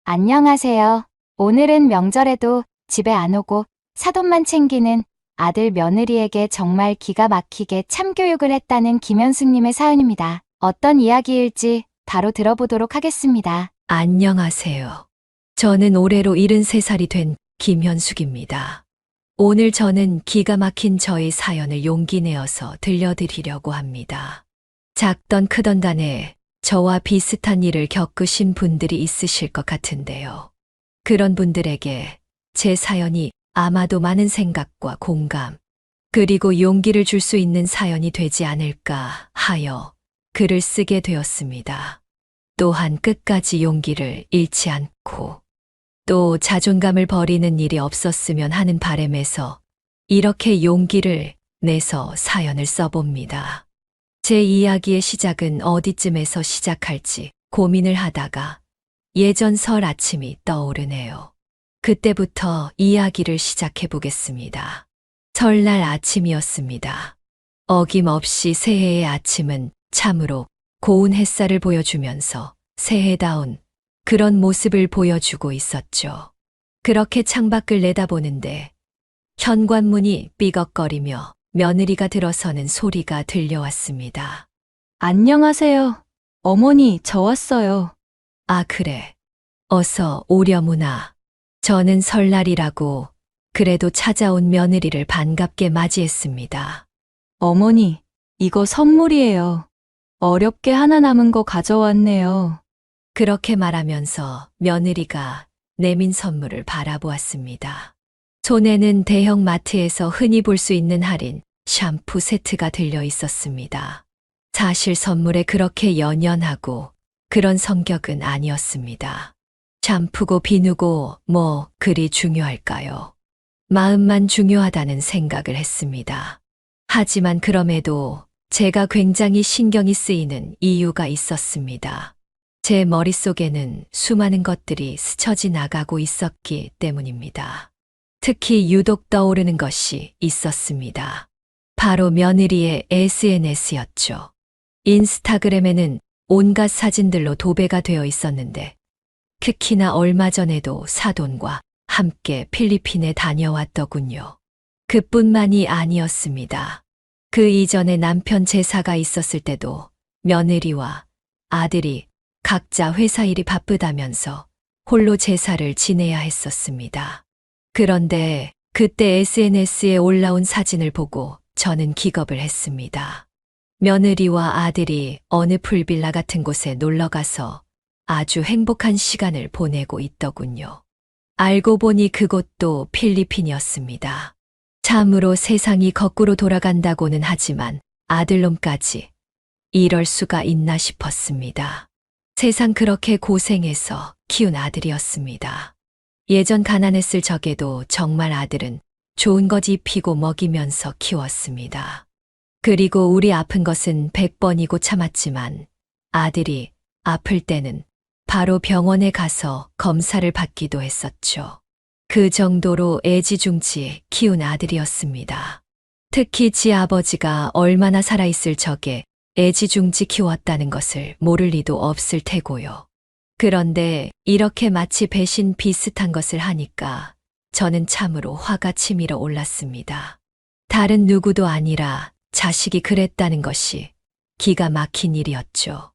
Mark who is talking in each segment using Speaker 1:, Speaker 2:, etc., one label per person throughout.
Speaker 1: 안녕하세요. 오늘은 명절에도 집에 안 오고 사돈만 챙기는 아들 며느리에게 정말 기가 막히게 참교육을 했다는 김현숙님의 사연입니다. 어떤 이야기일지 바로 들어보도록 하겠습니다.
Speaker 2: 안녕하세요. 저는 올해로 73살이 된 김현숙입니다. 오늘 저는 기가 막힌 저의 사연을 용기 내어서 들려드리려고 합니다. 작던 크던 간에 저와 비슷한 일을 겪으신 분들이 있으실 것 같은데요. 그런 분들에게 제 사연이 아마도 많은 생각과 공감, 그리고 용기를 줄 수 있는 사연이 되지 않을까 하여 글을 쓰게 되었습니다. 또한 끝까지 용기를 잃지 않고 또 자존감을 버리는 일이 없었으면 하는 바람에서 이렇게 용기를 내서 사연을 써봅니다. 제 이야기의 시작은 어디쯤에서 시작할지 고민을 하다가 예전 설 아침이 떠오르네요. 그때부터 이야기를 시작해 보겠습니다. 설날 아침이었습니다. 어김없이 새해의 아침은 참으로 고운 햇살을 보여주면서 새해다운 그런 모습을 보여주고 있었죠. 그렇게 창밖을 내다보는데 현관문이 삐걱거리며 며느리가 들어서는 소리가 들려왔습니다.
Speaker 3: 안녕하세요. 어머니, 저 왔어요.
Speaker 2: 아, 그래. 어서 오려무나. 저는 설날이라고 그래도 찾아온 며느리를 반갑게 맞이했습니다.
Speaker 3: 어머니, 이거 선물이에요. 어렵게 하나 남은 거 가져왔네요.
Speaker 2: 그렇게 말하면서 며느리가 내민 선물을 바라보았습니다. 손에는 대형 마트에서 흔히 볼 수 있는 할인 샴푸 세트가 들려 있었습니다. 사실 선물에 그렇게 연연하고 그런 성격은 아니었습니다. 샴푸고 비누고 뭐 그리 중요할까요? 마음만 중요하다는 생각을 했습니다. 하지만 그럼에도 제가 굉장히 신경이 쓰이는 이유가 있었습니다. 제 머릿속에는 수많은 것들이 스쳐 지나가고 있었기 때문입니다. 특히 유독 떠오르는 것이 있었습니다. 바로 며느리의 SNS였죠. 인스타그램에는 온갖 사진들로 도배가 되어 있었는데 특히나 얼마 전에도 사돈과 함께 필리핀에 다녀왔더군요. 그뿐만이 아니었습니다. 그 이전에 남편 제사가 있었을 때도 며느리와 아들이 각자 회사 일이 바쁘다면서 홀로 제사를 지내야 했었습니다. 그런데 그때 SNS에 올라온 사진을 보고 저는 기겁을 했습니다. 며느리와 아들이 어느 풀빌라 같은 곳에 놀러 가서 아주 행복한 시간을 보내고 있더군요. 알고 보니 그곳도 필리핀이었습니다. 참으로 세상이 거꾸로 돌아간다고는 하지만 아들놈까지 이럴 수가 있나 싶었습니다. 세상 그렇게 고생해서 키운 아들이었습니다. 예전 가난했을 적에도 정말 아들은 좋은 것 입히고 먹이면서 키웠습니다. 그리고 우리 아픈 것은 100번이고 참았지만 아들이 아플 때는 바로 병원에 가서 검사를 받기도 했었죠. 그 정도로 애지중지 키운 아들이었습니다. 특히 지 아버지가 얼마나 살아있을 적에 애지중지 키웠다는 것을 모를 리도 없을 테고요. 그런데 이렇게 마치 배신 비슷한 것을 하니까 저는 참으로 화가 치밀어 올랐습니다. 다른 누구도 아니라 자식이 그랬다는 것이 기가 막힌 일이었죠.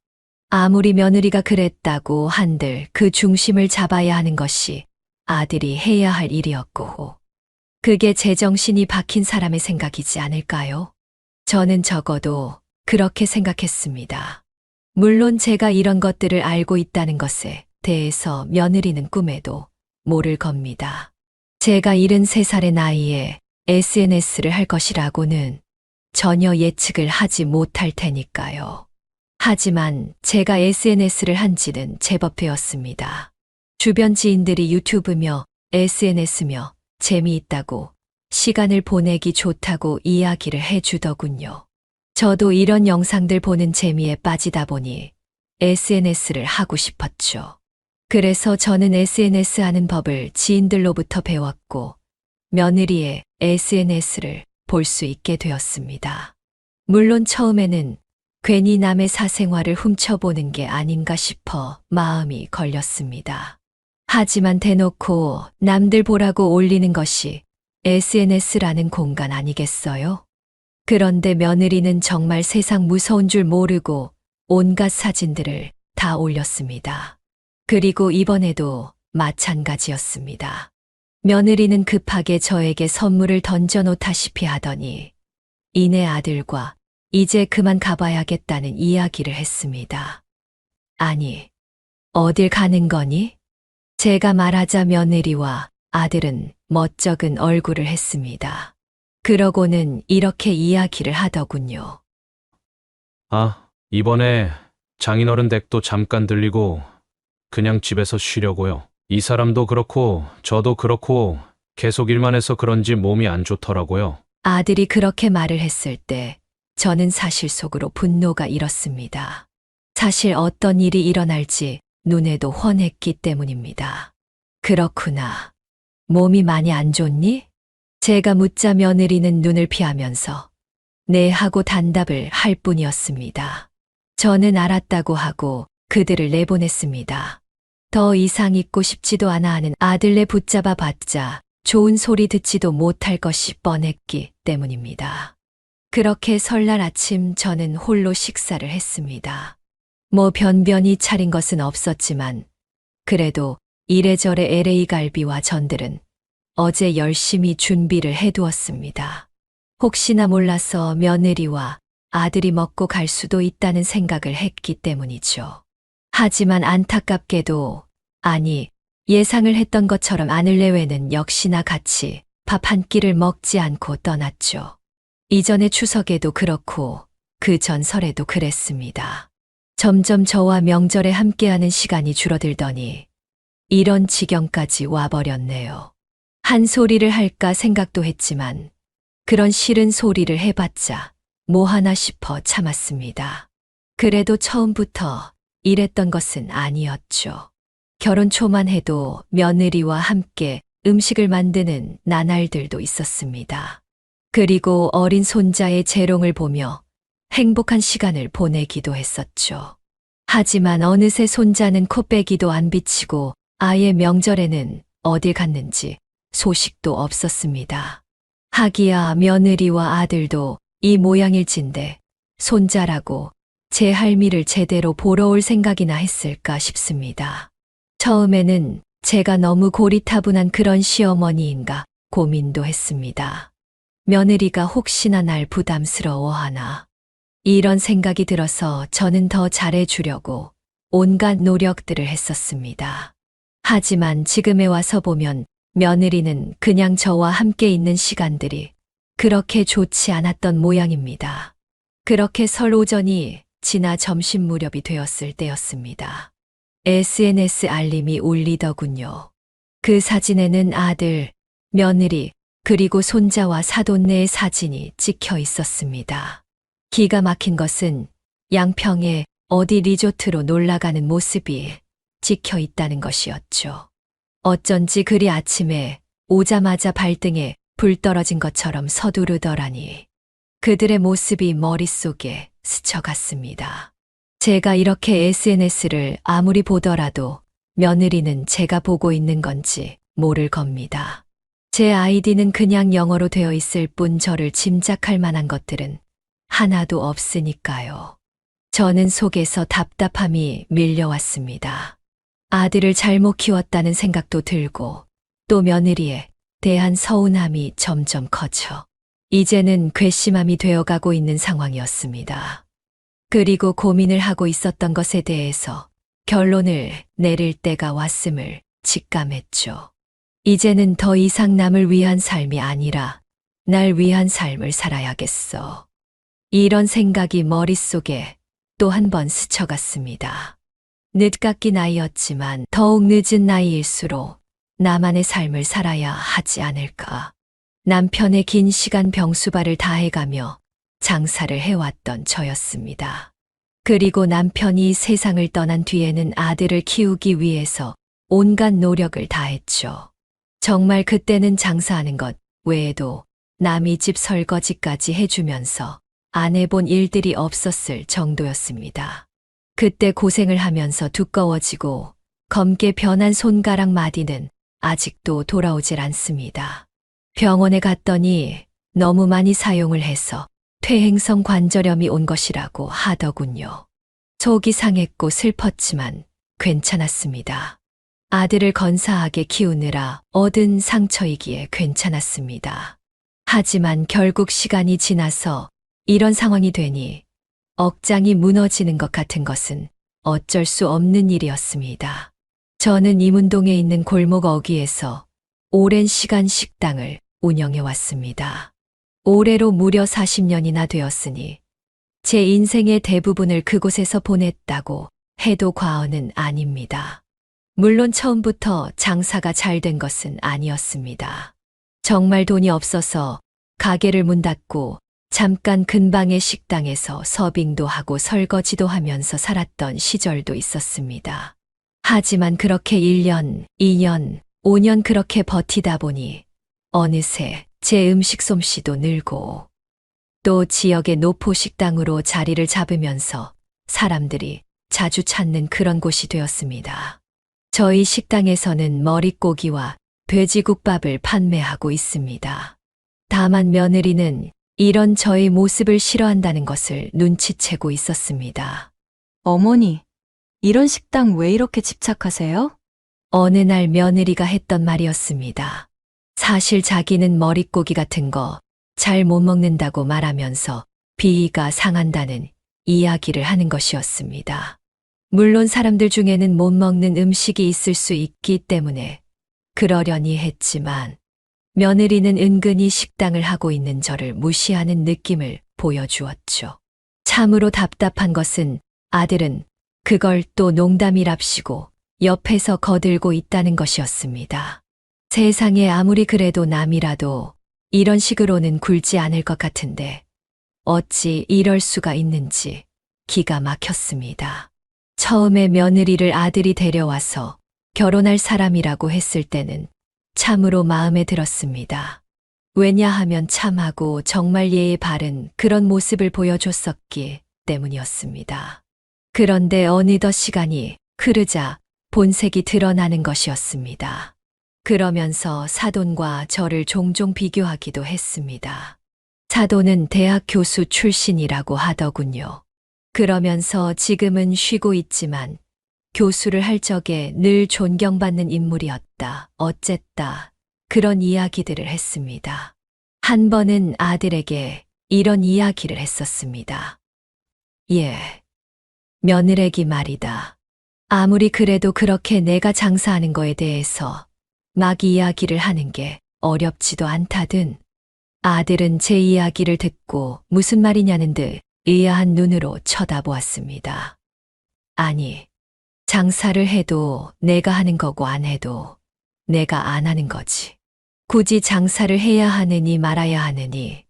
Speaker 2: 아무리 며느리가 그랬다고 한들 그 중심을 잡아야 하는 것이 아들이 해야 할 일이었고, 그게 제정신이 박힌 사람의 생각이지 않을까요? 저는 적어도 그렇게 생각했습니다. 물론 제가 이런 것들을 알고 있다는 것에 대해서 며느리는 꿈에도 모를 겁니다. 제가 73살의 나이에 SNS를 할 것이라고는 전혀 예측을 하지 못할 테니까요. 하지만 제가 SNS를 한 지는 제법 되었습니다. 주변 지인들이 유튜브며 SNS며 재미있다고 시간을 보내기 좋다고 이야기를 해주더군요. 저도 이런 영상들 보는 재미에 빠지다 보니 SNS를 하고 싶었죠. 그래서 저는 SNS 하는 법을 지인들로부터 배웠고 며느리의 SNS를 볼 수 있게 되었습니다. 물론 처음에는 괜히 남의 사생활을 훔쳐보는 게 아닌가 싶어 마음이 걸렸습니다. 하지만 대놓고 남들 보라고 올리는 것이 SNS라는 공간 아니겠어요? 그런데 며느리는 정말 세상 무서운 줄 모르고 온갖 사진들을 다 올렸습니다. 그리고 이번에도 마찬가지였습니다. 며느리는 급하게 저에게 선물을 던져놓다시피 하더니 이내 아들과 이제 그만 가봐야겠다는 이야기를 했습니다. 아니, 어딜 가는 거니? 제가 말하자 며느리와 아들은 멋쩍은 얼굴을 했습니다. 그러고는 이렇게 이야기를 하더군요.
Speaker 4: 아, 이번에 장인어른 댁도 잠깐 들리고 그냥 집에서 쉬려고요. 이 사람도 그렇고 저도 그렇고 계속 일만 해서 그런지 몸이 안 좋더라고요.
Speaker 2: 아들이 그렇게 말을 했을 때 저는 사실 속으로 분노가 일었습니다. 사실 어떤 일이 일어날지 눈에도 훤했기 때문입니다. 그렇구나. 몸이 많이 안 좋니? 제가 묻자 며느리는 눈을 피하면서 네 하고 단답을 할 뿐이었습니다. 저는 알았다고 하고 그들을 내보냈습니다. 더 이상 있고 싶지도 않아 하는 아들네 붙잡아 봤자 좋은 소리 듣지도 못할 것이 뻔했기 때문입니다. 그렇게 설날 아침 저는 홀로 식사를 했습니다. 뭐 변변히 차린 것은 없었지만 그래도 이래저래 LA 갈비와 전들은 어제 열심히 준비를 해두었습니다. 혹시나 몰라서 며느리와 아들이 먹고 갈 수도 있다는 생각을 했기 때문이죠. 하지만 안타깝게도, 아니, 예상을 했던 것처럼 아들내외는 역시나 같이 밥 한 끼를 먹지 않고 떠났죠. 이전의 추석에도 그렇고 그 전 설에도 그랬습니다. 점점 저와 명절에 함께하는 시간이 줄어들더니 이런 지경까지 와버렸네요. 한 소리를 할까 생각도 했지만 그런 싫은 소리를 해봤자 뭐 하나 싶어 참았습니다. 그래도 처음부터 이랬던 것은 아니었죠. 결혼 초만 해도 며느리와 함께 음식을 만드는 나날들도 있었습니다. 그리고 어린 손자의 재롱을 보며 행복한 시간을 보내기도 했었죠. 하지만 어느새 손자는 코빼기도 안 비치고 아예 명절에는 어딜 갔는지 소식도 없었습니다. 하기야 며느리와 아들도 이 모양일진데 손자라고 제 할미를 제대로 보러 올 생각이나 했을까 싶습니다. 처음에는 제가 너무 고리타분한 그런 시어머니인가 고민도 했습니다. 며느리가 혹시나 날 부담스러워하나. 이런 생각이 들어서 저는 더 잘해주려고 온갖 노력들을 했었습니다. 하지만 지금에 와서 보면 며느리는 그냥 저와 함께 있는 시간들이 그렇게 좋지 않았던 모양입니다. 그렇게 설 오전이 지나 점심 무렵이 되었을 때였습니다. SNS 알림이 울리더군요. 그 사진에는 아들, 며느리, 그리고 손자와 사돈네의 사진이 찍혀 있었습니다. 기가 막힌 것은 양평에 어디 리조트로 놀러가는 모습이 찍혀 있다는 것이었죠. 어쩐지 그리 아침에 오자마자 발등에 불 떨어진 것처럼 서두르더라니. 그들의 모습이 머릿속에 스쳐갔습니다. 제가 이렇게 SNS를 아무리 보더라도 며느리는 제가 보고 있는 건지 모를 겁니다. 제 아이디는 그냥 영어로 되어 있을 뿐 저를 짐작할 만한 것들은 하나도 없으니까요. 저는 속에서 답답함이 밀려왔습니다. 아들을 잘못 키웠다는 생각도 들고 또 며느리에 대한 서운함이 점점 커져 이제는 괘씸함이 되어가고 있는 상황이었습니다. 그리고 고민을 하고 있었던 것에 대해서 결론을 내릴 때가 왔음을 직감했죠. 이제는 더 이상 남을 위한 삶이 아니라 날 위한 삶을 살아야겠어. 이런 생각이 머릿속에 또 한 번 스쳐갔습니다. 늦깎이 나이였지만 더욱 늦은 나이일수록 나만의 삶을 살아야 하지 않을까. 남편의 긴 시간 병수발을 다해가며 장사를 해왔던 저였습니다. 그리고 남편이 세상을 떠난 뒤에는 아들을 키우기 위해서 온갖 노력을 다했죠. 정말 그때는 장사하는 것 외에도 남이 집 설거지까지 해주면서 안 해본 일들이 없었을 정도였습니다. 그때 고생을 하면서 두꺼워지고 검게 변한 손가락 마디는 아직도 돌아오질 않습니다. 병원에 갔더니 너무 많이 사용을 해서 퇴행성 관절염이 온 것이라고 하더군요. 속이 상했고 슬펐지만 괜찮았습니다. 아들을 건사하게 키우느라 얻은 상처이기에 괜찮았습니다. 하지만 결국 시간이 지나서 이런 상황이 되니 억장이 무너지는 것 같은 것은 어쩔 수 없는 일이었습니다. 저는 이문동에 있는 골목 어귀에서 오랜 시간 식당을 운영해 왔습니다. 올해로 무려 40년이나 되었으니 제 인생의 대부분을 그곳에서 보냈다고 해도 과언은 아닙니다. 물론 처음부터 장사가 잘 된 것은 아니었습니다. 정말 돈이 없어서 가게를 문 닫고 잠깐 근방의 식당에서 서빙도 하고 설거지도 하면서 살았던 시절도 있었습니다. 하지만 그렇게 1년, 2년, 5년 그렇게 버티다 보니 어느새 제 음식 솜씨도 늘고 또 지역의 노포 식당으로 자리를 잡으면서 사람들이 자주 찾는 그런 곳이 되었습니다. 저희 식당에서는 머릿고기와 돼지국밥을 판매하고 있습니다. 다만 며느리는 이런 저의 모습을 싫어한다는 것을 눈치채고 있었습니다.
Speaker 3: 어머니, 이런 식당 왜 이렇게 집착하세요?
Speaker 2: 어느 날 며느리가 했던 말이었습니다. 사실 자기는 머릿고기 같은 거 잘 못 먹는다고 말하면서 비위가 상한다는 이야기를 하는 것이었습니다. 물론 사람들 중에는 못 먹는 음식이 있을 수 있기 때문에 그러려니 했지만 며느리는 은근히 식당을 하고 있는 저를 무시하는 느낌을 보여주었죠. 참으로 답답한 것은 아들은 그걸 또 농담이랍시고 옆에서 거들고 있다는 것이었습니다. 세상에 아무리 그래도 남이라도 이런 식으로는 굴지 않을 것 같은데 어찌 이럴 수가 있는지 기가 막혔습니다. 처음에 며느리를 아들이 데려와서 결혼할 사람이라고 했을 때는 참으로 마음에 들었습니다. 왜냐하면 참하고 정말 예의 바른 그런 모습을 보여줬었기 때문이었습니다. 그런데 어느덧 시간이 흐르자 본색이 드러나는 것이었습니다. 그러면서 사돈과 저를 종종 비교하기도 했습니다. 사돈은 대학 교수 출신이라고 하더군요. 그러면서 지금은 쉬고 있지만 교수를 할 적에 늘 존경받는 인물이었다, 어쨌다, 그런 이야기들을 했습니다. 한 번은 아들에게 이런 이야기를 했었습니다. 예, 며느래기 말이다. 아무리 그래도 그렇게 내가 장사하는 거에 대해서 막 이야기를 하는 게 어렵지도 않다든. 아들은 제 이야기를 듣고 무슨 말이냐는 듯 의아한 눈으로 쳐다보았습니다. 아니, 장사를 해도 내가 하는 거고 안 해도 내가 안 하는 거지. 굳이 장사를 해야 하느니 말아야 하느니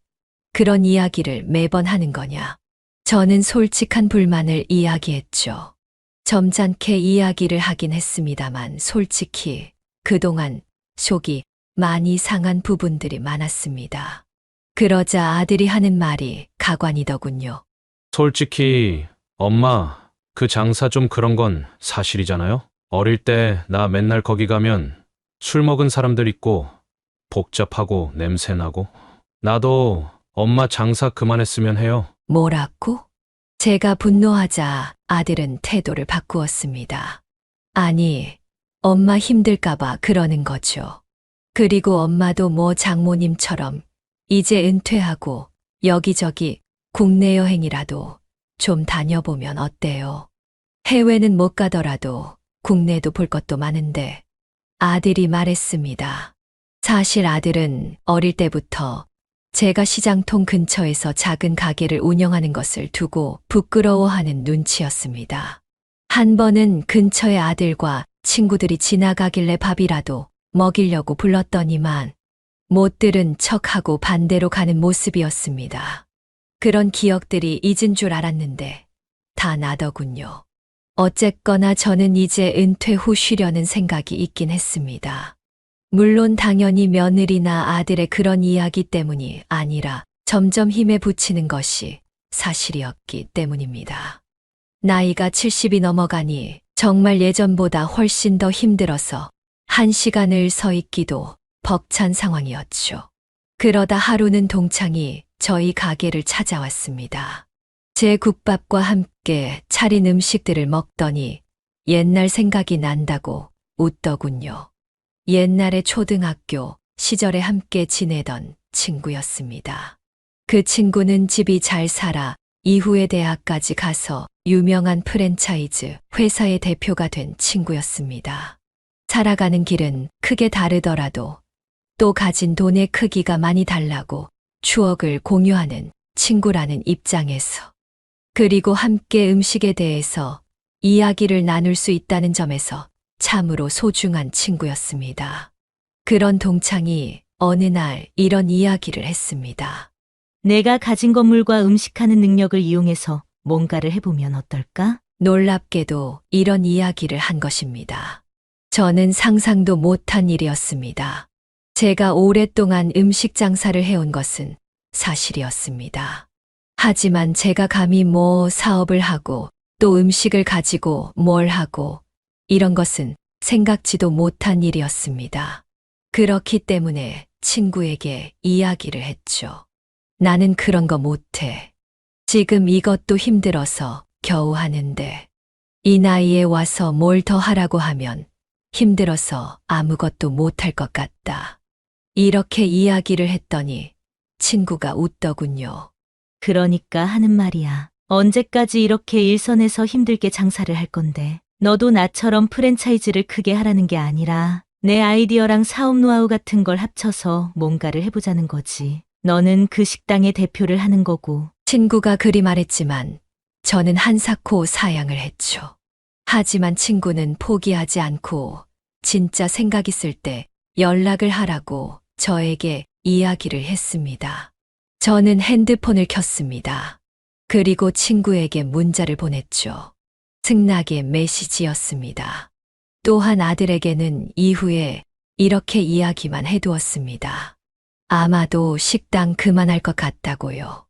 Speaker 2: 그런 이야기를 매번 하는 거냐. 저는 솔직한 불만을 이야기했죠. 점잖게 이야기를 하긴 했습니다만 솔직히 그동안 속이 많이 상한 부분들이 많았습니다. 그러자 아들이 하는 말이 가관이더군요.
Speaker 4: 솔직히 엄마, 그 장사 좀 그런 건 사실이잖아요? 어릴 때 나 맨날 거기 가면 술 먹은 사람들 있고 복잡하고 냄새나고 나도 엄마 장사 그만했으면 해요.
Speaker 2: 뭐라고? 제가 분노하자 아들은 태도를 바꾸었습니다. 아니, 엄마 힘들까봐 그러는 거죠. 그리고 엄마도 뭐 장모님처럼 이제 은퇴하고 여기저기 국내 여행이라도 좀 다녀보면 어때요? 해외는 못 가더라도 국내도 볼 것도 많은데 아들이 말했습니다. 사실 아들은 어릴 때부터 제가 시장통 근처에서 작은 가게를 운영하는 것을 두고 부끄러워하는 눈치였습니다. 한 번은 근처에 아들과 친구들이 지나가길래 밥이라도 먹이려고 불렀더니만 못 들은 척하고 반대로 가는 모습이었습니다. 그런 기억들이 잊은 줄 알았는데 다 나더군요. 어쨌거나 저는 이제 은퇴 후 쉬려는 생각이 있긴 했습니다. 물론 당연히 며느리나 아들의 그런 이야기 때문이 아니라 점점 힘에 부치는 것이 사실이었기 때문입니다. 나이가 70이 넘어가니 정말 예전보다 훨씬 더 힘들어서 1시간을 서 있기도 벅찬 상황이었죠. 그러다 하루는 동창이 저희 가게를 찾아왔습니다. 제 국밥과 함께 차린 음식들을 먹더니 옛날 생각이 난다고 웃더군요. 옛날에 초등학교 시절에 함께 지내던 친구였습니다. 그 친구는 집이 잘 살아 이후에 대학까지 가서 유명한 프랜차이즈 회사의 대표가 된 친구였습니다. 살아가는 길은 크게 다르더라도 또 가진 돈의 크기가 많이 달라고 추억을 공유하는 친구라는 입장에서, 그리고 함께 음식에 대해서 이야기를 나눌 수 있다는 점에서 참으로 소중한 친구였습니다. 그런 동창이 어느 날 이런 이야기를 했습니다.
Speaker 5: 내가 가진 건물과 음식하는 능력을 이용해서 뭔가를 해보면 어떨까?
Speaker 2: 놀랍게도 이런 이야기를 한 것입니다. 저는 상상도 못한 일이었습니다. 제가 오랫동안 음식 장사를 해온 것은 사실이었습니다. 하지만 제가 감히 사업을 하고 또 음식을 가지고 뭘 하고 이런 것은 생각지도 못한 일이었습니다. 그렇기 때문에 친구에게 이야기를 했죠. 나는 그런 거 못해. 지금 이것도 힘들어서 겨우 하는데 이 나이에 와서 뭘 더 하라고 하면 힘들어서 아무것도 못할 것 같다. 이렇게 이야기를 했더니 친구가 웃더군요.
Speaker 5: 그러니까 하는 말이야. 언제까지 이렇게 일선에서 힘들게 장사를 할 건데. 너도 나처럼 프랜차이즈를 크게 하라는 게 아니라 내 아이디어랑 사업 노하우 같은 걸 합쳐서 뭔가를 해보자는 거지. 너는 그 식당의 대표를 하는 거고.
Speaker 2: 친구가 그리 말했지만 저는 한사코 사양을 했죠. 하지만 친구는 포기하지 않고 진짜 생각 있을 때 연락을 하라고 저에게 이야기를 했습니다. 저는 핸드폰을 켰습니다. 그리고 친구에게 문자를 보냈죠. 승낙의 메시지였습니다. 또한 아들에게는 이후에 이렇게 이야기만 해두었습니다. 아마도 식당 그만할 것 같다고요.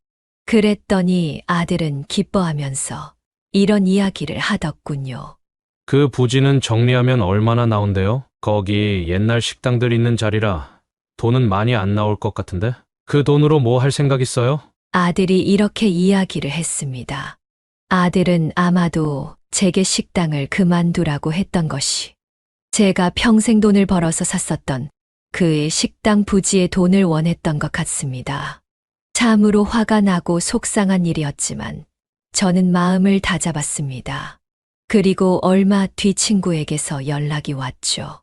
Speaker 2: 그랬더니 아들은 기뻐하면서 이런 이야기를 하더군요.
Speaker 4: 그 부지는 정리하면 얼마나 나온대요? 거기 옛날 식당들 있는 자리라 돈은 많이 안 나올 것 같은데? 그 돈으로 뭐 할 생각 있어요?
Speaker 2: 아들이 이렇게 이야기를 했습니다. 아들은 아마도 제게 식당을 그만두라고 했던 것이 제가 평생 돈을 벌어서 샀었던 그의 식당 부지에 돈을 원했던 것 같습니다. 참으로 화가 나고 속상한 일이었지만 저는 마음을 다잡았습니다. 그리고 얼마 뒤 친구에게서 연락이 왔죠.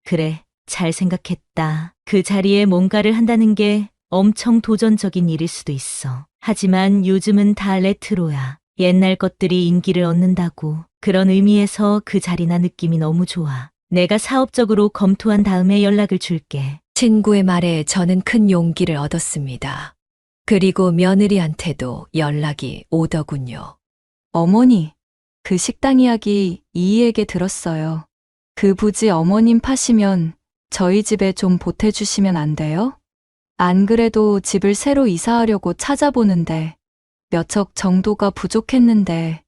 Speaker 5: 그래, 잘 생각했다. 그 자리에 뭔가를 한다는 게 엄청 도전적인 일일 수도 있어. 하지만 요즘은 다 레트로야. 옛날 것들이 인기를 얻는다고. 그런 의미에서 그 자리나 느낌이 너무 좋아. 내가 사업적으로 검토한 다음에 연락을 줄게.
Speaker 2: 친구의 말에 저는 큰 용기를 얻었습니다. 그리고 며느리한테도 연락이 오더군요.
Speaker 3: 어머니, 그 식당 이야기 이희에게 들었어요. 그 부지 어머님 파시면 저희 집에 좀 보태주시면 안 돼요? 안 그래도 집을 새로 이사하려고 찾아보는데 몇 척 정도가 부족했는데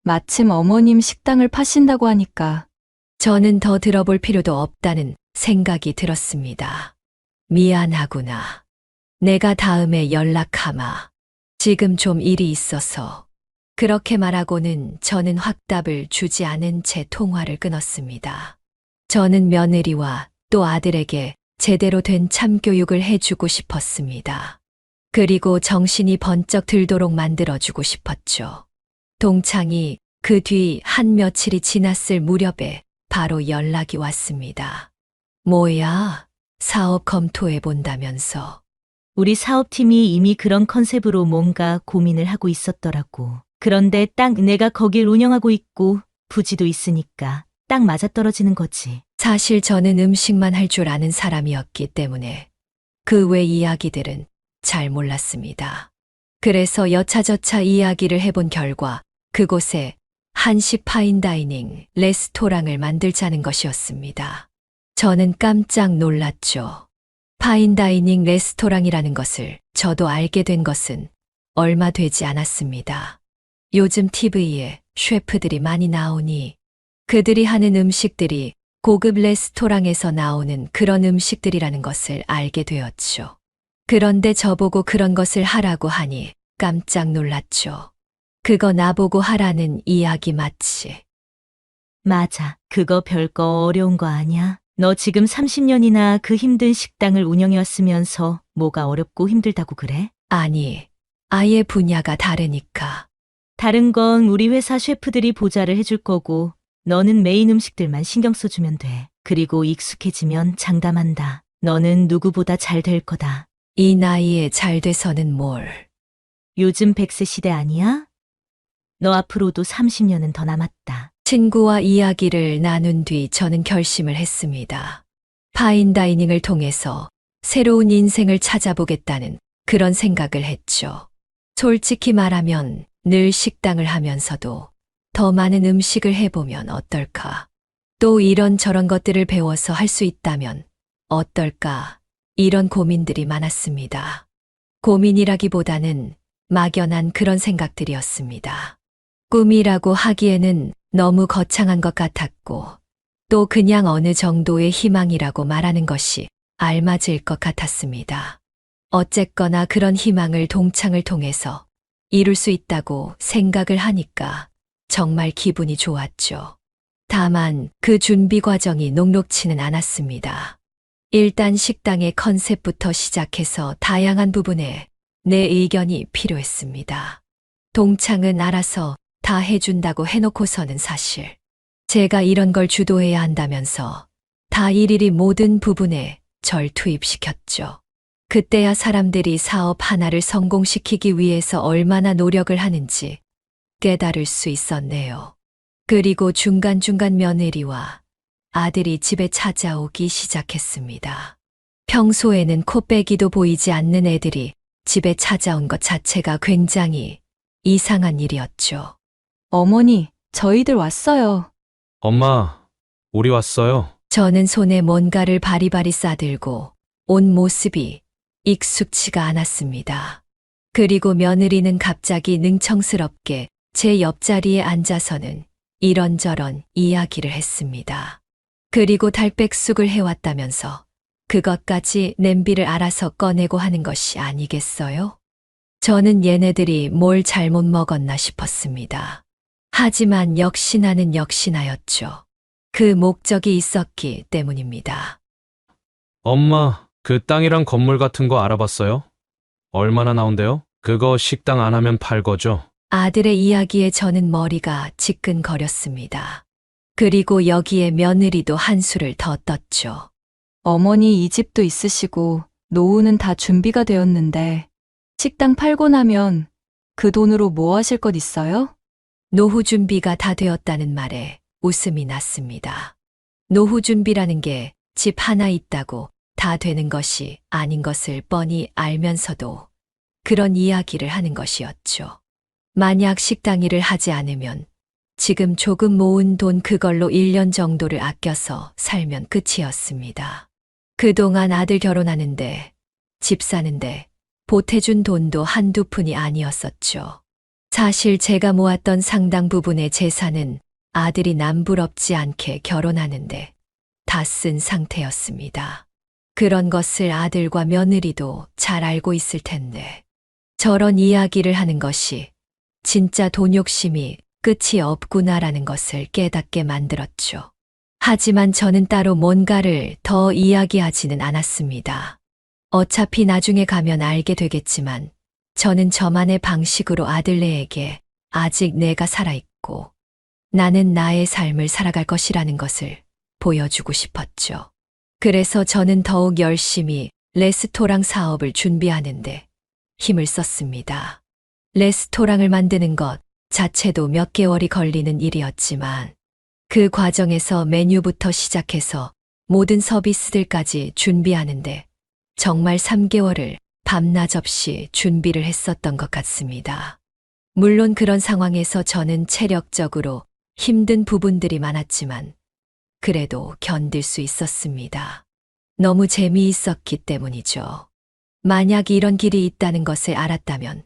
Speaker 3: 마침 어머님 식당을 파신다고 하니까
Speaker 2: 저는 더 들어볼 필요도 없다는 생각이 들었습니다. 미안하구나. 내가 다음에 연락하마. 지금 좀 일이 있어서. 그렇게 말하고는 저는 확답을 주지 않은 채 통화를 끊었습니다. 저는 며느리와 또 아들에게 제대로 된 참교육을 해주고 싶었습니다. 그리고 정신이 번쩍 들도록 만들어주고 싶었죠. 동창이 그 뒤 한 며칠이 지났을 무렵에 바로 연락이 왔습니다. 뭐야? 사업 검토해 본다면서.
Speaker 5: 우리 사업팀이 이미 그런 컨셉으로 뭔가 고민을 하고 있었더라고. 그런데 딱 내가 거길 운영하고 있고 부지도 있으니까 딱 맞아떨어지는 거지.
Speaker 2: 사실 저는 음식만 할 줄 아는 사람이었기 때문에 그 외 이야기들은 잘 몰랐습니다. 그래서 여차저차 이야기를 해본 결과 그곳에 한식 파인다이닝 레스토랑을 만들자는 것이었습니다. 저는 깜짝 놀랐죠. 파인다이닝 레스토랑이라는 것을 저도 알게 된 것은 얼마 되지 않았습니다. 요즘 TV에 셰프들이 많이 나오니 그들이 하는 음식들이 고급 레스토랑에서 나오는 그런 음식들이라는 것을 알게 되었죠. 그런데 저보고 그런 것을 하라고 하니 깜짝 놀랐죠. 그거 나보고 하라는 이야기 맞지?
Speaker 5: 맞아. 그거 별거 어려운 거 아니야. 너 지금 30년이나 그 힘든 식당을 운영해왔으면서 뭐가 어렵고 힘들다고 그래?
Speaker 2: 아니, 아예 분야가 다르니까.
Speaker 5: 다른 건 우리 회사 셰프들이 보좌를 해줄 거고, 너는 메인 음식들만 신경 써주면 돼. 그리고 익숙해지면 장담한다. 너는 누구보다 잘 될 거다.
Speaker 2: 이 나이에 잘 돼서는 뭘.
Speaker 5: 요즘 100세 시대 아니야? 너 앞으로도 30년은 더 남았다.
Speaker 2: 친구와 이야기를 나눈 뒤 저는 결심을 했습니다. 파인다이닝을 통해서 새로운 인생을 찾아보겠다는 그런 생각을 했죠. 솔직히 말하면 늘 식당을 하면서도 더 많은 음식을 해보면 어떨까? 또 이런저런 것들을 배워서 할 수 있다면 어떨까? 이런 고민들이 많았습니다. 고민이라기보다는 막연한 그런 생각들이었습니다. 꿈이라고 하기에는 너무 거창한 것 같았고, 또 그냥 어느 정도의 희망이라고 말하는 것이 알맞을 것 같았습니다. 어쨌거나 그런 희망을 동창을 통해서 이룰 수 있다고 생각을 하니까 정말 기분이 좋았죠. 다만 그 준비 과정이 녹록치는 않았습니다. 일단 식당의 컨셉부터 시작해서 다양한 부분에 내 의견이 필요했습니다. 동창은 알아서 다 해준다고 해놓고서는 사실 제가 이런 걸 주도해야 한다면서 다 일일이 모든 부분에 절 투입시켰죠. 그때야 사람들이 사업 하나를 성공시키기 위해서 얼마나 노력을 하는지 깨달을 수 있었네요. 그리고 중간중간 며느리와 아들이 집에 찾아오기 시작했습니다. 평소에는 코빼기도 보이지 않는 애들이 집에 찾아온 것 자체가 굉장히 이상한 일이었죠.
Speaker 3: 어머니, 저희들 왔어요.
Speaker 4: 엄마, 우리 왔어요.
Speaker 2: 저는 손에 뭔가를 바리바리 싸들고 온 모습이 익숙치가 않았습니다. 그리고 며느리는 갑자기 능청스럽게 제 옆자리에 앉아서는 이런저런 이야기를 했습니다. 그리고 달백숙을 해왔다면서 그것까지 냄비를 알아서 꺼내고 하는 것이 아니겠어요? 저는 얘네들이 뭘 잘못 먹었나 싶었습니다. 하지만 역시나는 역시나였죠. 그 목적이 있었기 때문입니다.
Speaker 4: 엄마, 그 땅이랑 건물 같은 거 알아봤어요? 얼마나 나온대요? 그거 식당 안 하면 팔 거죠?
Speaker 2: 아들의 이야기에 저는 머리가 지끈거렸습니다. 그리고 여기에 며느리도 한수를 더 떴죠.
Speaker 3: 어머니 이 집도 있으시고 노후는 다 준비가 되었는데 식당 팔고 나면 그 돈으로 뭐 하실 것 있어요?
Speaker 2: 노후 준비가 다 되었다는 말에 웃음이 났습니다. 노후 준비라는 게 집 하나 있다고 다 되는 것이 아닌 것을 뻔히 알면서도 그런 이야기를 하는 것이었죠. 만약 식당 일을 하지 않으면 지금 조금 모은 돈 그걸로 1년 정도를 아껴서 살면 끝이었습니다. 그동안 아들 결혼하는데, 집 사는데 보태준 돈도 한두 푼이 아니었었죠. 사실 제가 모았던 상당 부분의 재산은 아들이 남부럽지 않게 결혼하는데 다 쓴 상태였습니다. 그런 것을 아들과 며느리도 잘 알고 있을 텐데 저런 이야기를 하는 것이 진짜 돈 욕심이 끝이 없구나라는 것을 깨닫게 만들었죠. 하지만 저는 따로 뭔가를 더 이야기하지는 않았습니다. 어차피 나중에 가면 알게 되겠지만 저는 저만의 방식으로 아들네에게 아직 내가 살아있고 나는 나의 삶을 살아갈 것이라는 것을 보여주고 싶었죠. 그래서 저는 더욱 열심히 레스토랑 사업을 준비하는데 힘을 썼습니다. 레스토랑을 만드는 것 자체도 몇 개월이 걸리는 일이었지만 그 과정에서 메뉴부터 시작해서 모든 서비스들까지 준비하는데 정말 3개월을 밤낮 없이 준비를 했었던 것 같습니다. 물론 그런 상황에서 저는 체력적으로 힘든 부분들이 많았지만 그래도 견딜 수 있었습니다. 너무 재미있었기 때문이죠. 만약 이런 길이 있다는 것을 알았다면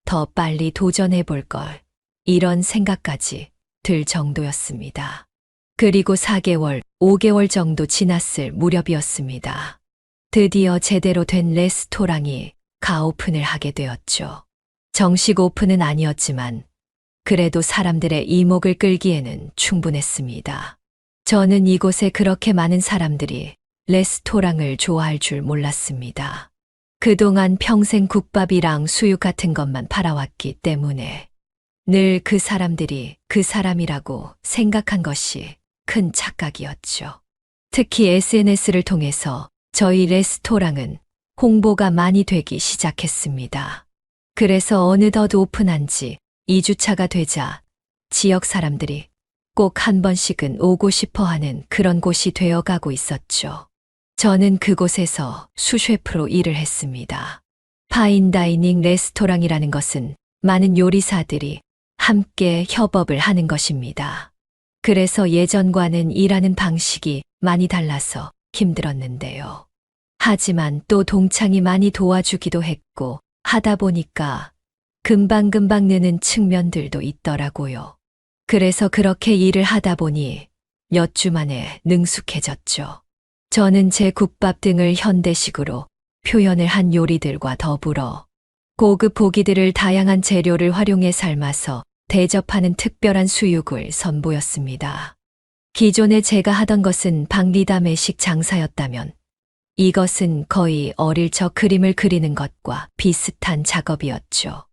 Speaker 2: 더 빨리 도전해 볼 걸, 이런 생각까지 들 정도였습니다. 그리고 4개월, 5개월 정도 지났을 무렵이었습니다. 드디어 제대로 된 레스토랑이 가오픈을 하게 되었죠. 정식 오픈은 아니었지만 그래도 사람들의 이목을 끌기에는 충분했습니다. 저는 이곳에 그렇게 많은 사람들이 레스토랑을 좋아할 줄 몰랐습니다. 그동안 평생 국밥이랑 수육 같은 것만 팔아왔기 때문에 늘 그 사람들이 그 사람이라고 생각한 것이 큰 착각이었죠. 특히 SNS를 통해서 저희 레스토랑은 홍보가 많이 되기 시작했습니다. 그래서 어느덧 오픈한 지 2주차가 되자 지역 사람들이 꼭 한 번씩은 오고 싶어 하는 그런 곳이 되어 가고 있었죠. 저는 그곳에서 수셰프로 일을 했습니다. 파인다이닝 레스토랑이라는 것은 많은 요리사들이 함께 협업을 하는 것입니다. 그래서 예전과는 일하는 방식이 많이 달라서 힘들었는데요. 하지만 또 동창이 많이 도와주기도 했고 하다 보니까 금방금방 느는 측면들도 있더라고요. 그래서 그렇게 일을 하다 보니 몇 주 만에 능숙해졌죠. 저는 제 국밥 등을 현대식으로 표현을 한 요리들과 더불어 고급 고기들을 다양한 재료를 활용해 삶아서 대접하는 특별한 수육을 선보였습니다. 기존에 제가 하던 것은 박리담회식 장사였다면 이것은 거의 어릴 적 그림을 그리는 것과 비슷한 작업이었죠.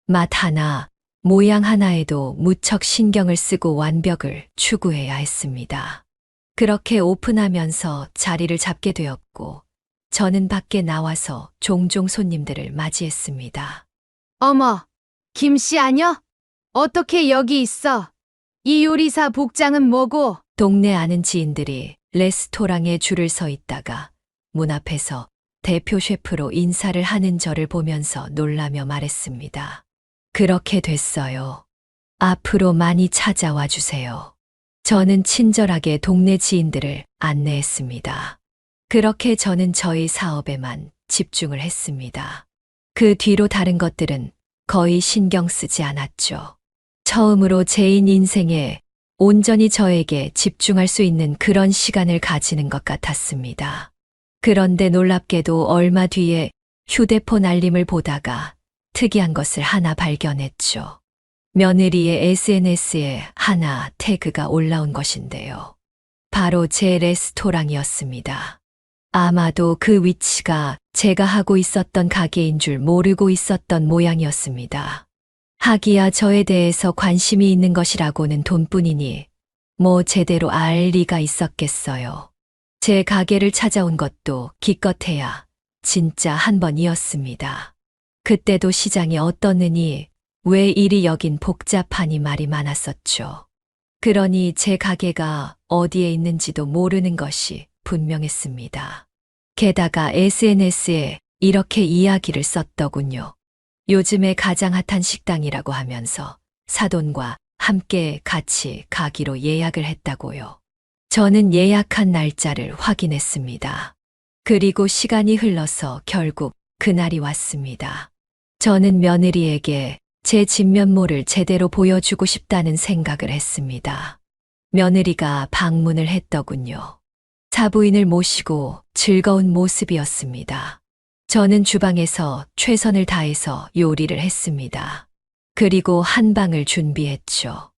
Speaker 2: 맛 하나, 모양 하나에도 무척 신경을 쓰고 완벽을 추구해야 했습니다. 그렇게 오픈하면서 자리를 잡게 되었고, 저는 밖에 나와서 종종 손님들을 맞이했습니다.
Speaker 6: 어머, 김씨 아녀? 어떻게 여기 있어? 이 요리사 복장은 뭐고?
Speaker 2: 동네 아는 지인들이 레스토랑에 줄을 서 있다가 문 앞에서 대표 셰프로 인사를 하는 저를 보면서 놀라며 말했습니다. 그렇게 됐어요. 앞으로 많이 찾아와 주세요. 저는 친절하게 동네 지인들을 안내했습니다. 그렇게 저는 저희 사업에만 집중을 했습니다. 그 뒤로 다른 것들은 거의 신경 쓰지 않았죠. 처음으로 제인 인생에 온전히 저에게 집중할 수 있는 그런 시간을 가지는 것 같았습니다. 그런데 놀랍게도 얼마 뒤에 휴대폰 알림을 보다가 특이한 것을 하나 발견했죠. 며느리의 SNS에 하나 태그가 올라온 것인데요. 바로 제 레스토랑이었습니다. 아마도 그 위치가 제가 하고 있었던 가게인 줄 모르고 있었던 모양이었습니다. 하기야 저에 대해서 관심이 있는 것이라고는 돈뿐이니 뭐 제대로 알 리가 있었겠어요. 제 가게를 찾아온 것도 기껏해야 진짜 한 번이었습니다. 그때도 시장이 어떻느니 왜 이리 여긴 복잡하니 말이 많았었죠. 그러니 제 가게가 어디에 있는지도 모르는 것이 분명했습니다. 게다가 SNS에 이렇게 이야기를 썼더군요. 요즘에 가장 핫한 식당이라고 하면서 사돈과 함께 같이 가기로 예약을 했다고요. 저는 예약한 날짜를 확인했습니다. 그리고 시간이 흘러서 결국 그날이 왔습니다. 저는 며느리에게 제 진면모를 제대로 보여주고 싶다는 생각을 했습니다. 며느리가 방문을 했더군요. 사부인을 모시고 즐거운 모습이었습니다. 저는 주방에서 최선을 다해서 요리를 했습니다. 그리고 한방을 준비했죠.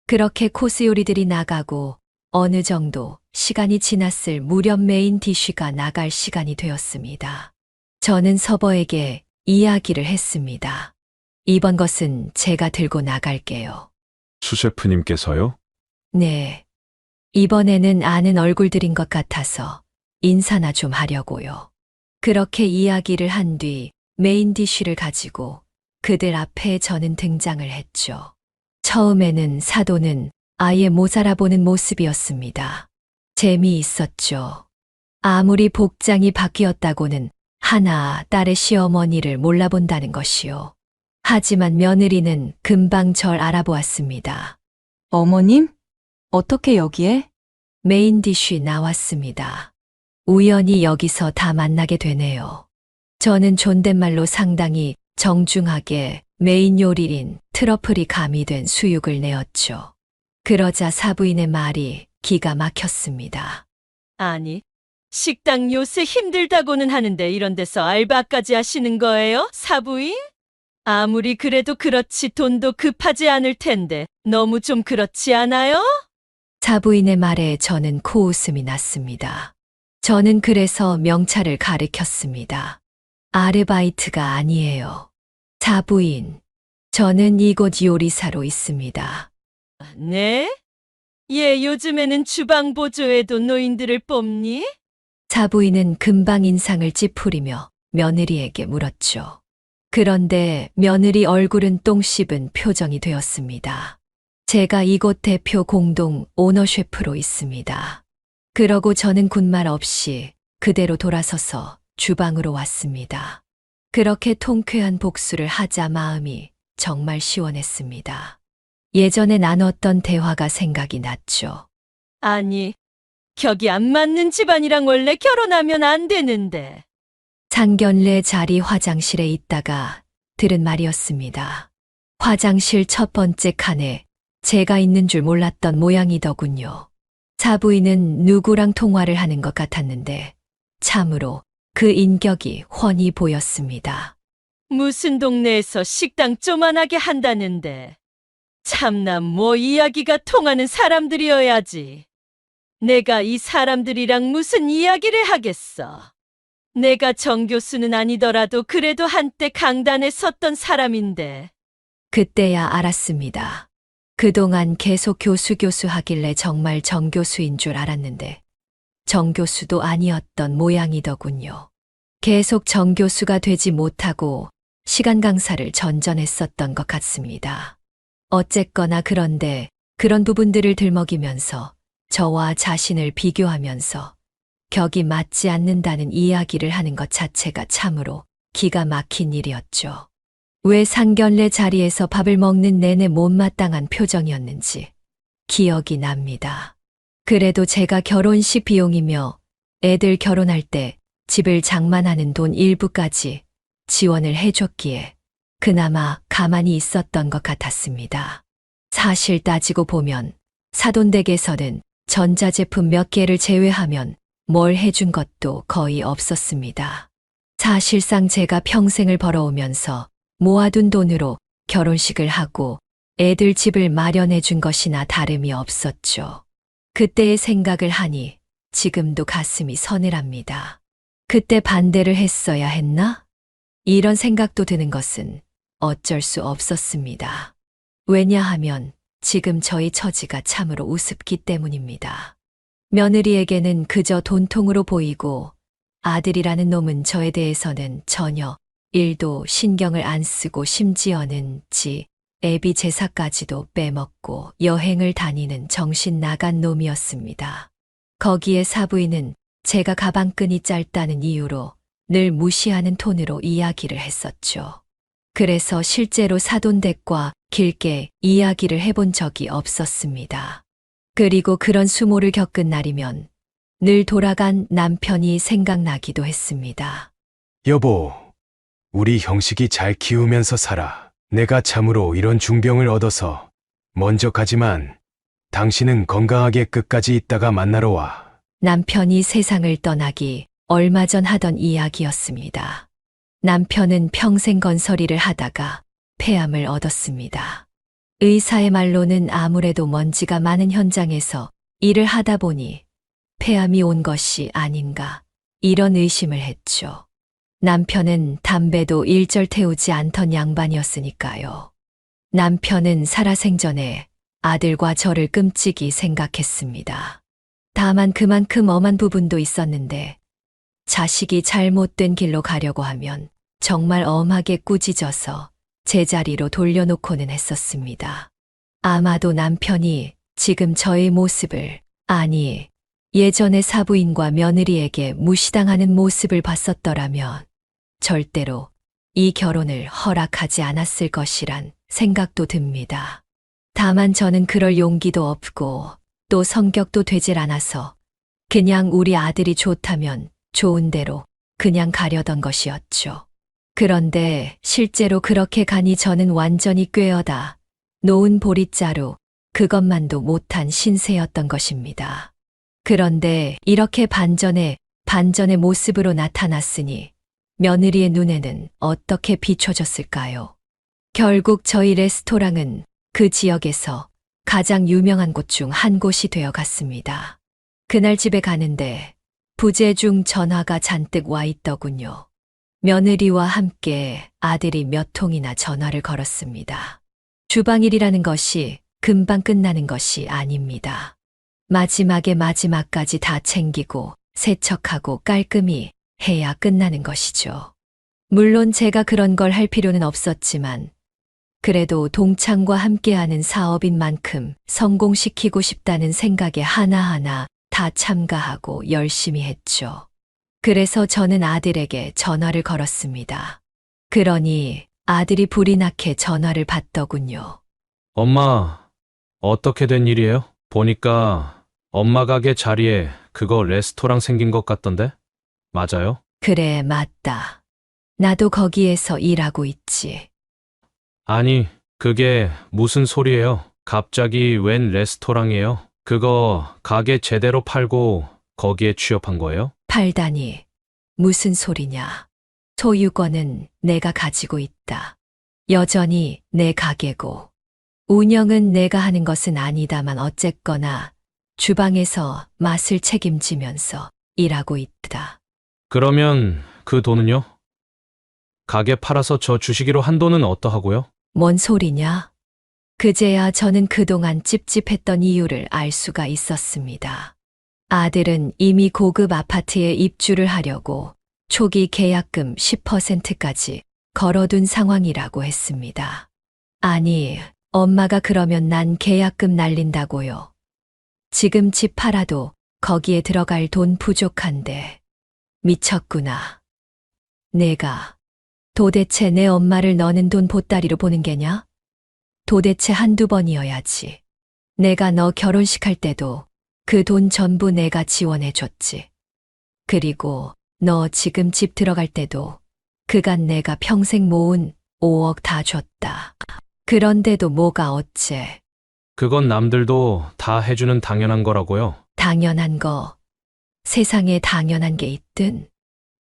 Speaker 2: 그렇게 코스 요리들이 나가고 어느 정도 시간이 지났을 무렵 메인 디쉬가 나갈 시간이 되었습니다. 저는 서버에게 이야기를 했습니다. 이번 것은 제가 들고 나갈게요.
Speaker 7: 수셰프님께서요?
Speaker 2: 네. 이번에는 아는 얼굴들인 것 같아서 인사나 좀 하려고요. 그렇게 이야기를 한 뒤 메인 디쉬를 가지고 그들 앞에 저는 등장을 했죠. 처음에는 사도는 아예 못 알아보는 모습이었습니다. 재미있었죠. 아무리 복장이 바뀌었다고는 하나 딸의 시어머니를 몰라본다는 것이요. 하지만 며느리는 금방 절 알아보았습니다.
Speaker 3: 어머님? 어떻게 여기에?
Speaker 2: 메인 디쉬 나왔습니다. 우연히 여기서 다 만나게 되네요. 저는 존댓말로 상당히 정중하게 메인 요리인 트러플이 가미된 수육을 내었죠. 그러자 사부인의 말이 기가 막혔습니다.
Speaker 8: 아니, 식당 요새 힘들다고는 하는데 이런 데서 알바까지 하시는 거예요? 사부인? 아무리 그래도 그렇지 돈도 급하지 않을 텐데 너무 좀 그렇지 않아요?
Speaker 2: 사부인의 말에 저는 코웃음이 났습니다. 저는 그래서 명찰을 가리켰습니다. 아르바이트가 아니에요. 사부인, 저는 이곳 요리사로 있습니다.
Speaker 8: 네? 얘 요즘에는 주방 보조에도 노인들을 뽑니?
Speaker 2: 사부인은 금방 인상을 찌푸리며 며느리에게 물었죠. 그런데 며느리 얼굴은 똥 씹은 표정이 되었습니다. 제가 이곳 대표 공동 오너 셰프로 있습니다. 그러고 저는 군말 없이 그대로 돌아서서 주방으로 왔습니다. 그렇게 통쾌한 복수를 하자 마음이 정말 시원했습니다. 예전에 나눴던 대화가 생각이 났죠.
Speaker 8: 아니, 격이 안 맞는 집안이랑 원래 결혼하면 안 되는데.
Speaker 2: 상견례 자리 화장실에 있다가 들은 말이었습니다. 화장실 첫 번째 칸에 제가 있는 줄 몰랐던 모양이더군요. 사부인은 누구랑 통화를 하는 것 같았는데 참으로 그 인격이 훤히 보였습니다.
Speaker 8: 무슨 동네에서 식당 쪼만하게 한다는데. 참나 뭐 이야기가 통하는 사람들이어야지. 내가 이 사람들이랑 무슨 이야기를 하겠어. 내가 정 교수는 아니더라도 그래도 한때 강단에 섰던 사람인데.
Speaker 2: 그때야 알았습니다. 그동안 계속 교수 하길래 정말 정 교수인 줄 알았는데 정 교수도 아니었던 모양이더군요. 계속 정 교수가 되지 못하고 시간 강사를 전전했었던 것 같습니다. 어쨌거나 그런데 그런 부분들을 들먹이면서 저와 자신을 비교하면서 격이 맞지 않는다는 이야기를 하는 것 자체가 참으로 기가 막힌 일이었죠. 왜 상견례 자리에서 밥을 먹는 내내 못마땅한 표정이었는지 기억이 납니다. 그래도 제가 결혼식 비용이며 애들 결혼할 때 집을 장만하는 돈 일부까지 지원을 해줬기에 그나마 가만히 있었던 것 같았습니다. 사실 따지고 보면 사돈댁에서는 전자제품 몇 개를 제외하면 뭘 해준 것도 거의 없었습니다. 사실상 제가 평생을 벌어오면서 모아둔 돈으로 결혼식을 하고 애들 집을 마련해 준 것이나 다름이 없었죠. 그때의 생각을 하니 지금도 가슴이 서늘합니다. 그때 반대를 했어야 했나? 이런 생각도 드는 것은 어쩔 수 없었습니다. 왜냐하면 지금 저희 처지가 참으로 우습기 때문입니다. 며느리에게는 그저 돈통으로 보이고 아들이라는 놈은 저에 대해서는 전혀 일도 신경을 안 쓰고 심지어는 애비 제사까지도 빼먹고 여행을 다니는 정신 나간 놈이었습니다. 거기에 사부인은 제가 가방끈이 짧다는 이유로 늘 무시하는 톤으로 이야기를 했었죠. 그래서 실제로 사돈댁과 길게 이야기를 해본 적이 없었습니다. 그리고 그런 수모를 겪은 날이면 늘 돌아간 남편이 생각나기도 했습니다.
Speaker 9: 여보, 우리 형식이 잘 키우면서 살아. 내가 참으로 이런 중병을 얻어서 먼저 가지만 당신은 건강하게 끝까지 있다가 만나러 와.
Speaker 2: 남편이 세상을 떠나기 얼마 전 하던 이야기였습니다. 남편은 평생 건설일을 하다가 폐암을 얻었습니다. 의사의 말로는 아무래도 먼지가 많은 현장에서 일을 하다 보니 폐암이 온 것이 아닌가 이런 의심을 했죠. 남편은 담배도 일절 태우지 않던 양반이었으니까요. 남편은 살아생전에 아들과 저를 끔찍이 생각했습니다. 다만 그만큼 엄한 부분도 있었는데 자식이 잘못된 길로 가려고 하면 정말 엄하게 꾸짖어서 제자리로 돌려놓고는 했었습니다. 아마도 남편이 지금 저의 모습을, 아니, 예전의 사부인과 며느리에게 무시당하는 모습을 봤었더라면 절대로 이 결혼을 허락하지 않았을 것이란 생각도 듭니다. 다만 저는 그럴 용기도 없고 또 성격도 되질 않아서 그냥 우리 아들이 좋다면 좋은 대로 그냥 가려던 것이었죠. 그런데 실제로 그렇게 가니 저는 완전히 꿰어다 놓은 보릿자루, 그것만도 못한 신세였던 것입니다. 그런데 이렇게 반전의 모습으로 나타났으니 며느리의 눈에는 어떻게 비춰졌을까요? 결국 저희 레스토랑은 그 지역에서 가장 유명한 곳 중 한 곳이 되어 갔습니다. 그날 집에 가는데 부재 중 전화가 잔뜩 와 있더군요. 며느리와 함께 아들이 몇 통이나 전화를 걸었습니다. 주방일이라는 것이 금방 끝나는 것이 아닙니다. 마지막에 마지막까지 다 챙기고 세척하고 깔끔히 해야 끝나는 것이죠. 물론 제가 그런 걸 할 필요는 없었지만 그래도 동창과 함께하는 사업인 만큼 성공시키고 싶다는 생각에 하나하나 다 참가하고 열심히 했죠. 그래서 저는 아들에게 전화를 걸었습니다. 그러니 아들이 불이 나게 전화를 받더군요.
Speaker 4: 엄마, 어떻게 된 일이에요? 보니까 엄마 가게 자리에 그거 레스토랑 생긴 것 같던데? 맞아요?
Speaker 2: 그래, 맞다. 나도 거기에서 일하고 있지.
Speaker 4: 아니, 그게 무슨 소리예요? 갑자기 웬 레스토랑이에요? 그거 가게 제대로 팔고 거기에 취업한 거예요?
Speaker 2: 팔다니. 무슨 소리냐. 소유권은 내가 가지고 있다. 여전히 내 가게고. 운영은 내가 하는 것은 아니다만 어쨌거나 주방에서 맛을 책임지면서 일하고 있다.
Speaker 4: 그러면 그 돈은요? 가게 팔아서 저 주시기로 한 돈은 어떠하고요?
Speaker 2: 뭔 소리냐? 그제야 저는 그동안 찝찝했던 이유를 알 수가 있었습니다. 아들은 이미 고급 아파트에 입주를 하려고 초기 계약금 10%까지 걸어둔 상황이라고 했습니다. 아니, 엄마가 그러면 난 계약금 날린다고요. 지금 집 팔아도 거기에 들어갈 돈 부족한데. 미쳤구나. 내가 도대체 내 엄마를 너는 돈 보따리로 보는 게냐? 도대체 한두 번이어야지. 내가 너 결혼식 할 때도 그 돈 전부 내가 지원해줬지. 그리고 너 지금 집 들어갈 때도 그간 내가 평생 모은 5억 다 줬다. 그런데도 뭐가 어째.
Speaker 4: 그건 남들도 다 해주는 당연한 거라고요.
Speaker 2: 당연한 거. 세상에 당연한 게 있든.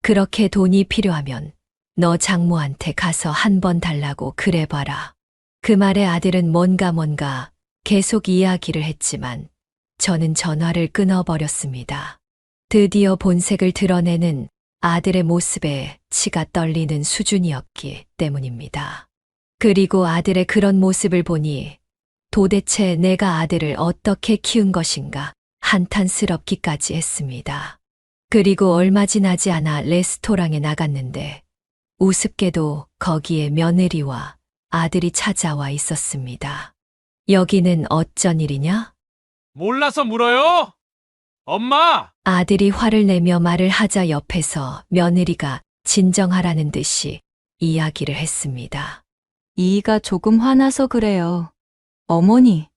Speaker 2: 그렇게 돈이 필요하면 너 장모한테 가서 한 번 달라고 그래봐라. 그 말에 아들은 뭔가 계속 이야기를 했지만 저는 전화를 끊어버렸습니다. 드디어 본색을 드러내는 아들의 모습에 치가 떨리는 수준이었기 때문입니다. 그리고 아들의 그런 모습을 보니 도대체 내가 아들을 어떻게 키운 것인가 한탄스럽기까지 했습니다. 그리고 얼마 지나지 않아 레스토랑에 나갔는데 우습게도 거기에 며느리와 아들이 찾아와 있었습니다. 여기는 어쩐 일이냐?
Speaker 4: 몰라서 물어요? 엄마!
Speaker 2: 아들이 화를 내며 말을 하자 옆에서 며느리가 진정하라는 듯이 이야기를 했습니다.
Speaker 3: 이이가 조금 화나서 그래요. 어머니,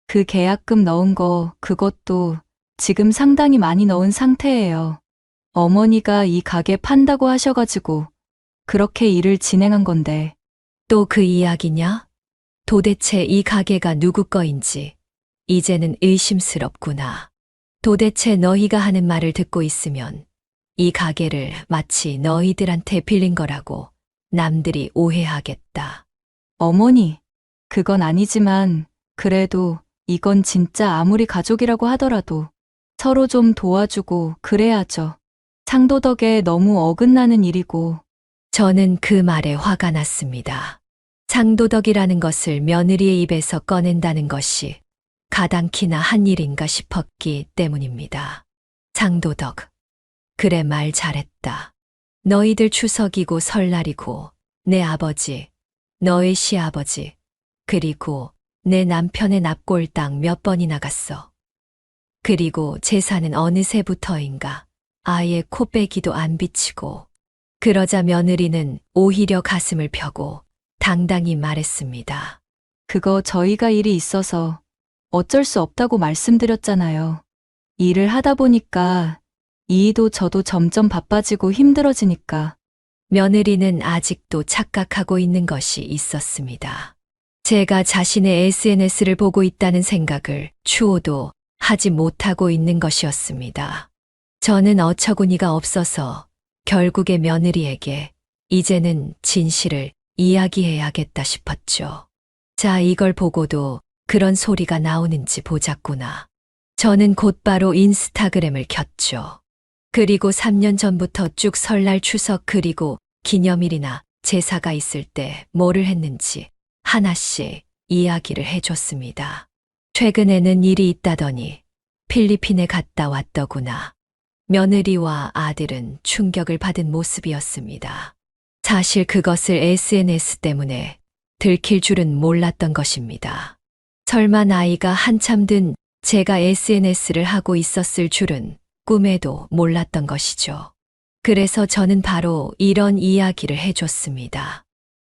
Speaker 3: 그 계약금 넣은 거 그것도 지금 상당히 많이 넣은 상태예요. 어머니가 이 가게 판다고 하셔가지고 그렇게 일을 진행한 건데.
Speaker 2: 또 그 이야기냐? 도대체 이 가게가 누구 거인지 이제는 의심스럽구나. 도대체 너희가 하는 말을 듣고 있으면 이 가게를 마치 너희들한테 빌린 거라고 남들이 오해하겠다.
Speaker 3: 어머니, 그건 아니지만 그래도 이건 진짜 아무리 가족이라고 하더라도 서로 좀 도와주고 그래야죠. 상도덕에 너무 어긋나는 일이고.
Speaker 2: 저는 그 말에 화가 났습니다. 상도덕이라는 것을 며느리의 입에서 꺼낸다는 것이 가당키나 한 일인가 싶었기 때문입니다. 상도덕. 그래, 말 잘했다. 너희들 추석이고 설날이고 내 아버지, 너의 시아버지, 그리고 내 남편의 납골당 몇 번이나 갔어. 그리고 제사는 어느새부터인가 아예 코빼기도 안 비치고. 그러자 며느리는 오히려 가슴을 펴고 당당히 말했습니다.
Speaker 3: 그거 저희가 일이 있어서 어쩔 수 없다고 말씀드렸잖아요. 일을 하다 보니까 이이도 저도 점점 바빠지고 힘들어지니까.
Speaker 2: 며느리는 아직도 착각하고 있는 것이 있었습니다. 제가 자신의 SNS를 보고 있다는 생각을 추호도 하지 못하고 있는 것이었습니다. 저는 어처구니가 없어서 결국에 며느리에게 이제는 진실을 이야기해야겠다 싶었죠. 자, 이걸 보고도 그런 소리가 나오는지 보자꾸나. 저는 곧바로 인스타그램을 켰죠. 그리고 3년 전부터 쭉 설날 추석 그리고 기념일이나 제사가 있을 때 뭐를 했는지 하나씩 이야기를 해줬습니다. 최근에는 일이 있다더니 필리핀에 갔다 왔더구나. 며느리와 아들은 충격을 받은 모습이었습니다. 사실 그것을 SNS 때문에 들킬 줄은 몰랐던 것입니다. 설마 나이가 한참 든 제가 SNS를 하고 있었을 줄은 꿈에도 몰랐던 것이죠. 그래서 저는 바로 이런 이야기를 해줬습니다.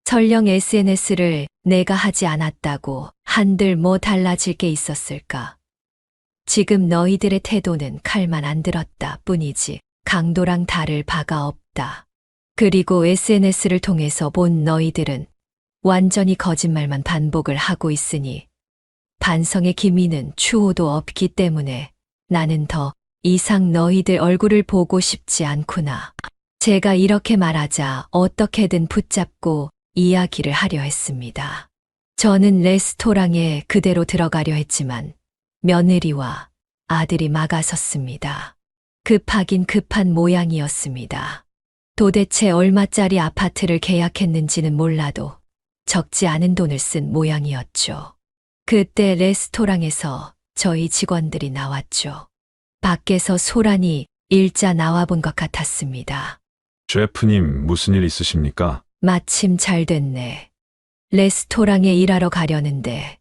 Speaker 2: 설령 SNS를 내가 하지 않았다고 한들 뭐 달라질 게 있었을까? 지금 너희들의 태도는 칼만 안 들었다 뿐이지 강도랑 다를 바가 없다. 그리고 SNS를 통해서 본 너희들은 완전히 거짓말만 반복을 하고 있으니 반성의 기미는 추호도 없기 때문에 나는 더 이상 너희들 얼굴을 보고 싶지 않구나. 제가 이렇게 말하자 어떻게든 붙잡고 이야기를 하려 했습니다. 저는 레스토랑에 그대로 들어가려 했지만 며느리와 아들이 막아섰습니다. 급하긴 급한 모양이었습니다. 도대체 얼마짜리 아파트를 계약했는지는 몰라도 적지 않은 돈을 쓴 모양이었죠. 그때 레스토랑에서 저희 직원들이 나왔죠. 밖에서 소란이 일자 나와본 것 같았습니다.
Speaker 7: 셰프님, 무슨 일 있으십니까?
Speaker 2: 마침 잘 됐네. 레스토랑에 일하러 가려는데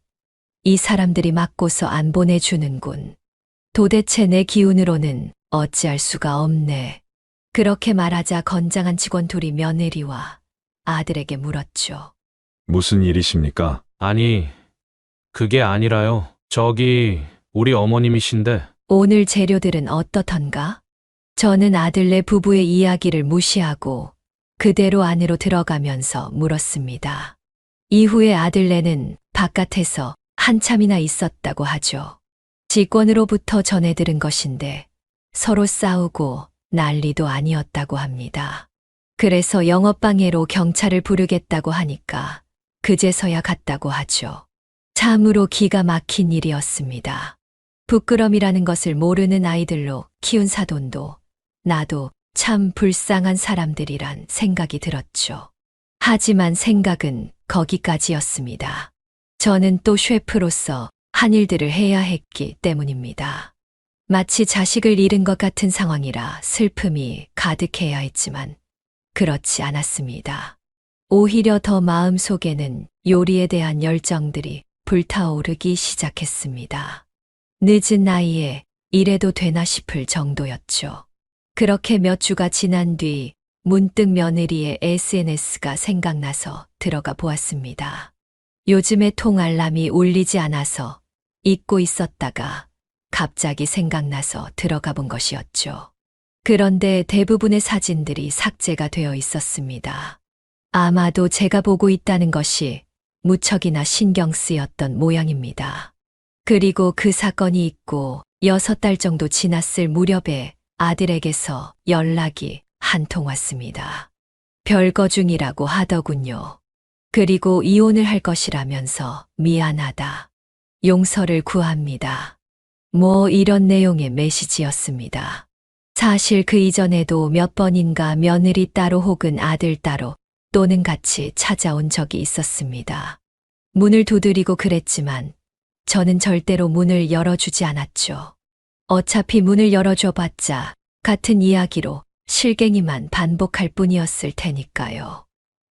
Speaker 2: 이 사람들이 막고서 안 보내주는군. 도대체 내 기운으로는 어찌할 수가 없네. 그렇게 말하자 건장한 직원 둘이 며느리와 아들에게 물었죠.
Speaker 7: 무슨 일이십니까?
Speaker 4: 아니, 그게 아니라요. 저기 우리 어머님이신데
Speaker 2: 오늘 재료들은 어떻던가? 저는 아들네 부부의 이야기를 무시하고 그대로 안으로 들어가면서 물었습니다. 이후에 아들네는 바깥에서 한참이나 있었다고 하죠. 직원으로부터 전해 들은 것인데 서로 싸우고 난리도 아니었다고 합니다. 그래서 영업방해로 경찰을 부르겠다고 하니까 그제서야 갔다고 하죠. 참으로 기가 막힌 일이었습니다. 부끄럼이라는 것을 모르는 아이들로 키운 사돈도 나도 참 불쌍한 사람들이란 생각이 들었죠. 하지만 생각은 거기까지였습니다. 저는 또 셰프로서 한 일들을 해야 했기 때문입니다. 마치 자식을 잃은 것 같은 상황이라 슬픔이 가득해야 했지만 그렇지 않았습니다. 오히려 더 마음속에는 요리에 대한 열정들이 불타오르기 시작했습니다. 늦은 나이에 이래도 되나 싶을 정도였죠. 그렇게 몇 주가 지난 뒤 문득 며느리의 SNS가 생각나서 들어가 보았습니다. 요즘에 통알람이 울리지 않아서 잊고 있었다가 갑자기 생각나서 들어가 본 것이었죠. 그런데 대부분의 사진들이 삭제가 되어 있었습니다. 아마도 제가 보고 있다는 것이 무척이나 신경 쓰였던 모양입니다. 그리고 그 사건이 있고 6달 정도 지났을 무렵에 아들에게서 연락이 한 통 왔습니다. 별거 중이라고 하더군요. 그리고 이혼을 할 것이라면서 미안하다. 용서를 구합니다. 뭐 이런 내용의 메시지였습니다. 사실 그 이전에도 몇 번인가 며느리 따로 혹은 아들 따로 또는 같이 찾아온 적이 있었습니다. 문을 두드리고 그랬지만 저는 절대로 문을 열어주지 않았죠. 어차피 문을 열어줘봤자 같은 이야기로 실갱이만 반복할 뿐이었을 테니까요.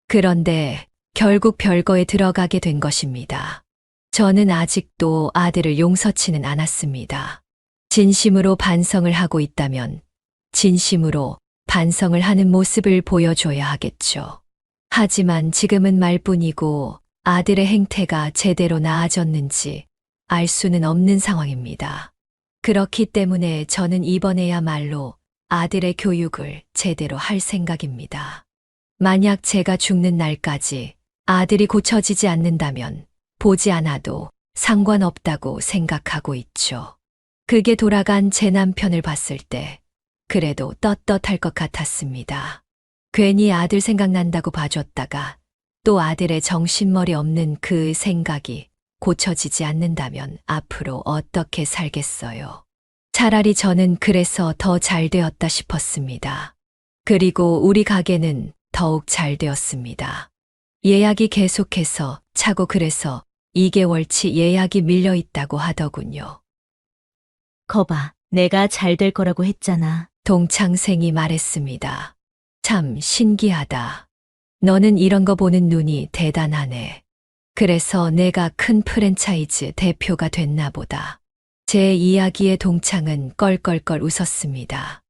Speaker 2: 그런데 결국 별거에 들어가게 된 것입니다. 저는 아직도 아들을 용서치는 않았습니다. 진심으로 반성을 하고 있다면 진심으로 반성을 하는 모습을 보여줘야 하겠죠. 하지만 지금은 말뿐이고 아들의 행태가 제대로 나아졌는지 알 수는 없는 상황입니다. 그렇기 때문에 저는 이번에야말로 아들의 교육을 제대로 할 생각입니다. 만약 제가 죽는 날까지 아들이 고쳐지지 않는다면 보지 않아도 상관없다고 생각하고 있죠. 그게 돌아간 제 남편을 봤을 때 그래도 떳떳할 것 같았습니다. 괜히 아들 생각난다고 봐줬다가 또 아들의 정신머리 없는 그 생각이 고쳐지지 않는다면 앞으로 어떻게 살겠어요. 차라리 저는 그래서 더 잘 되었다 싶었습니다. 그리고 우리 가게는 더욱 잘 되었습니다. 예약이 계속해서 차고 그래서 2개월치 예약이 밀려 있다고 하더군요.
Speaker 5: 거봐, 내가 잘 될 거라고 했잖아.
Speaker 2: 동창생이 말했습니다. 참 신기하다. 너는 이런 거 보는 눈이 대단하네. 그래서 내가 큰 프랜차이즈 대표가 됐나 보다. 제 이야기에 동창은 껄껄껄 웃었습니다.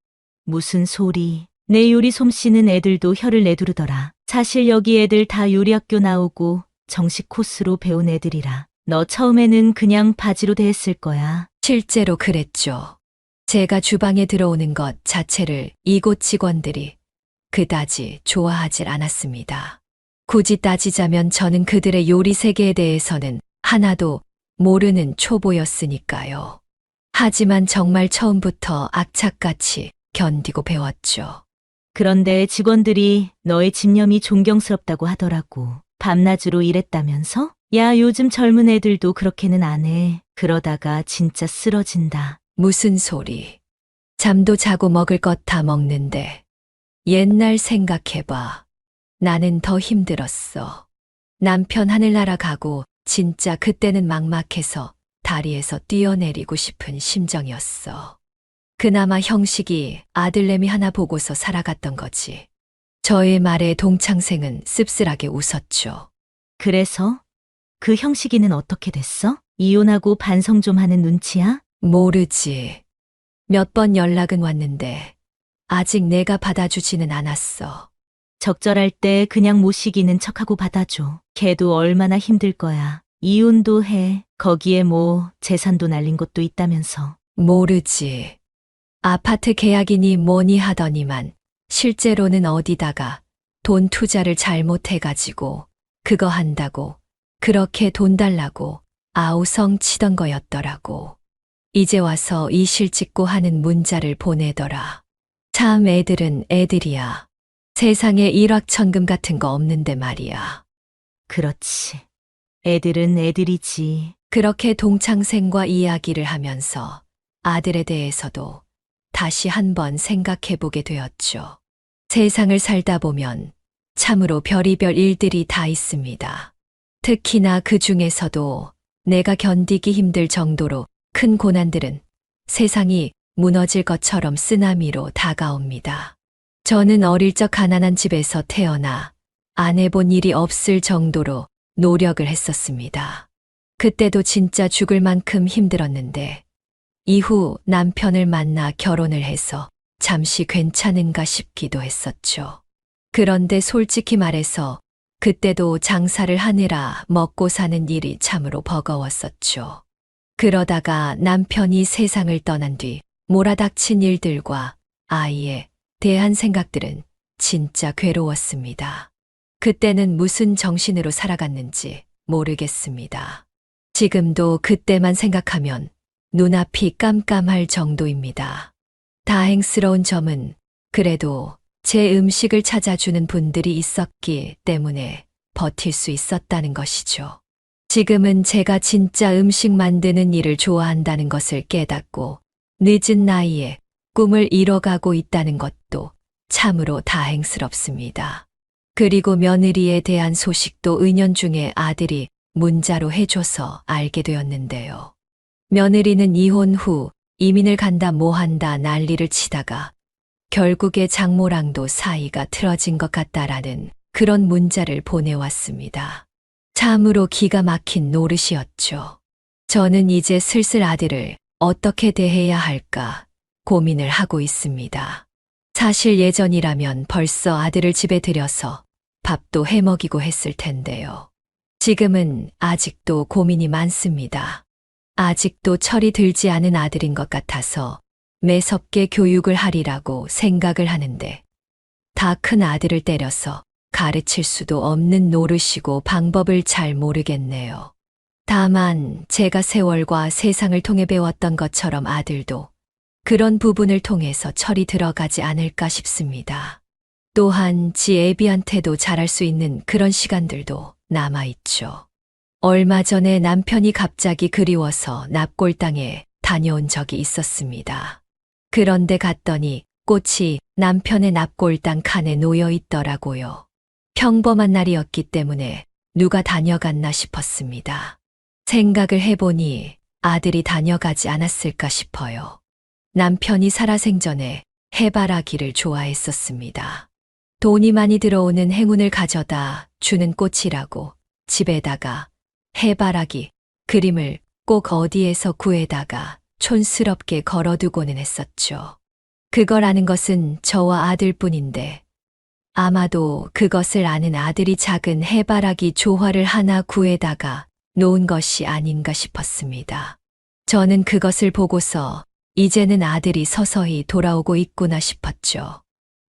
Speaker 5: 무슨 소리. 내 요리 솜씨는 애들도 혀를 내두르더라. 사실 여기 애들 다 요리학교 나오고 정식 코스로 배운 애들이라. 너 처음에는 그냥 바지로 대했을 거야.
Speaker 2: 실제로 그랬죠. 제가 주방에 들어오는 것 자체를 이곳 직원들이 그다지 좋아하질 않았습니다. 굳이 따지자면 저는 그들의 요리 세계에 대해서는 하나도 모르는 초보였으니까요. 하지만 정말 처음부터 악착같이 견디고 배웠죠.
Speaker 5: 그런데 직원들이 너의 집념이 존경스럽다고 하더라고. 밤낮으로 일했다면서? 야, 요즘 젊은 애들도 그렇게는 안 해. 그러다가 진짜 쓰러진다.
Speaker 2: 무슨 소리. 잠도 자고 먹을 것 다 먹는데. 옛날 생각해봐. 나는 더 힘들었어. 남편 하늘나라 가고 진짜 그때는 막막해서 다리에서 뛰어내리고 싶은 심정이었어. 그나마 형식이 아들내미 하나 보고서 살아갔던 거지. 저의 말에 동창생은 씁쓸하게 웃었죠.
Speaker 5: 그래서? 그 형식이는 어떻게 됐어? 이혼하고 반성 좀 하는 눈치야?
Speaker 2: 모르지. 몇 번 연락은 왔는데 아직 내가 받아주지는 않았어.
Speaker 5: 적절할 때 그냥 모시기는 척하고 받아줘. 걔도 얼마나 힘들 거야. 이혼도 해. 거기에 뭐 재산도 날린 것도 있다면서.
Speaker 2: 모르지. 아파트 계약이니 뭐니 하더니만 실제로는 어디다가 돈 투자를 잘못해가지고 그거 한다고 그렇게 돈 달라고 아우성 치던 거였더라고. 이제 와서 이 실직고 하는 문자를 보내더라. 참 애들은 애들이야. 세상에 일확천금 같은 거 없는데 말이야.
Speaker 5: 그렇지. 애들은 애들이지.
Speaker 2: 그렇게 동창생과 이야기를 하면서 아들에 대해서도 다시 한번 생각해보게 되었죠. 세상을 살다 보면 참으로 별의별 일들이 다 있습니다. 특히나 그 중에서도 내가 견디기 힘들 정도로 큰 고난들은 세상이 무너질 것처럼 쓰나미로 다가옵니다. 저는 어릴 적 가난한 집에서 태어나 안 해본 일이 없을 정도로 노력을 했었습니다. 그때도 진짜 죽을 만큼 힘들었는데 이후 남편을 만나 결혼을 해서 잠시 괜찮은가 싶기도 했었죠. 그런데 솔직히 말해서 그때도 장사를 하느라 먹고 사는 일이 참으로 버거웠었죠. 그러다가 남편이 세상을 떠난 뒤 몰아닥친 일들과 아이에 대한 생각들은 진짜 괴로웠습니다. 그때는 무슨 정신으로 살아갔는지 모르겠습니다. 지금도 그때만 생각하면 눈앞이 깜깜할 정도입니다. 다행스러운 점은 그래도 제 음식을 찾아주는 분들이 있었기 때문에 버틸 수 있었다는 것이죠. 지금은 제가 진짜 음식 만드는 일을 좋아한다는 것을 깨닫고 늦은 나이에 꿈을 이뤄가고 있다는 것도 참으로 다행스럽습니다. 그리고 며느리에 대한 소식도 은연중에 아들이 문자로 해줘서 알게 되었는데요. 며느리는 이혼 후 이민을 간다 뭐한다 난리를 치다가 결국에 장모랑도 사이가 틀어진 것 같다라는 그런 문자를 보내왔습니다. 참으로 기가 막힌 노릇이었죠. 저는 이제 슬슬 아들을 어떻게 대해야 할까 고민을 하고 있습니다. 사실 예전이라면 벌써 아들을 집에 들여서 밥도 해먹이고 했을 텐데요. 지금은 아직도 고민이 많습니다. 아직도 철이 들지 않은 아들인 것 같아서 매섭게 교육을 하리라고 생각을 하는데 다 큰 아들을 때려서 가르칠 수도 없는 노릇이고 방법을 잘 모르겠네요. 다만 제가 세월과 세상을 통해 배웠던 것처럼 아들도 그런 부분을 통해서 철이 들어가지 않을까 싶습니다. 또한 지 애비한테도 잘할 수 있는 그런 시간들도 남아있죠. 얼마 전에 남편이 갑자기 그리워서 납골당에 다녀온 적이 있었습니다. 그런데 갔더니 꽃이 남편의 납골당 칸에 놓여 있더라고요. 평범한 날이었기 때문에 누가 다녀갔나 싶었습니다. 생각을 해보니 아들이 다녀가지 않았을까 싶어요. 남편이 살아생전에 해바라기를 좋아했었습니다. 돈이 많이 들어오는 행운을 가져다 주는 꽃이라고 집에다가 해바라기 그림을 꼭 어디에서 구해다가 촌스럽게 걸어두고는 했었죠. 그걸 아는 것은 저와 아들뿐인데 아마도 그것을 아는 아들이 작은 해바라기 조화를 하나 구해다가 놓은 것이 아닌가 싶었습니다. 저는 그것을 보고서 이제는 아들이 서서히 돌아오고 있구나 싶었죠.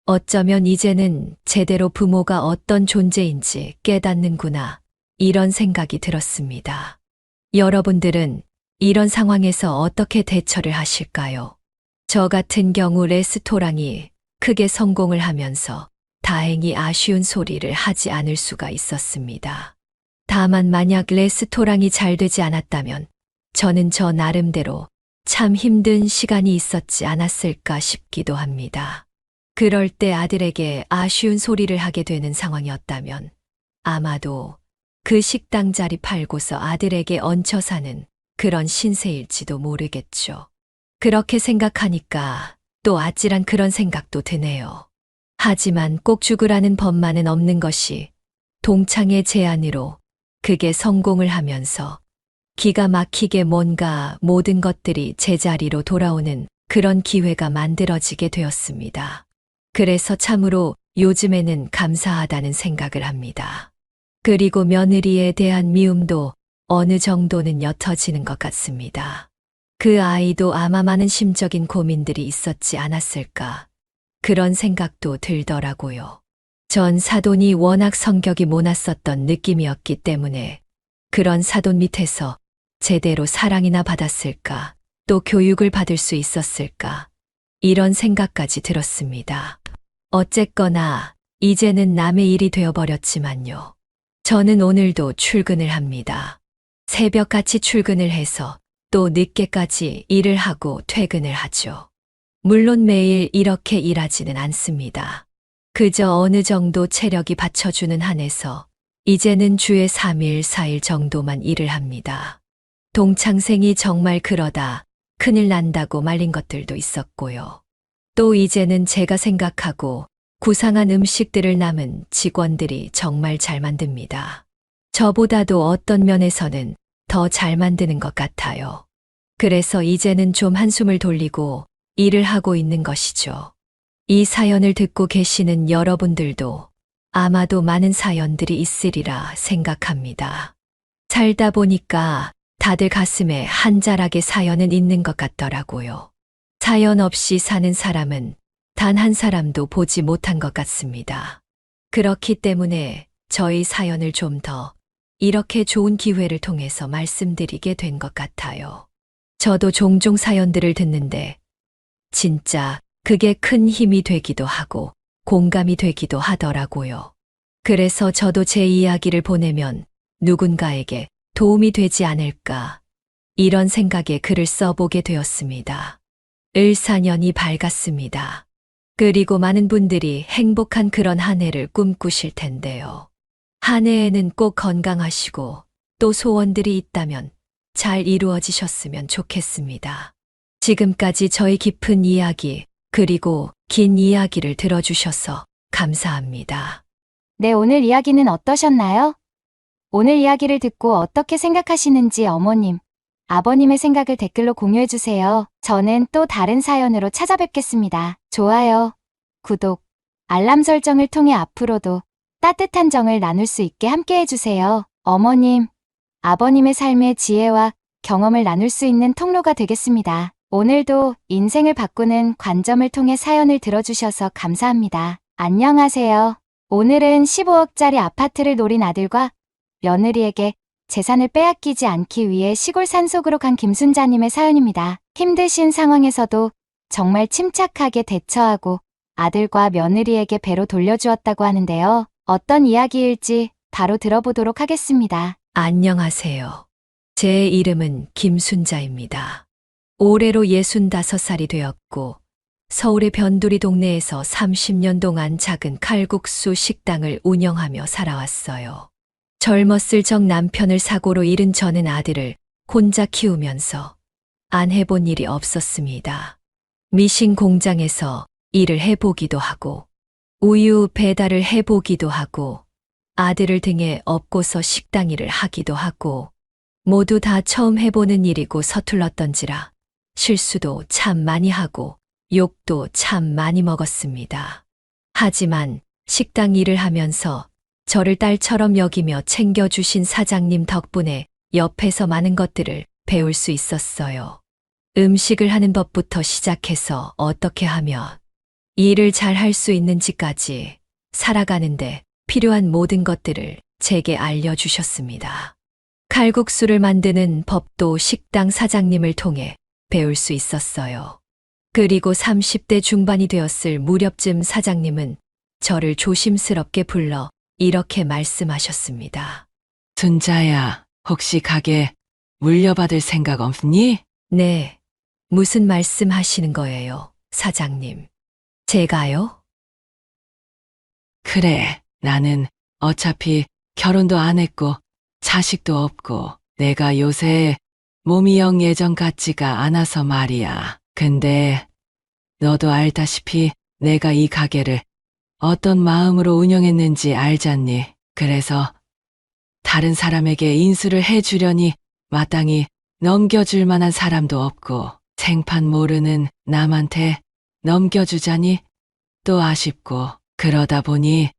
Speaker 2: 어쩌면 이제는 제대로 부모가 어떤 존재인지 깨닫는구나 이런 생각이 들었습니다. 여러분들은 이런 상황에서 어떻게 대처를 하실까요? 저 같은 경우 레스토랑이 크게 성공을 하면서 다행히 아쉬운 소리를 하지 않을 수가 있었습니다. 다만 만약 레스토랑이 잘 되지 않았다면 저는 저 나름대로 참 힘든 시간이 있었지 않았을까 싶기도 합니다. 그럴 때 아들에게 아쉬운 소리를 하게 되는 상황이었다면 아마도 그 식당 자리 팔고서 아들에게 얹혀 사는 그런 신세일지도 모르겠죠. 그렇게 생각하니까 또 아찔한 그런 생각도 드네요. 하지만 꼭 죽으라는 법만은 없는 것이 동창의 제안으로 그게 성공을 하면서 기가 막히게 뭔가 모든 것들이 제자리로 돌아오는 그런 기회가 만들어지게 되었습니다. 그래서 참으로 요즘에는 감사하다는 생각을 합니다. 그리고 며느리에 대한 미움도 어느 정도는 옅어지는 것 같습니다. 그 아이도 아마 많은 심적인 고민들이 있었지 않았을까 그런 생각도 들더라고요. 전 사돈이 워낙 성격이 모났었던 느낌이었기 때문에 그런 사돈 밑에서 제대로 사랑이나 받았을까 또 교육을 받을 수 있었을까 이런 생각까지 들었습니다. 어쨌거나 이제는 남의 일이 되어버렸지만요. 저는 오늘도 출근을 합니다. 새벽같이 출근을 해서 또 늦게까지 일을 하고 퇴근을 하죠. 물론 매일 이렇게 일하지는 않습니다. 그저 어느 정도 체력이 받쳐주는 한에서 이제는 주에 3일, 4일 정도만 일을 합니다. 동창생이 정말 그러다 큰일 난다고 말린 것들도 있었고요. 또 이제는 제가 생각하고 구상한 음식들을 남은 직원들이 정말 잘 만듭니다. 저보다도 어떤 면에서는 더 잘 만드는 것 같아요. 그래서 이제는 좀 한숨을 돌리고 일을 하고 있는 것이죠. 이 사연을 듣고 계시는 여러분들도 아마도 많은 사연들이 있으리라 생각합니다. 살다 보니까 다들 가슴에 한 자락의 사연은 있는 것 같더라고요. 사연 없이 사는 사람은 단 한 사람도 보지 못한 것 같습니다. 그렇기 때문에 저희 사연을 좀 더 이렇게 좋은 기회를 통해서 말씀드리게 된 것 같아요. 저도 종종 사연들을 듣는데 진짜 그게 큰 힘이 되기도 하고 공감이 되기도 하더라고요. 그래서 저도 제 이야기를 보내면 누군가에게 도움이 되지 않을까 이런 생각에 글을 써보게 되었습니다. 을사년이 밝았습니다. 그리고 많은 분들이 행복한 그런 한 해를 꿈꾸실 텐데요. 한 해에는 꼭 건강하시고 또 소원들이 있다면 잘 이루어지셨으면 좋겠습니다. 지금까지 저희 깊은 이야기 그리고 긴 이야기를 들어주셔서 감사합니다.
Speaker 1: 네, 오늘 이야기는 어떠셨나요? 오늘 이야기를 듣고 어떻게 생각하시는지 어머님, 아버님의 생각을 댓글로 공유해주세요. 저는 또 다른 사연으로 찾아뵙겠습니다. 좋아요, 구독, 알람 설정을 통해 앞으로도 따뜻한 정을 나눌 수 있게 함께 해주세요. 어머님, 아버님의 삶의 지혜와 경험을 나눌 수 있는 통로가 되겠습니다. 오늘도 인생을 바꾸는 관점을 통해 사연을 들어주셔서 감사합니다. 안녕하세요. 오늘은 15억짜리 아파트를 노린 아들과 며느리에게 재산을 빼앗기지 않기 위해 시골 산속으로 간 김순자님의 사연입니다. 힘드신 상황에서도 정말 침착하게 대처하고 아들과 며느리에게 배로 돌려주었다고 하는데요. 어떤 이야기일지 바로 들어보도록 하겠습니다.
Speaker 2: 안녕하세요. 제 이름은 김순자입니다. 올해로 65살이 되었고 서울의 변두리 동네에서 30년 동안 작은 칼국수 식당을 운영하며 살아왔어요. 젊었을 적 남편을 사고로 잃은 저는 아들을 혼자 키우면서 안 해본 일이 없었습니다. 미싱 공장에서 일을 해보기도 하고 우유 배달을 해보기도 하고 아들을 등에 업고서 식당 일을 하기도 하고 모두 다 처음 해보는 일이고 서툴렀던지라 실수도 참 많이 하고 욕도 참 많이 먹었습니다. 하지만 식당 일을 하면서 저를 딸처럼 여기며 챙겨주신 사장님 덕분에 옆에서 많은 것들을 배울 수 있었어요. 음식을 하는 법부터 시작해서 어떻게 하면 일을 잘 할 수 있는지까지 살아가는데 필요한 모든 것들을 제게 알려주셨습니다. 칼국수를 만드는 법도 식당 사장님을 통해 배울 수 있었어요. 그리고 30대 중반이 되었을 무렵쯤 사장님은 저를 조심스럽게 불러 이렇게 말씀하셨습니다.
Speaker 10: 순자야, 혹시 가게 물려받을 생각 없니?
Speaker 2: 네, 무슨 말씀 하시는 거예요, 사장님? 제가요?
Speaker 10: 그래, 나는 어차피 결혼도 안 했고 자식도 없고 내가 요새 몸이 영 예전 같지가 않아서 말이야. 근데 너도 알다시피 내가 이 가게를 어떤 마음으로 운영했는지 알잖니. 그래서 다른 사람에게 인수를 해주려니 마땅히 넘겨줄 만한 사람도 없고 생판 모르는 남한테 넘겨주자니 또 아쉽고 그러다 보니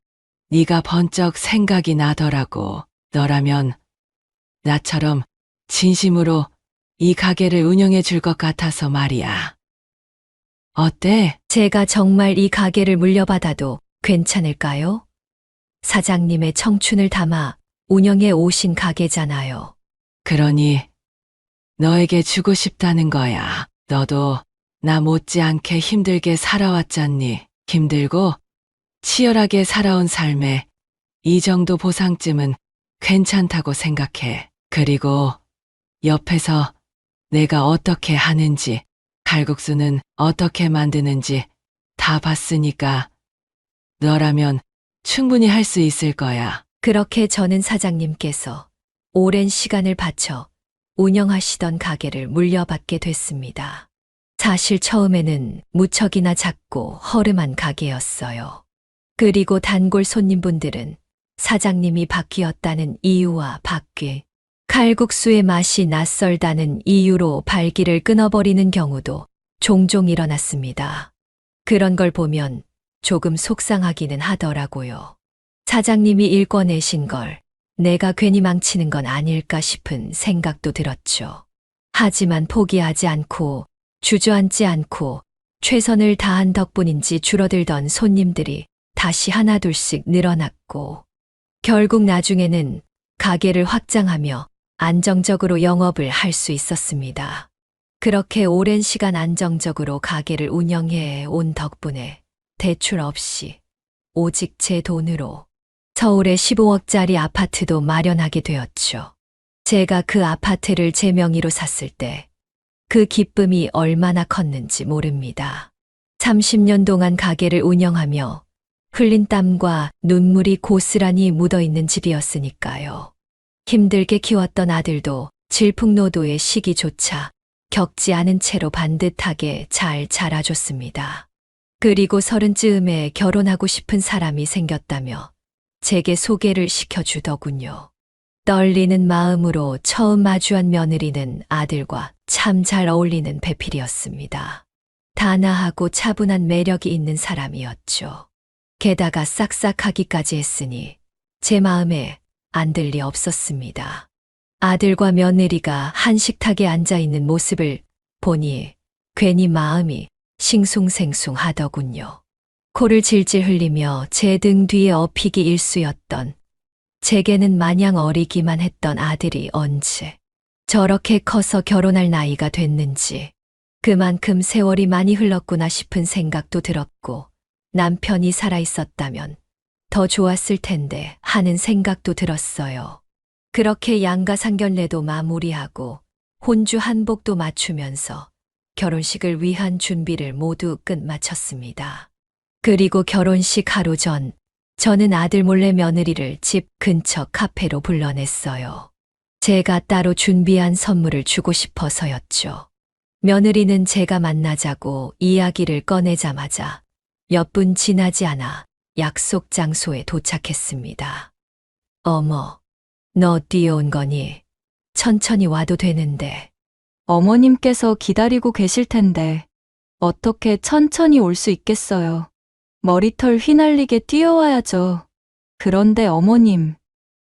Speaker 10: 네가 번쩍 생각이 나더라고. 너라면 나처럼 진심으로 이 가게를 운영해 줄 것 같아서 말이야. 어때?
Speaker 2: 제가 정말 이 가게를 물려받아도 괜찮을까요? 사장님의 청춘을 담아 운영해 오신 가게잖아요.
Speaker 10: 그러니 너에게 주고 싶다는 거야. 너도 나 못지않게 힘들게 살아왔잖니. 힘들고 치열하게 살아온 삶에 이 정도 보상쯤은 괜찮다고 생각해. 그리고 옆에서 내가 어떻게 하는지, 칼국수는 어떻게 만드는지 다 봤으니까 너라면 충분히 할 수 있을 거야.
Speaker 2: 그렇게 저는 사장님께서 오랜 시간을 바쳐 운영하시던 가게를 물려받게 됐습니다. 사실 처음에는 무척이나 작고 허름한 가게였어요. 그리고 단골 손님분들은 사장님이 바뀌었다는 이유와 바뀌, 칼국수의 맛이 낯설다는 이유로 발길을 끊어버리는 경우도 종종 일어났습니다. 그런 걸 보면 조금 속상하기는 하더라고요. 사장님이 일궈내신 걸 내가 괜히 망치는 건 아닐까 싶은 생각도 들었죠. 하지만 포기하지 않고 주저앉지 않고 최선을 다한 덕분인지 줄어들던 손님들이 다시 하나둘씩 늘어났고 결국 나중에는 가게를 확장하며 안정적으로 영업을 할 수 있었습니다. 그렇게 오랜 시간 안정적으로 가게를 운영해 온 덕분에 대출 없이 오직 제 돈으로 서울의 15억짜리 아파트도 마련하게 되었죠. 제가 그 아파트를 제 명의로 샀을 때 그 기쁨이 얼마나 컸는지 모릅니다. 30년 동안 가게를 운영하며 흘린 땀과 눈물이 고스란히 묻어있는 집이었으니까요. 힘들게 키웠던 아들도 질풍노도의 시기조차 겪지 않은 채로 반듯하게 잘 자라줬습니다. 그리고 30쯤에 결혼하고 싶은 사람이 생겼다며 제게 소개를 시켜주더군요. 떨리는 마음으로 처음 마주한 며느리는 아들과 참 잘 어울리는 배필이었습니다. 단아하고 차분한 매력이 있는 사람이었죠. 게다가 싹싹하기까지 했으니 제 마음에 안 들 리 없었습니다. 아들과 며느리가 한 식탁에 앉아있는 모습을 보니 괜히 마음이 싱숭생숭하더군요. 코를 질질 흘리며 제 등 뒤에 업히기 일쑤였던 제게는 마냥 어리기만 했던 아들이 언제 저렇게 커서 결혼할 나이가 됐는지 그만큼 세월이 많이 흘렀구나 싶은 생각도 들었고 남편이 살아있었다면 더 좋았을 텐데 하는 생각도 들었어요. 그렇게 양가 상견례도 마무리하고 혼주 한복도 맞추면서 결혼식을 위한 준비를 모두 끝마쳤습니다. 그리고 결혼식 하루 전 저는 아들 몰래 며느리를 집 근처 카페로 불러냈어요. 제가 따로 준비한 선물을 주고 싶어서였죠. 며느리는 제가 만나자고 이야기를 꺼내자마자 몇 분 지나지 않아 약속 장소에 도착했습니다. 어머, 너 뛰어온 거니? 천천히 와도 되는데.
Speaker 3: 어머님께서 기다리고 계실 텐데 어떻게 천천히 올 수 있겠어요. 머리털 휘날리게 뛰어와야죠. 그런데 어머님,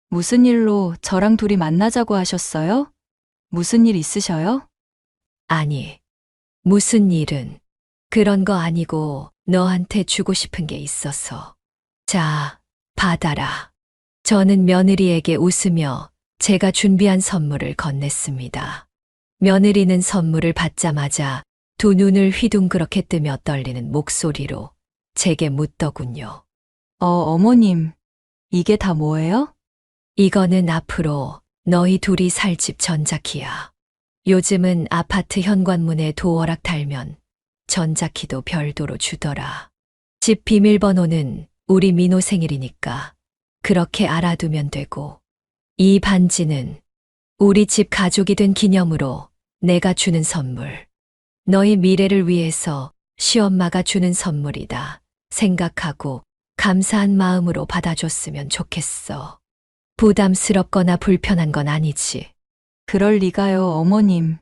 Speaker 3: 무슨 일로 저랑 둘이 만나자고 하셨어요? 무슨 일 있으셔요?
Speaker 2: 아니, 무슨 일은 그런 거 아니고 너한테 주고 싶은 게 있어서. 자, 받아라. 저는 며느리에게 웃으며 제가 준비한 선물을 건넸습니다. 며느리는 선물을 받자마자 두 눈을 휘둥그렇게 뜨며 떨리는 목소리로 제게 묻더군요.
Speaker 3: 어머님, 이게 다 뭐예요?
Speaker 2: 이거는 앞으로 너희 둘이 살 집 전자키야. 요즘은 아파트 현관문에 도어락 달면 전자키도 별도로 주더라. 집 비밀번호는 우리 민호 생일이니까 그렇게 알아두면 되고, 이 반지는 우리 집 가족이 된 기념으로 내가 주는 선물. 너희 미래를 위해서 시엄마가 주는 선물이다 생각하고 감사한 마음으로 받아줬으면 좋겠어. 부담스럽거나 불편한 건 아니지.
Speaker 3: 그럴 리가요, 어머님.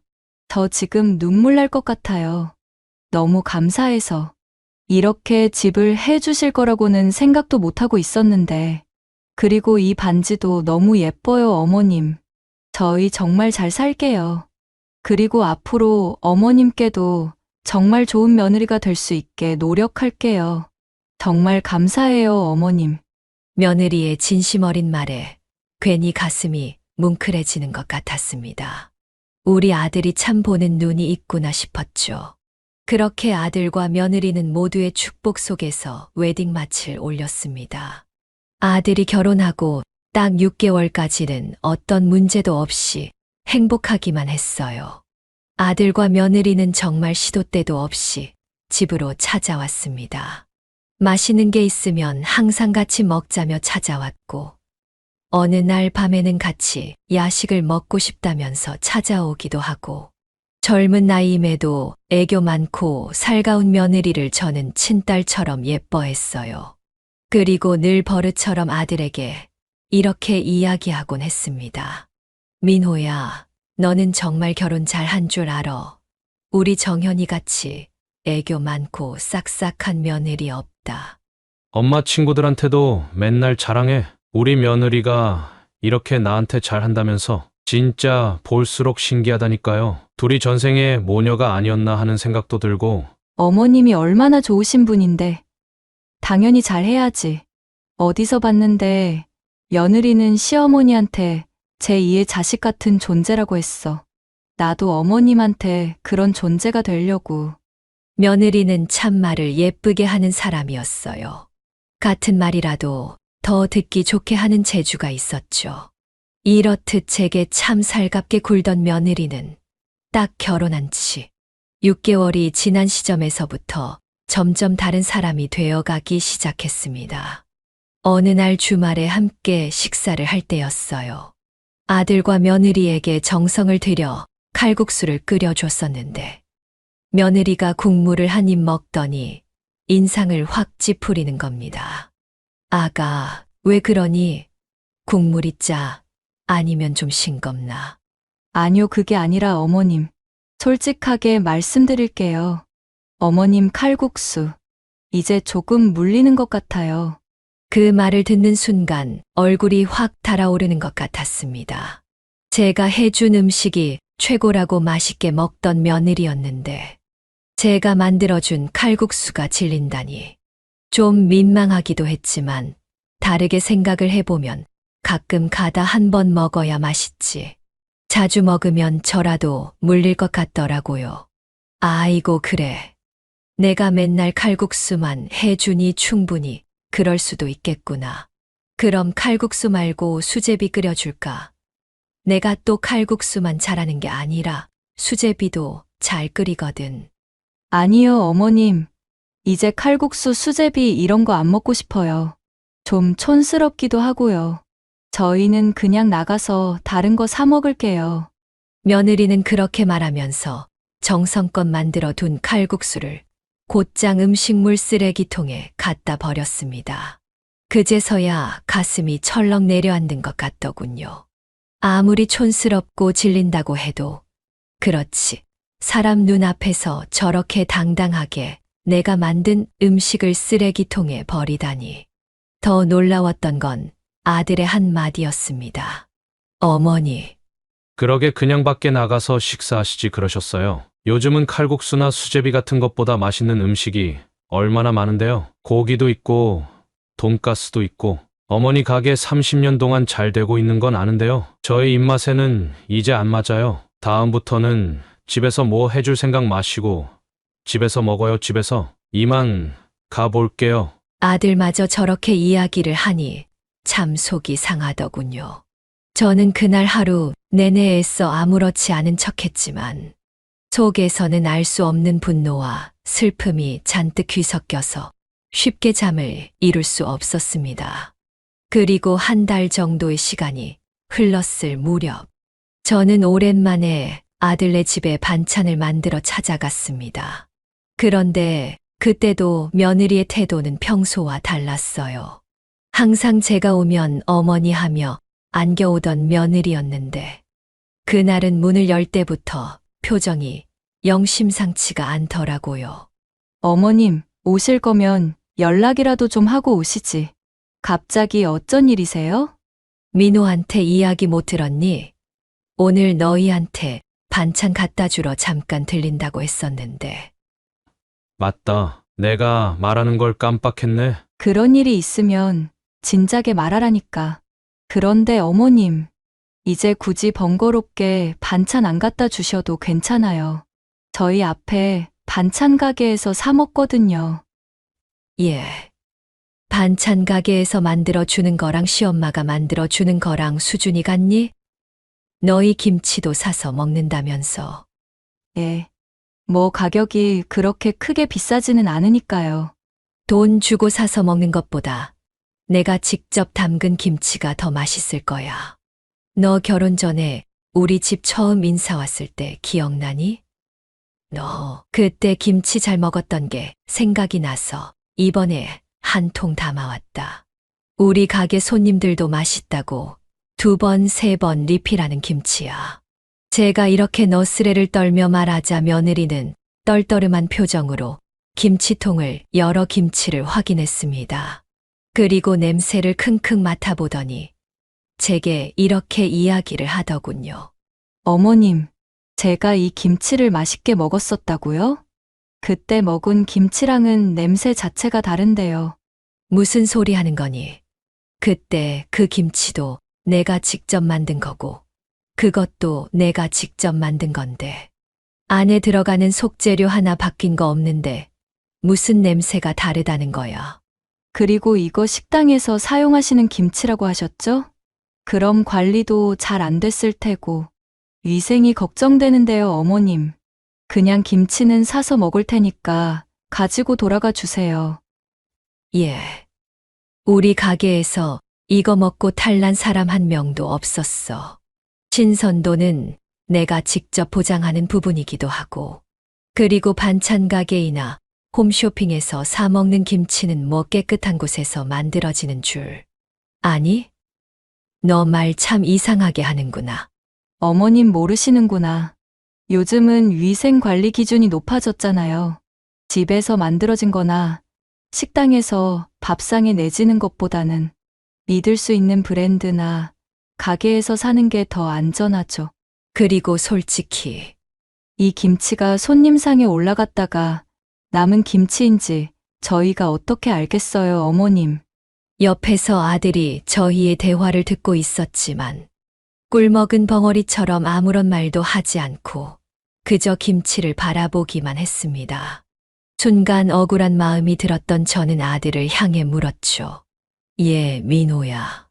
Speaker 3: 저 지금 눈물 날 것 같아요. 너무 감사해서. 이렇게 집을 해주실 거라고는 생각도 못하고 있었는데. 그리고 이 반지도 너무 예뻐요, 어머님. 저희 정말 잘 살게요. 그리고 앞으로 어머님께도 정말 좋은 며느리가 될 수 있게 노력할게요. 정말 감사해요, 어머님.
Speaker 2: 며느리의 진심 어린 말에 괜히 가슴이 뭉클해지는 것 같았습니다. 우리 아들이 참 보는 눈이 있구나 싶었죠. 그렇게 아들과 며느리는 모두의 축복 속에서 웨딩마치를 올렸습니다. 아들이 결혼하고 딱 6개월까지는 어떤 문제도 없이 행복하기만 했어요. 아들과 며느리는 정말 시도 때도 없이 집으로 찾아왔습니다. 맛있는 게 있으면 항상 같이 먹자며 찾아왔고, 어느 날 밤에는 같이 야식을 먹고 싶다면서 찾아오기도 하고, 젊은 나이임에도 애교 많고 살가운 며느리를 저는 친딸처럼 예뻐했어요. 그리고 늘 버릇처럼 아들에게 이렇게 이야기하곤 했습니다. 민호야, 너는 정말 결혼 잘 한 줄 알아. 우리 정현이 같이 애교 많고 싹싹한 며느리 없다.
Speaker 4: 엄마 친구들한테도 맨날 자랑해. 우리 며느리가 이렇게 나한테 잘한다면서. 진짜 볼수록 신기하다니까요. 둘이 전생에 모녀가 아니었나 하는 생각도 들고.
Speaker 3: 어머님이 얼마나 좋으신 분인데. 당연히 잘해야지. 어디서 봤는데 며느리는 시어머니한테 제2의 자식 같은 존재라고 했어. 나도 어머님한테 그런 존재가 되려고.
Speaker 2: 며느리는 참말을 예쁘게 하는 사람이었어요. 같은 말이라도 더 듣기 좋게 하는 재주가 있었죠. 이렇듯 제게 참 살갑게 굴던 며느리는 딱 결혼한 지 6개월이 지난 시점에서부터 점점 다른 사람이 되어가기 시작했습니다. 어느 날 주말에 함께 식사를 할 때였어요. 아들과 며느리에게 정성을 들여 칼국수를 끓여줬었는데, 며느리가 국물을 한 입 먹더니 인상을 확 찌푸리는 겁니다. 아가, 왜 그러니? 국물이 짜? 아니면 좀 싱겁나?
Speaker 3: 아니요, 그게 아니라 어머님. 솔직하게 말씀드릴게요. 어머님 칼국수. 이제 조금 물리는 것 같아요.
Speaker 2: 그 말을 듣는 순간 얼굴이 확 달아오르는 것 같았습니다. 제가 해준 음식이 최고라고 맛있게 먹던 며느리였는데, 제가 만들어준 칼국수가 질린다니. 좀 민망하기도 했지만 다르게 생각을 해보면 가끔 가다 한 번 먹어야 맛있지. 자주 먹으면 저라도 물릴 것 같더라고요. 아이고, 그래. 내가 맨날 칼국수만 해주니 충분히 그럴 수도 있겠구나. 그럼 칼국수 말고 수제비 끓여줄까? 내가 또 칼국수만 잘하는 게 아니라 수제비도 잘 끓이거든.
Speaker 3: 아니요, 어머님. 이제 칼국수, 수제비 이런 거 안 먹고 싶어요. 좀 촌스럽기도 하고요. 저희는 그냥 나가서 다른 거 사 먹을게요.
Speaker 2: 며느리는 그렇게 말하면서 정성껏 만들어 둔 칼국수를 곧장 음식물 쓰레기통에 갖다 버렸습니다. 그제서야 가슴이 철렁 내려앉는 것 같더군요. 아무리 촌스럽고 질린다고 해도 그렇지. 사람 눈앞에서 저렇게 당당하게 내가 만든 음식을 쓰레기통에 버리다니. 더 놀라웠던 건 아들의 한마디였습니다. 어머니,
Speaker 4: 그러게 그냥 밖에 나가서 식사하시지 그러셨어요. 요즘은 칼국수나 수제비 같은 것보다 맛있는 음식이 얼마나 많은데요. 고기도 있고 돈가스도 있고 어머니 가게 30년 동안 잘 되고 있는 건 아는데요. 저의 입맛에는 이제 안 맞아요. 다음부터는 집에서 뭐 해줄 생각 마시고 집에서 먹어요. 집에서. 이만 가볼게요.
Speaker 2: 아들마저 저렇게 이야기를 하니 참 속이 상하더군요. 저는 그날 하루 내내 애써 아무렇지 않은 척했지만 속에서는 알 수 없는 분노와 슬픔이 잔뜩 뒤섞여서 쉽게 잠을 이룰 수 없었습니다. 그리고 한 달 정도의 시간이 흘렀을 무렵 저는 오랜만에 아들네 집에 반찬을 만들어 찾아갔습니다. 그런데 그때도 며느리의 태도는 평소와 달랐어요. 항상 제가 오면 어머니 하며 안겨오던 며느리였는데 그날은 문을 열 때부터 표정이 영 심상치가 않더라고요.
Speaker 3: 어머님, 오실 거면 연락이라도 좀 하고 오시지. 갑자기 어쩐 일이세요?
Speaker 2: 민호한테 이야기 못 들었니? 오늘 너희한테 반찬 갖다 주러 잠깐 들린다고 했었는데.
Speaker 4: 맞다. 내가 말하는 걸 깜빡했네.
Speaker 3: 그런 일이 있으면 진작에 말하라니까. 그런데 어머님, 이제 굳이 번거롭게 반찬 안 갖다 주셔도 괜찮아요. 저희 앞에 반찬 가게에서 사 먹거든요.
Speaker 2: 예. 반찬 가게에서 만들어 주는 거랑 시엄마가 만들어 주는 거랑 수준이 같니? 너희 김치도 사서 먹는다면서.
Speaker 3: 예. 뭐 가격이 그렇게 크게 비싸지는 않으니까요.
Speaker 2: 돈 주고 사서 먹는 것보다 내가 직접 담근 김치가 더 맛있을 거야. 너 결혼 전에 우리 집 처음 인사 왔을 때 기억나니? 너 그때 김치 잘 먹었던 게 생각이 나서 이번에 한 통 담아왔다. 우리 가게 손님들도 맛있다고 2번, 3번 리필하는 김치야. 제가 이렇게 너스레를 떨며 말하자 며느리는 떨떠름한 표정으로 김치통을 열어 김치를 확인했습니다. 그리고 냄새를 킁킁 맡아보더니 제게 이렇게 이야기를 하더군요.
Speaker 3: 어머님, 제가 이 김치를 맛있게 먹었었다고요? 그때 먹은 김치랑은 냄새 자체가 다른데요.
Speaker 2: 무슨 소리 하는 거니? 그때 그 김치도 내가 직접 만든 거고 그것도 내가 직접 만든 건데 안에 들어가는 속재료 하나 바뀐 거 없는데 무슨 냄새가 다르다는 거야.
Speaker 3: 그리고 이거 식당에서 사용하시는 김치라고 하셨죠? 그럼 관리도 잘 안 됐을 테고 위생이 걱정되는데요, 어머님. 그냥 김치는 사서 먹을 테니까 가지고 돌아가 주세요.
Speaker 2: 예. 우리 가게에서 이거 먹고 탈난 사람 한 명도 없었어. 신선도는 내가 직접 보장하는 부분이기도 하고 그리고 반찬 가게이나 홈쇼핑에서 사 먹는 김치는 뭐 깨끗한 곳에서 만들어지는 줄. 아니? 너 말 참 이상하게 하는구나.
Speaker 3: 어머님 모르시는구나. 요즘은 위생 관리 기준이 높아졌잖아요. 집에서 만들어진 거나 식당에서 밥상에 내지는 것보다는 믿을 수 있는 브랜드나 가게에서 사는 게 더 안전하죠.
Speaker 2: 그리고 솔직히
Speaker 3: 이 김치가 손님상에 올라갔다가 남은 김치인지 저희가 어떻게 알겠어요, 어머님.
Speaker 2: 옆에서 아들이 저희의 대화를 듣고 있었지만 꿀먹은 벙어리처럼 아무런 말도 하지 않고 그저 김치를 바라보기만 했습니다. 순간 억울한 마음이 들었던 저는 아들을 향해 물었죠. 예, 민호야.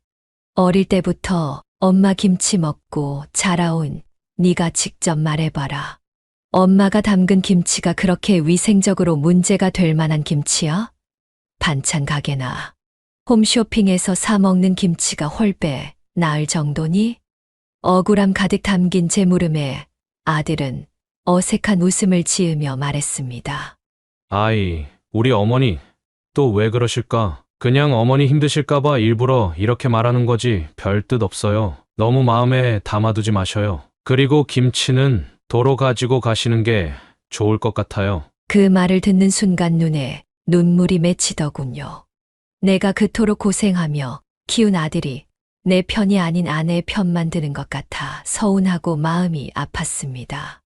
Speaker 2: 어릴 때부터 엄마 김치 먹고 자라온 네가 직접 말해봐라. 엄마가 담근 김치가 그렇게 위생적으로 문제가 될 만한 김치야? 반찬 가게나 홈쇼핑에서 사 먹는 김치가 훨빼 나을 정도니? 억울함 가득 담긴 제 물음에 아들은 어색한 웃음을 지으며 말했습니다.
Speaker 4: 아이, 우리 어머니 또 왜 그러실까? 그냥 어머니 힘드실까봐 일부러 이렇게 말하는 거지 별 뜻 없어요. 너무 마음에 담아두지 마셔요. 그리고 김치는 도로 가지고 가시는 게 좋을 것 같아요.
Speaker 2: 그 말을 듣는 순간 눈에 눈물이 맺히더군요. 내가 그토록 고생하며 키운 아들이 내 편이 아닌 아내의 편만 드는 것 같아 서운하고 마음이 아팠습니다.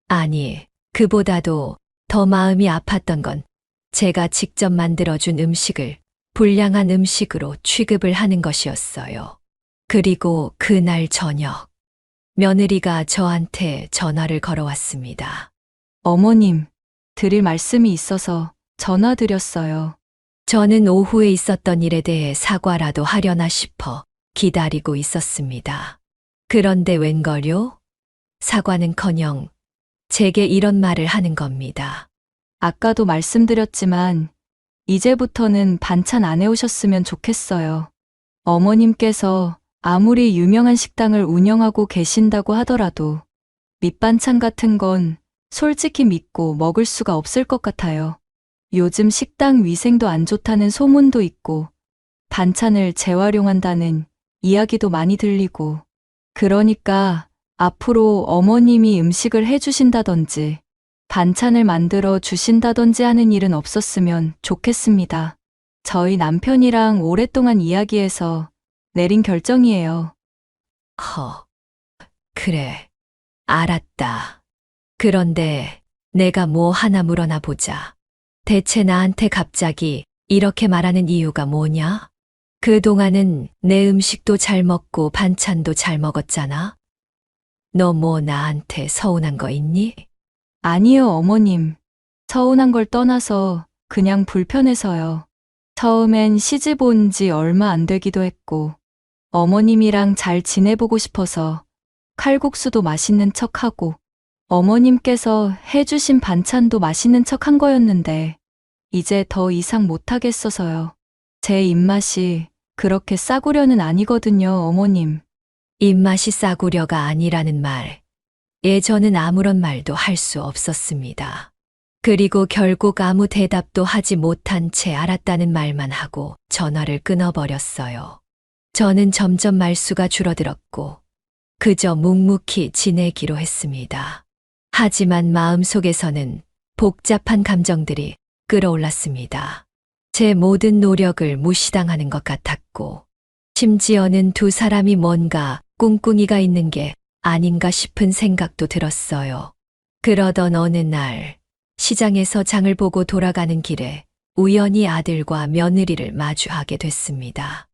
Speaker 2: 아니, 그보다도 더 마음이 아팠던 건 제가 직접 만들어준 음식을 불량한 음식으로 취급을 하는 것이었어요. 그리고 그날 저녁, 며느리가 저한테 전화를 걸어왔습니다.
Speaker 3: 어머님, 드릴 말씀이 있어서 전화 드렸어요.
Speaker 2: 저는 오후에 있었던 일에 대해 사과라도 하려나 싶어 기다리고 있었습니다. 그런데 웬걸요? 사과는커녕 제게 이런 말을 하는 겁니다.
Speaker 3: 아까도 말씀드렸지만 이제부터는 반찬 안 해오셨으면 좋겠어요. 어머님께서 아무리 유명한 식당을 운영하고 계신다고 하더라도 밑반찬 같은 건 솔직히 믿고 먹을 수가 없을 것 같아요. 요즘 식당 위생도 안 좋다는 소문도 있고 반찬을 재활용한다는 이야기도 많이 들리고 그러니까 앞으로 어머님이 음식을 해주신다든지 반찬을 만들어 주신다든지 하는 일은 없었으면 좋겠습니다. 저희 남편이랑 오랫동안 이야기해서 내린 결정이에요.
Speaker 2: 그래. 알았다. 그런데 내가 뭐 하나 물어나 보자. 대체 나한테 갑자기 이렇게 말하는 이유가 뭐냐? 그동안은 내 음식도 잘 먹고 반찬도 잘 먹었잖아? 너 뭐 나한테 서운한 거 있니?
Speaker 3: 아니요, 어머님. 서운한 걸 떠나서 그냥 불편해서요. 처음엔 시집 온 지 얼마 안 되기도 했고 어머님이랑 잘 지내보고 싶어서 칼국수도 맛있는 척하고 어머님께서 해주신 반찬도 맛있는 척한 거였는데 이제 더 이상 못하겠어서요. 제 입맛이 그렇게 싸구려는 아니거든요, 어머님.
Speaker 2: 입맛이 싸구려가 아니라는 말. 저는 아무런 말도 할 수 없었습니다. 그리고 결국 아무 대답도 하지 못한 채 알았다는 말만 하고 전화를 끊어버렸어요. 저는 점점 말수가 줄어들었고 그저 묵묵히 지내기로 했습니다. 하지만 마음속에서는 복잡한 감정들이 끌어올랐습니다. 제 모든 노력을 무시당하는 것 같았고 심지어는 두 사람이 뭔가 꿍꿍이가 있는 게 아닌가 싶은 생각도 들었어요. 그러던 어느 날 시장에서 장을 보고 돌아가는 길에 우연히 아들과 며느리를 마주하게 됐습니다.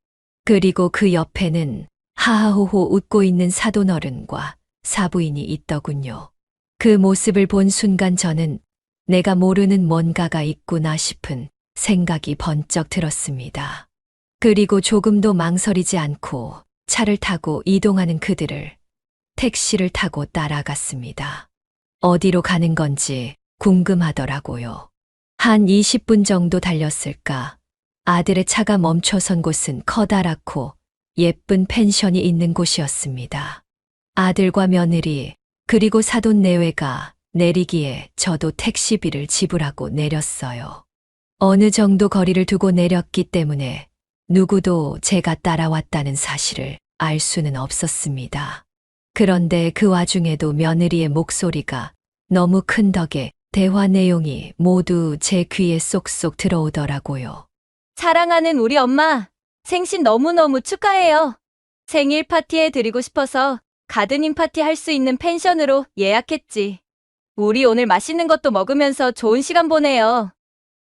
Speaker 2: 그리고 그 옆에는 하하호호 웃고 있는 사돈어른과 사부인이 있더군요. 그 모습을 본 순간 저는 내가 모르는 뭔가가 있구나 싶은 생각이 번쩍 들었습니다. 그리고 조금도 망설이지 않고 차를 타고 이동하는 그들을 택시를 타고 따라갔습니다. 어디로 가는 건지 궁금하더라고요. 한 20분 정도 달렸을까? 아들의 차가 멈춰선 곳은 커다랗고 예쁜 펜션이 있는 곳이었습니다. 아들과 며느리 그리고 사돈 내외가 내리기에 저도 택시비를 지불하고 내렸어요. 어느 정도 거리를 두고 내렸기 때문에 누구도 제가 따라왔다는 사실을 알 수는 없었습니다. 그런데 그 와중에도 며느리의 목소리가 너무 큰 덕에 대화 내용이 모두 제 귀에 쏙쏙 들어오더라고요.
Speaker 3: 사랑하는 우리 엄마, 생신 너무너무 축하해요. 생일 파티해 드리고 싶어서 가드닝 파티 할 수 있는 펜션으로 예약했지. 우리 오늘 맛있는 것도 먹으면서 좋은 시간 보내요.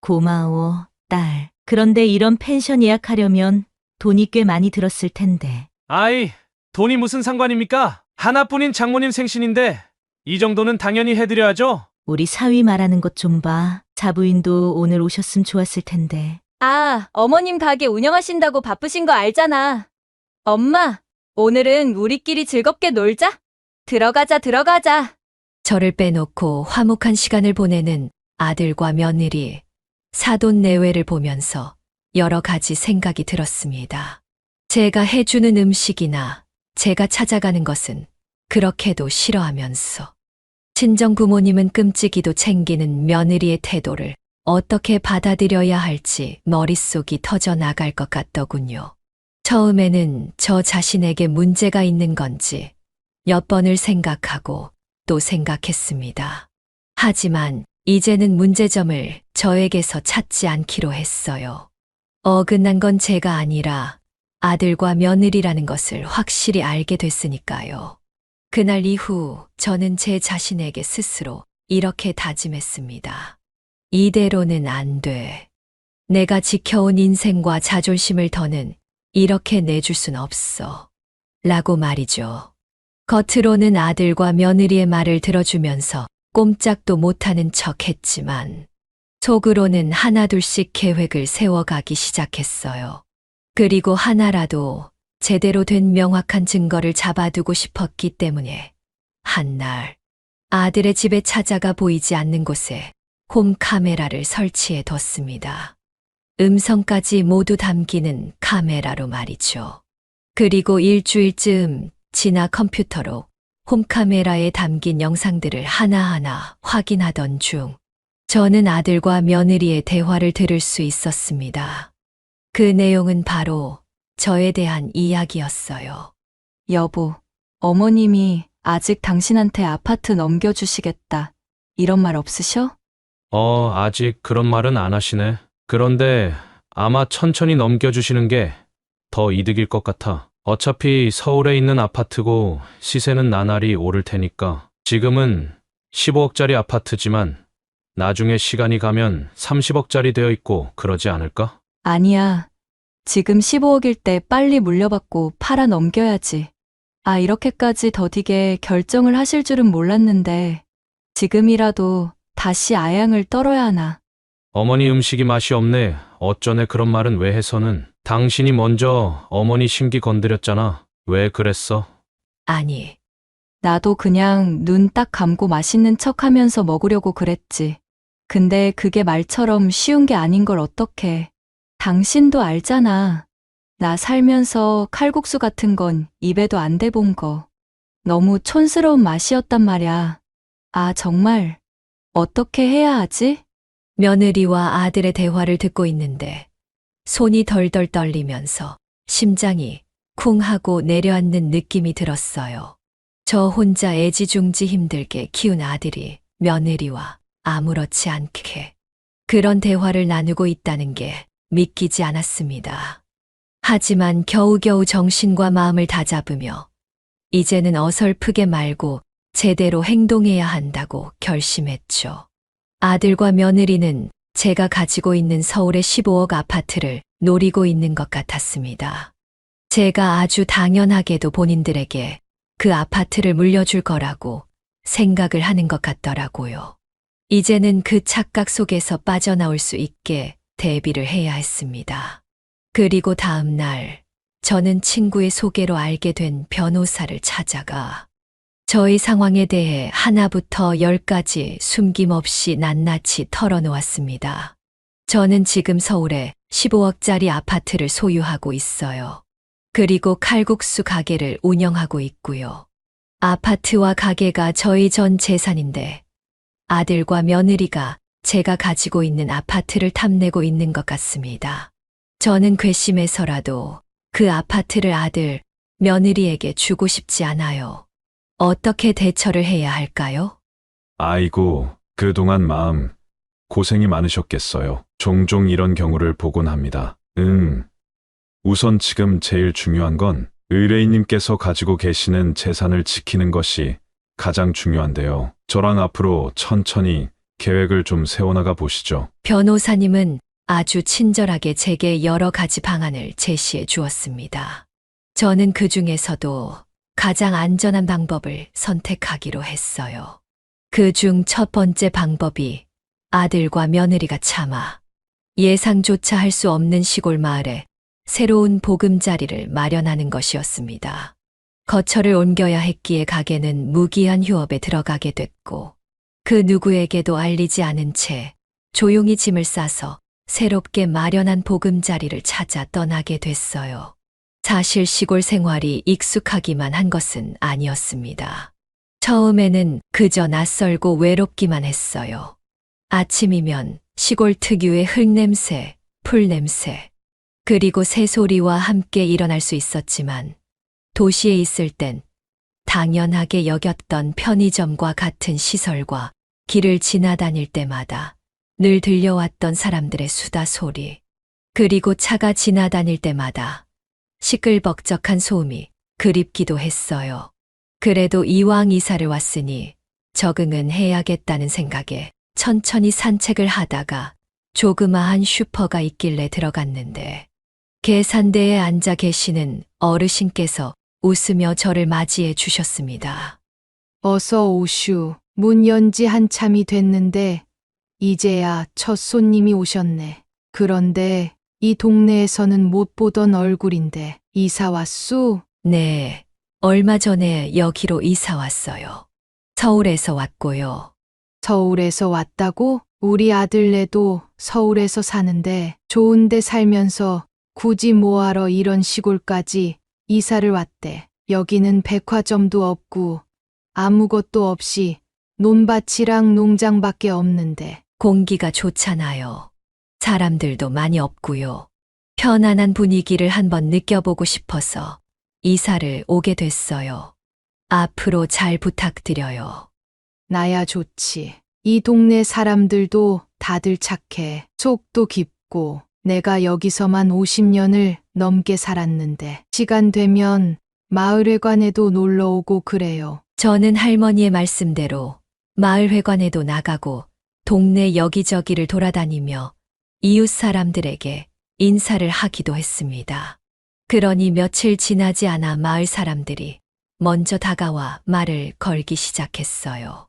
Speaker 5: 고마워, 딸. 그런데 이런 펜션 예약하려면 돈이 꽤 많이 들었을 텐데.
Speaker 4: 아이, 돈이 무슨 상관입니까? 하나뿐인 장모님 생신인데 이 정도는 당연히 해드려야죠.
Speaker 5: 우리 사위 말하는 것 좀 봐. 사부인도 오늘 오셨으면 좋았을 텐데.
Speaker 3: 아, 어머님 가게 운영하신다고 바쁘신 거 알잖아. 엄마, 오늘은 우리끼리 즐겁게 놀자. 들어가자.
Speaker 2: 저를 빼놓고 화목한 시간을 보내는 아들과 며느리, 사돈 내외를 보면서 여러 가지 생각이 들었습니다. 제가 해주는 음식이나 제가 찾아가는 것은 그렇게도 싫어하면서 친정 부모님은 끔찍이도 챙기는 며느리의 태도를 어떻게 받아들여야 할지 머릿속이 터져 나갈 것 같더군요. 처음에는 저 자신에게 문제가 있는 건지 몇 번을 생각하고 또 생각했습니다. 하지만 이제는 문제점을 저에게서 찾지 않기로 했어요. 어긋난 건 제가 아니라 아들과 며느리라는 것을 확실히 알게 됐으니까요. 그날 이후 저는 제 자신에게 스스로 이렇게 다짐했습니다. 이대로는 안 돼. 내가 지켜온 인생과 자존심을 더는 이렇게 내줄 순 없어. 라고 말이죠. 겉으로는 아들과 며느리의 말을 들어주면서 꼼짝도 못하는 척 했지만 속으로는 하나둘씩 계획을 세워가기 시작했어요. 그리고 하나라도 제대로 된 명확한 증거를 잡아두고 싶었기 때문에 한날 아들의 집에 찾아가 보이지 않는 곳에 홈 카메라를 설치해 뒀습니다. 음성까지 모두 담기는 카메라로 말이죠. 그리고 일주일쯤 지나 컴퓨터로 홈 카메라에 담긴 영상들을 하나하나 확인하던 중 저는 아들과 며느리의 대화를 들을 수 있었습니다. 그 내용은 바로 저에 대한 이야기였어요.
Speaker 3: 여보, 어머님이 아직 당신한테 아파트 넘겨주시겠다. 이런 말 없으셔?
Speaker 4: 아직 그런 말은 안 하시네. 그런데 아마 천천히 넘겨주시는 게 더 이득일 것 같아. 어차피 서울에 있는 아파트고 시세는 나날이 오를 테니까. 지금은 15억짜리 아파트지만 나중에 시간이 가면 30억짜리 되어 있고 그러지 않을까?
Speaker 3: 아니야. 지금 15억일 때 빨리 물려받고 팔아 넘겨야지. 아, 이렇게까지 더디게 결정을 하실 줄은 몰랐는데 지금이라도 다시 아양을 떨어야 하나.
Speaker 4: 어머니 음식이 맛이 없네. 어쩌네 그런 말은 왜 해서는. 당신이 먼저 어머니 심기 건드렸잖아. 왜 그랬어?
Speaker 2: 아니,
Speaker 3: 나도 그냥 눈 딱 감고 맛있는 척 하면서 먹으려고 그랬지. 근데 그게 말처럼 쉬운 게 아닌 걸 어떡해. 당신도 알잖아. 나 살면서 칼국수 같은 건 입에도 안 대본 거. 너무 촌스러운 맛이었단 말이야. 아, 정말 어떻게 해야 하지?
Speaker 2: 며느리와 아들의 대화를 듣고 있는데 손이 덜덜 떨리면서 심장이 쿵 하고 내려앉는 느낌이 들었어요. 저 혼자 애지중지 힘들게 키운 아들이 며느리와 아무렇지 않게 그런 대화를 나누고 있다는 게 믿기지 않았습니다. 하지만 겨우겨우 정신과 마음을 다잡으며 이제는 어설프게 말고 제대로 행동해야 한다고 결심했죠. 아들과 며느리는 제가 가지고 있는 서울의 15억 아파트를 노리고 있는 것 같았습니다. 제가 아주 당연하게도 본인들에게 그 아파트를 물려줄 거라고 생각을 하는 것 같더라고요. 이제는 그 착각 속에서 빠져나올 수 있게 대비를 해야 했습니다. 그리고 다음 날 저는 친구의 소개로 알게 된 변호사를 찾아가 저희 상황에 대해 하나부터 10까지 숨김없이 낱낱이 털어놓았습니다. 저는 지금 서울에 15억짜리 아파트를 소유하고 있어요. 그리고 칼국수 가게를 운영하고 있고요. 아파트와 가게가 저희 전 재산인데 아들과 며느리가 제가 가지고 있는 아파트를 탐내고 있는 것 같습니다. 저는 괘씸해서라도 그 아파트를 아들, 며느리에게 주고 싶지 않아요. 어떻게 대처를 해야 할까요?
Speaker 7: 아이고, 그동안 마음 고생이 많으셨겠어요. 종종 이런 경우를 보곤 합니다. 우선 지금 제일 중요한 건 의뢰인님께서 가지고 계시는 재산을 지키는 것이 가장 중요한데요. 저랑 앞으로 천천히 계획을 좀 세워나가 보시죠.
Speaker 2: 변호사님은 아주 친절하게 제게 여러 가지 방안을 제시해 주었습니다. 저는 그 중에서도 가장 안전한 방법을 선택하기로 했어요. 그 중 첫 번째 방법이 아들과 며느리가 차마 예상조차 할 수 없는 시골 마을에 새로운 보금자리를 마련하는 것이었습니다. 거처를 옮겨야 했기에 가게는 무기한 휴업에 들어가게 됐고, 그 누구에게도 알리지 않은 채 조용히 짐을 싸서 새롭게 마련한 보금자리를 찾아 떠나게 됐어요. 사실 시골 생활이 익숙하기만 한 것은 아니었습니다. 처음에는 그저 낯설고 외롭기만 했어요. 아침이면 시골 특유의 흙냄새, 풀냄새, 그리고 새소리와 함께 일어날 수 있었지만 도시에 있을 땐 당연하게 여겼던 편의점과 같은 시설과 길을 지나다닐 때마다 늘 들려왔던 사람들의 수다 소리, 그리고 차가 지나다닐 때마다 시끌벅적한 소음이 그립기도 했어요. 그래도 이왕 이사를 왔으니 적응은 해야겠다는 생각에 천천히 산책을 하다가 조그마한 슈퍼가 있길래 들어갔는데, 계산대에 앉아 계시는 어르신께서 웃으며 저를 맞이해 주셨습니다.
Speaker 6: 어서 오슈. 문 연지 한참이 됐는데 이제야 첫 손님이 오셨네. 그런데 이 동네에서는 못 보던 얼굴인데 이사 왔수?
Speaker 2: 네, 얼마 전에 여기로 이사 왔어요. 서울에서 왔고요.
Speaker 6: 서울에서 왔다고? 우리 아들네도 서울에서 사는데 좋은데 살면서 굳이 뭐하러 이런 시골까지 이사를 왔대. 여기는 백화점도 없고 아무것도 없이 논밭이랑 농장밖에 없는데.
Speaker 2: 공기가 좋잖아요. 사람들도 많이 없고요. 편안한 분위기를 한번 느껴보고 싶어서 이사를 오게 됐어요. 앞으로 잘 부탁드려요.
Speaker 6: 나야 좋지. 이 동네 사람들도 다들 착해. 속도 깊고 내가 여기서만 50년을 넘게 살았는데 시간 되면 마을회관에도 놀러 오고 그래요.
Speaker 2: 저는 할머니의 말씀대로 마을회관에도 나가고 동네 여기저기를 돌아다니며 이웃 사람들에게 인사를 하기도 했습니다. 그러니 며칠 지나지 않아 마을 사람들이 먼저 다가와 말을 걸기 시작했어요.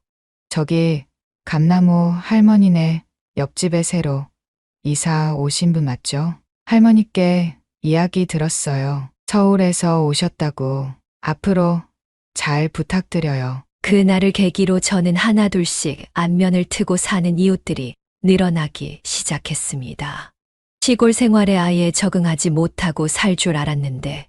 Speaker 11: 저기 감나무 할머니네 옆집에 새로 이사 오신 분 맞죠? 할머니께 이야기 들었어요. 서울에서 오셨다고. 앞으로 잘 부탁드려요.
Speaker 2: 그날을 계기로 저는 하나둘씩 안면을 트고 사는 이웃들이 늘어나기 시작했습니다. 시골 생활에 아예 적응하지 못하고 살 줄 알았는데,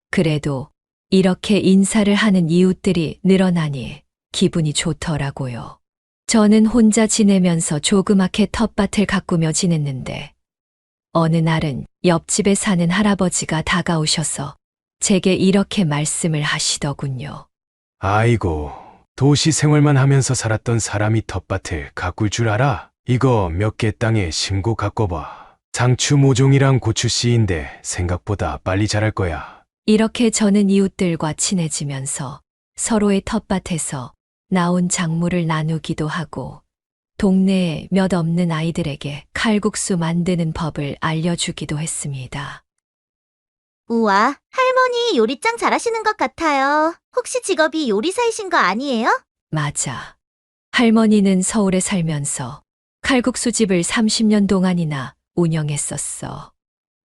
Speaker 2: 그래도 이렇게 인사를 하는 이웃들이 늘어나니 기분이 좋더라고요. 저는 혼자 지내면서 조그맣게 텃밭을 가꾸며 지냈는데, 어느 날은 옆집에 사는 할아버지가 다가오셔서 제게 이렇게 말씀을 하시더군요.
Speaker 9: 아이고, 도시 생활만 하면서 살았던 사람이 텃밭을 가꿀 줄 알아? 이거 몇 개 땅에 심고 가꿔봐. 상추 모종이랑 고추 씨인데 생각보다 빨리 자랄 거야.
Speaker 2: 이렇게 저는 이웃들과 친해지면서 서로의 텃밭에서 나온 작물을 나누기도 하고, 동네에 몇 없는 아이들에게 칼국수 만드는 법을 알려주기도 했습니다.
Speaker 12: 우와, 할머니 요리 짱 잘하시는 것 같아요. 혹시 직업이 요리사이신 거 아니에요?
Speaker 2: 맞아. 할머니는 서울에 살면서 칼국수집을 30년 동안이나 운영했었어.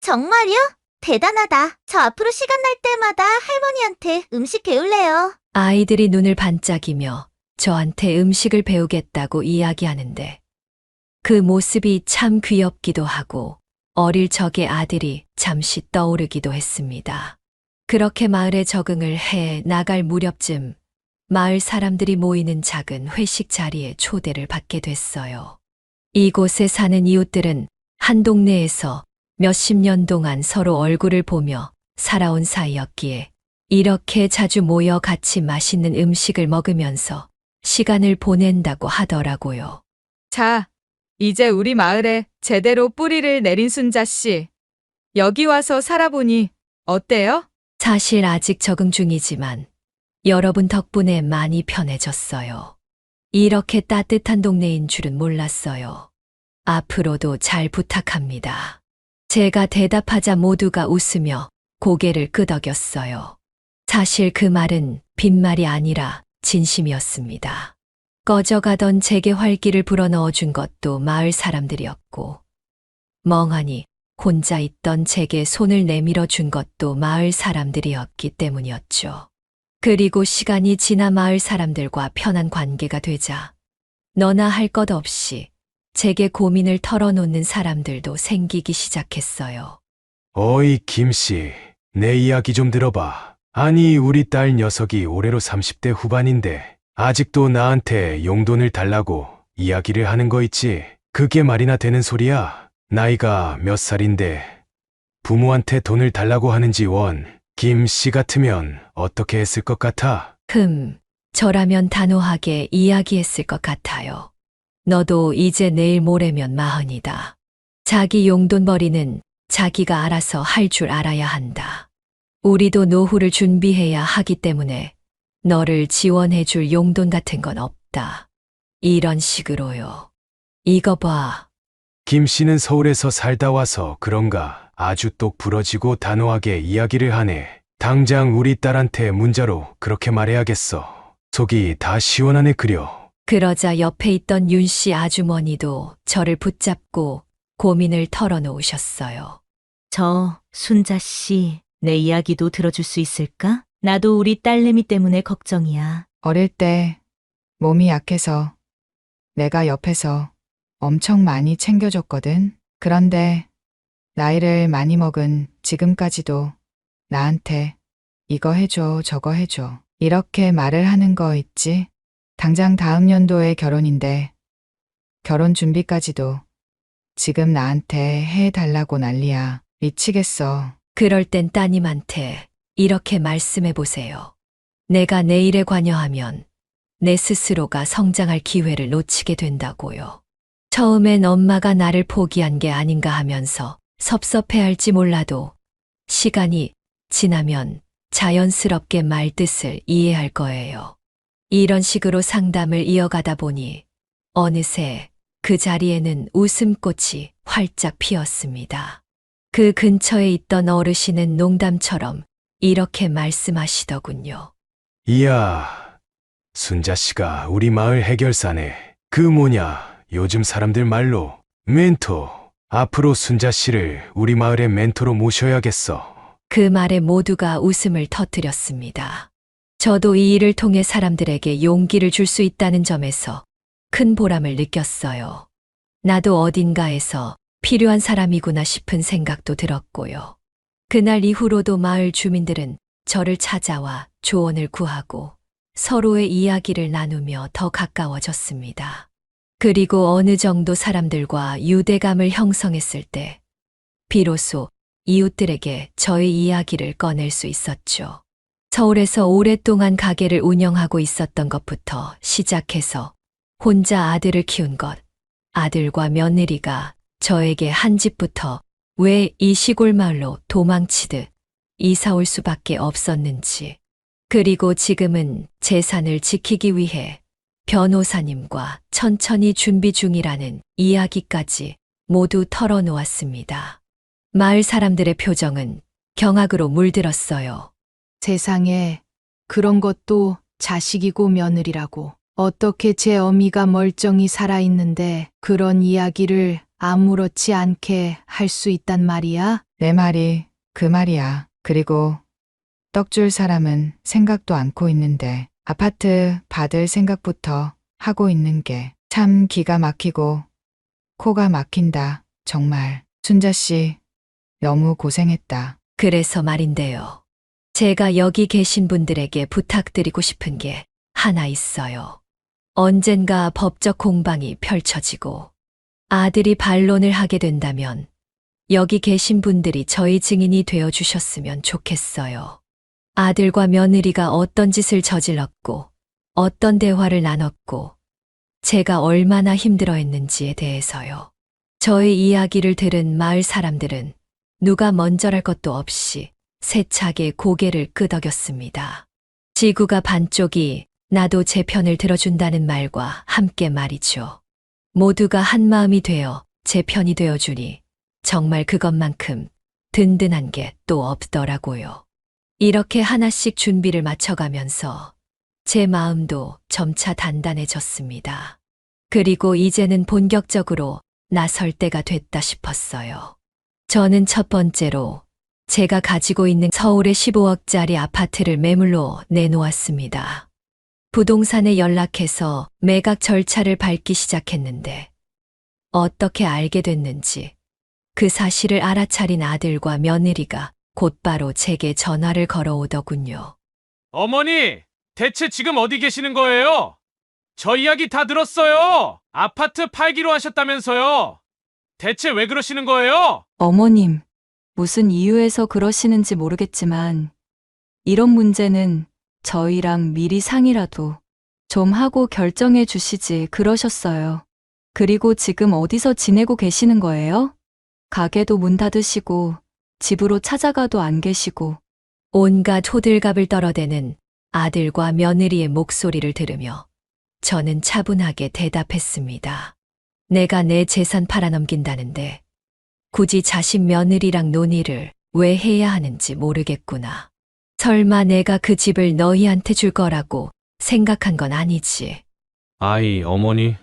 Speaker 12: 정말요? 대단하다. 저 앞으로 시간 날 때마다 할머니한테 음식 배울래요.
Speaker 2: 아이들이 눈을 반짝이며 저한테 음식을 배우겠다고 이야기하는데, 그 모습이 참 귀엽기도 하고 어릴 적의 아들이 잠시 떠오르기도 했습니다. 그렇게 마을에 적응을 해 나갈 무렵쯤 마을 사람들이 모이는 작은 회식 자리에 초대를 받게 됐어요. 이곳에 사는 이웃들은 한 동네에서 몇십 년 동안 서로 얼굴을 보며 살아온 사이였기에 이렇게 자주 모여 같이 맛있는 음식을 먹으면서 시간을 보낸다고 하더라고요.
Speaker 3: 자, 이제 우리 마을에 제대로 뿌리를 내린 순자씨. 여기 와서 살아보니 어때요?
Speaker 2: 사실 아직 적응 중이지만 여러분 덕분에 많이 편해졌어요. 이렇게 따뜻한 동네인 줄은 몰랐어요. 앞으로도 잘 부탁합니다. 제가 대답하자 모두가 웃으며 고개를 끄덕였어요. 사실 그 말은 빈말이 아니라 진심이었습니다. 꺼져가던 제게 활기를 불어넣어 준 것도 마을 사람들이었고, 멍하니 혼자 있던 제게 손을 내밀어 준 것도 마을 사람들이었기 때문이었죠. 그리고 시간이 지나 마을 사람들과 편한 관계가 되자 너나 할 것 없이 제게 고민을 털어놓는 사람들도 생기기 시작했어요.
Speaker 9: 어이, 김씨. 내 이야기 좀 들어봐. 아니, 우리 딸 녀석이 올해로 30대 후반인데 아직도 나한테 용돈을 달라고 이야기를 하는 거 있지. 그게 말이나 되는 소리야. 나이가 몇 살인데 부모한테 돈을 달라고 하는지 원. 김씨 같으면 어떻게 했을 것 같아?
Speaker 2: 저라면 단호하게 이야기했을 것 같아요. 너도 이제 내일 모레면 마흔이다. 자기 용돈벌이는 자기가 알아서 할 줄 알아야 한다. 우리도 노후를 준비해야 하기 때문에 너를 지원해줄 용돈 같은 건 없다. 이런 식으로요. 이거 봐.
Speaker 9: 김씨는 서울에서 살다 와서 그런가 아주 똑 부러지고 단호하게 이야기를 하네. 당장 우리 딸한테 문자로 그렇게 말해야겠어. 속이 다 시원하네 그려.
Speaker 2: 그러자 옆에 있던 윤 씨 아주머니도 저를 붙잡고 고민을 털어놓으셨어요.
Speaker 5: 저 순자 씨, 내 이야기도 들어줄 수 있을까? 나도 우리 딸내미 때문에 걱정이야.
Speaker 11: 어릴 때 몸이 약해서 내가 옆에서 엄청 많이 챙겨줬거든. 그런데 나이를 많이 먹은 지금까지도 나한테 이거 해줘, 저거 해줘. 이렇게 말을 하는 거 있지? 당장 다음 연도에 결혼인데 결혼 준비까지도 지금 나한테 해달라고 난리야. 미치겠어.
Speaker 2: 그럴 땐 따님한테 이렇게 말씀해 보세요. 내가 내 일에 관여하면 내 스스로가 성장할 기회를 놓치게 된다고요. 처음엔 엄마가 나를 포기한 게 아닌가 하면서 섭섭해할지 몰라도 시간이 지나면 자연스럽게 말 뜻을 이해할 거예요. 이런 식으로 상담을 이어가다 보니 어느새 그 자리에는 웃음꽃이 활짝 피었습니다. 그 근처에 있던 어르신은 농담처럼 이렇게 말씀하시더군요.
Speaker 9: 이야, 순자씨가 우리 마을 해결사네. 그 뭐냐, 요즘 사람들 말로 멘토. 앞으로 순자씨를 우리 마을의 멘토로 모셔야겠어.
Speaker 2: 그 말에 모두가 웃음을 터뜨렸습니다. 저도 이 일을 통해 사람들에게 용기를 줄 수 있다는 점에서 큰 보람을 느꼈어요. 나도 어딘가에서 필요한 사람이구나 싶은 생각도 들었고요. 그날 이후로도 마을 주민들은 저를 찾아와 조언을 구하고 서로의 이야기를 나누며 더 가까워졌습니다. 그리고 어느 정도 사람들과 유대감을 형성했을 때 비로소 이웃들에게 저의 이야기를 꺼낼 수 있었죠. 서울에서 오랫동안 가게를 운영하고 있었던 것부터 시작해서 혼자 아들을 키운 것, 아들과 며느리가 저에게 한 집부터 왜 이 시골 마을로 도망치듯 이사 올 수밖에 없었는지, 그리고 지금은 재산을 지키기 위해 변호사님과 천천히 준비 중이라는 이야기까지 모두 털어놓았습니다. 마을 사람들의 표정은 경악으로 물들었어요.
Speaker 6: 세상에 그런 것도 자식이고 며느리라고. 어떻게 제 어미가 멀쩡히 살아있는데 그런 이야기를 아무렇지 않게 할 수 있단 말이야?
Speaker 11: 내 말이 그 말이야. 그리고 떡 줄 사람은 생각도 않고 있는데 아파트 받을 생각부터 하고 있는 게 참 기가 막히고 코가 막힌다. 정말. 순자 씨, 너무 고생했다.
Speaker 2: 그래서 말인데요. 제가 여기 계신 분들에게 부탁드리고 싶은 게 하나 있어요. 언젠가 법적 공방이 펼쳐지고 아들이 반론을 하게 된다면 여기 계신 분들이 저희 증인이 되어 주셨으면 좋겠어요. 아들과 며느리가 어떤 짓을 저질렀고 어떤 대화를 나눴고 제가 얼마나 힘들어했는지에 대해서요. 저의 이야기를 들은 마을 사람들은 누가 먼저랄 것도 없이 세차게 고개를 끄덕였습니다. 지구가 반쪽이 나도 제 편을 들어준다는 말과 함께 말이죠. 모두가 한 마음이 되어 제 편이 되어주니 정말 그것만큼 든든한 게 또 없더라고요. 이렇게 하나씩 준비를 맞춰가면서 제 마음도 점차 단단해졌습니다. 그리고 이제는 본격적으로 나설 때가 됐다 싶었어요. 저는 첫 번째로 제가 가지고 있는 서울의 15억짜리 아파트를 매물로 내놓았습니다. 부동산에 연락해서 매각 절차를 밟기 시작했는데 어떻게 알게 됐는지 그 사실을 알아차린 아들과 며느리가 곧바로 제게 전화를 걸어오더군요.
Speaker 4: 어머니, 대체 지금 어디 계시는 거예요? 저 이야기 다 들었어요. 아파트 팔기로 하셨다면서요. 대체 왜 그러시는 거예요?
Speaker 3: 어머님, 무슨 이유에서 그러시는지 모르겠지만 이런 문제는 저희랑 미리 상의라도 좀 하고 결정해 주시지 그러셨어요. 그리고 지금 어디서 지내고 계시는 거예요? 가게도 문 닫으시고 집으로 찾아가도 안 계시고.
Speaker 2: 온갖 호들갑을 떨어대는 아들과 며느리의 목소리를 들으며 저는 차분하게 대답했습니다. 내가 내 재산 팔아넘긴다는데 굳이 자신 며느리랑 논의를 왜 해야 하는지 모르겠구나. 설마 내가 그 집을 너희한테 줄 거라고 생각한 건 아니지.
Speaker 4: 아이, 어머니,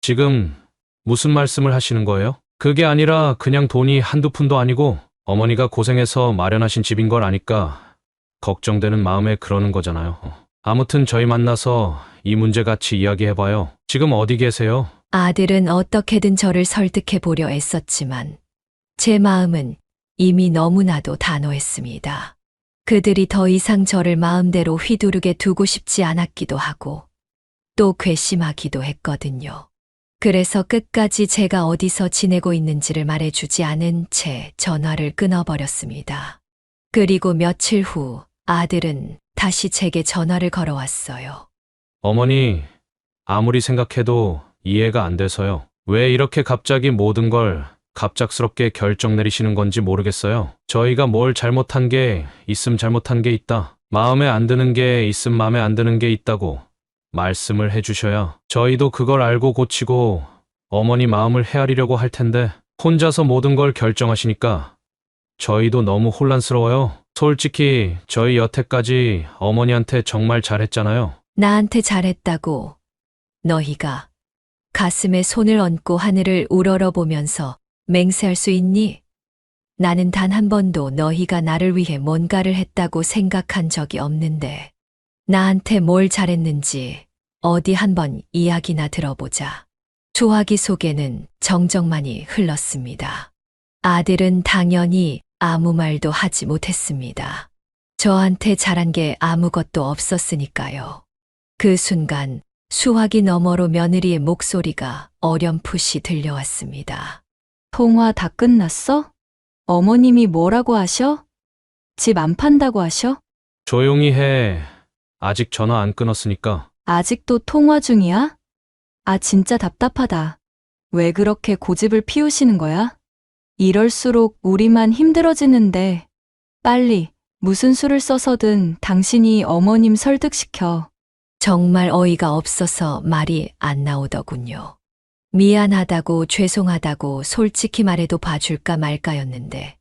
Speaker 4: 지금 무슨 말씀을 하시는 거예요? 그게 아니라 그냥 돈이 한두 푼도 아니고 어머니가 고생해서 마련하신 집인 걸 아니까 걱정되는 마음에 그러는 거잖아요. 아무튼 저희 만나서 이 문제 같이 이야기해봐요. 지금 어디 계세요?
Speaker 2: 아들은 어떻게든 저를 설득해 보려 애썼지만 제 마음은 이미 너무나도 단호했습니다. 그들이 더 이상 저를 마음대로 휘두르게 두고 싶지 않았기도 하고 또 괘씸하기도 했거든요. 그래서 끝까지 제가 어디서 지내고 있는지를 말해주지 않은 채 전화를 끊어버렸습니다. 그리고 며칠 후 아들은 다시 제게 전화를 걸어왔어요.
Speaker 4: 어머니, 아무리 생각해도 이해가 안 돼서요. 왜 이렇게 갑자기 모든 걸 갑작스럽게 결정 내리시는 건지 모르겠어요. 저희가 뭘 잘못한 게 있음 잘못한 게 있다. 마음에 안 드는 게 있음 마음에 안 드는 게 있다고 말씀을 해주셔야 저희도 그걸 알고 고치고 어머니 마음을 헤아리려고 할 텐데 혼자서 모든 걸 결정하시니까 저희도 너무 혼란스러워요. 솔직히 저희 여태까지 어머니한테 정말 잘했잖아요.
Speaker 2: 나한테 잘했다고 너희가 가슴에 손을 얹고 하늘을 우러러보면서 맹세할 수 있니? 나는 단 한 번도 너희가 나를 위해 뭔가를 했다고 생각한 적이 없는데 나한테 뭘 잘했는지 어디 한번 이야기나 들어보자. 소화기 속에는 정적만이 흘렀습니다. 아들은 당연히 아무 말도 하지 못했습니다. 저한테 잘한 게 아무것도 없었으니까요. 그 순간 수화기 너머로 며느리의 목소리가 어렴풋이 들려왔습니다.
Speaker 3: 통화 다 끝났어? 어머님이 뭐라고 하셔? 집 안 판다고 하셔?
Speaker 4: 조용히 해. 아직 전화 안 끊었으니까.
Speaker 3: 아직도 통화 중이야? 아, 진짜 답답하다. 왜 그렇게 고집을 피우시는 거야? 이럴수록 우리만 힘들어지는데 빨리 무슨 수를 써서든 당신이 어머님 설득시켜.
Speaker 2: 정말 어이가 없어서 말이 안 나오더군요. 미안하다고 죄송하다고 솔직히 말해도 봐줄까 말까였는데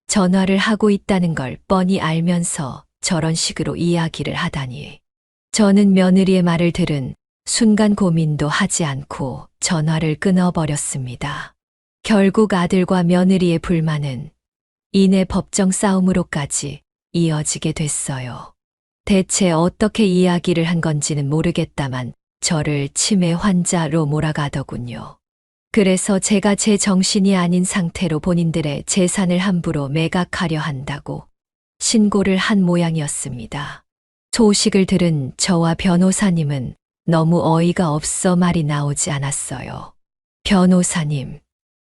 Speaker 2: 전화를 하고 있다는 걸 뻔히 알면서 저런 식으로 이야기를 하다니. 저는 며느리의 말을 들은 순간 고민도 하지 않고 전화를 끊어버렸습니다. 결국 아들과 며느리의 불만은 이내 법정 싸움으로까지 이어지게 됐어요. 대체 어떻게 이야기를 한 건지는 모르겠다만 저를 치매 환자로 몰아가더군요. 그래서 제가 제 정신이 아닌 상태로 본인들의 재산을 함부로 매각하려 한다고 신고를 한 모양이었습니다. 소식을 들은 저와 변호사님은 너무 어이가 없어 말이 나오지 않았어요. 변호사님,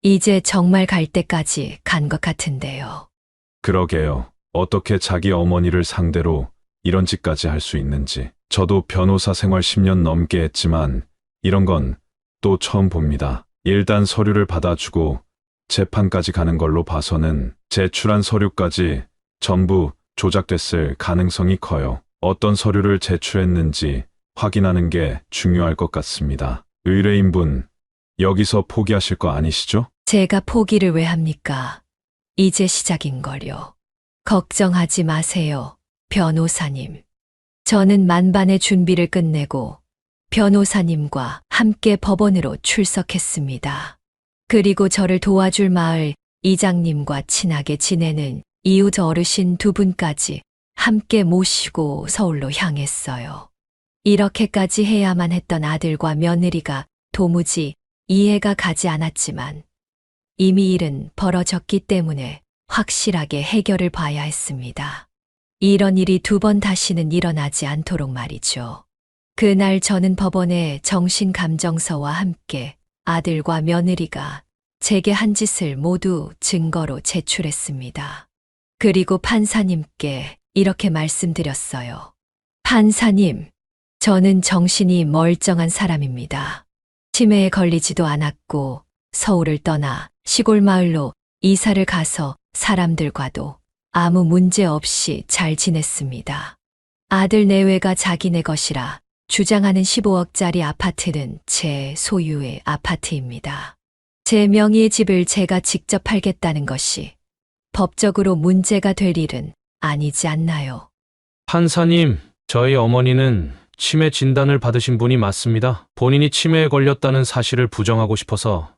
Speaker 2: 이제 정말 갈 때까지 간 것 같은데요.
Speaker 7: 그러게요. 어떻게 자기 어머니를 상대로 이런 짓까지 할 수 있는지. 저도 변호사 생활 10년 넘게 했지만 이런 건 또 처음 봅니다. 일단 서류를 받아주고 재판까지 가는 걸로 봐서는 제출한 서류까지 전부 조작됐을 가능성이 커요. 어떤 서류를 제출했는지 확인하는 게 중요할 것 같습니다. 의뢰인분, 여기서 포기하실 거 아니시죠?
Speaker 2: 제가 포기를 왜 합니까? 이제 시작인걸요. 걱정하지 마세요, 변호사님. 저는 만반의 준비를 끝내고 변호사님과 함께 법원으로 출석했습니다. 그리고 저를 도와줄 마을 이장님과 친하게 지내는 이웃 어르신 두 분까지 함께 모시고 서울로 향했어요. 이렇게까지 해야만 했던 아들과 며느리가 도무지 이해가 가지 않았지만 이미 일은 벌어졌기 때문에 확실하게 해결을 봐야 했습니다. 이런 일이 두 번 다시는 일어나지 않도록 말이죠. 그날 저는 법원에 정신감정서와 함께 아들과 며느리가 제게 한 짓을 모두 증거로 제출했습니다. 그리고 판사님께 이렇게 말씀드렸어요. 판사님, 저는 정신이 멀쩡한 사람입니다. 치매에 걸리지도 않았고 서울을 떠나 시골 마을로 이사를 가서 사람들과도 아무 문제 없이 잘 지냈습니다. 아들 내외가 자기네 것이라 주장하는 15억짜리 아파트는 제 소유의 아파트입니다. 제 명의의 집을 제가 직접 팔겠다는 것이 법적으로 문제가 될 일은 아니지 않나요?
Speaker 4: 판사님, 저희 어머니는 치매 진단을 받으신 분이 맞습니다. 본인이 치매에 걸렸다는 사실을 부정하고 싶어서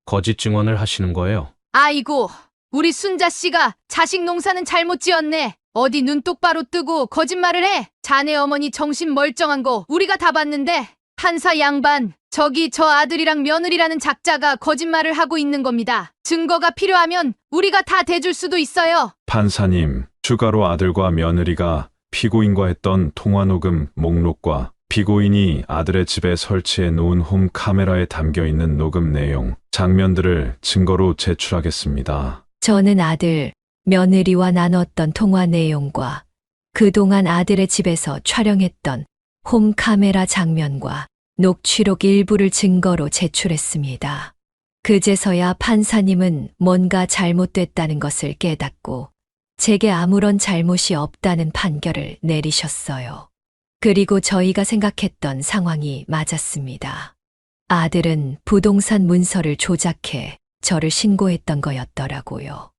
Speaker 4: 거짓 증언을 하시는 거예요.
Speaker 6: 아이고, 우리 순자 씨가 자식 농사는 잘못 지었네. 어디 눈 똑바로 뜨고 거짓말을 해. 자네 어머니 정신 멀쩡한 거 우리가 다 봤는데. 판사 양반, 저기 저 아들이랑 며느리라는 작자가 거짓말을 하고 있는 겁니다. 증거가 필요하면 우리가 다 대줄 수도 있어요.
Speaker 7: 판사님, 추가로 아들과 며느리가 피고인과 했던 통화 녹음 목록과 피고인이 아들의 집에 설치해 놓은 홈 카메라에 담겨 있는 녹음 내용, 장면들을 증거로 제출하겠습니다.
Speaker 2: 저는 아들, 며느리와 나눴던 통화 내용과 그동안 아들의 집에서 촬영했던 홈 카메라 장면과 녹취록 일부를 증거로 제출했습니다. 그제서야 판사님은 뭔가 잘못됐다는 것을 깨닫고 제게 아무런 잘못이 없다는 판결을 내리셨어요. 그리고 저희가 생각했던 상황이 맞았습니다. 아들은 부동산 문서를 조작해 저를 신고했던 거였더라고요.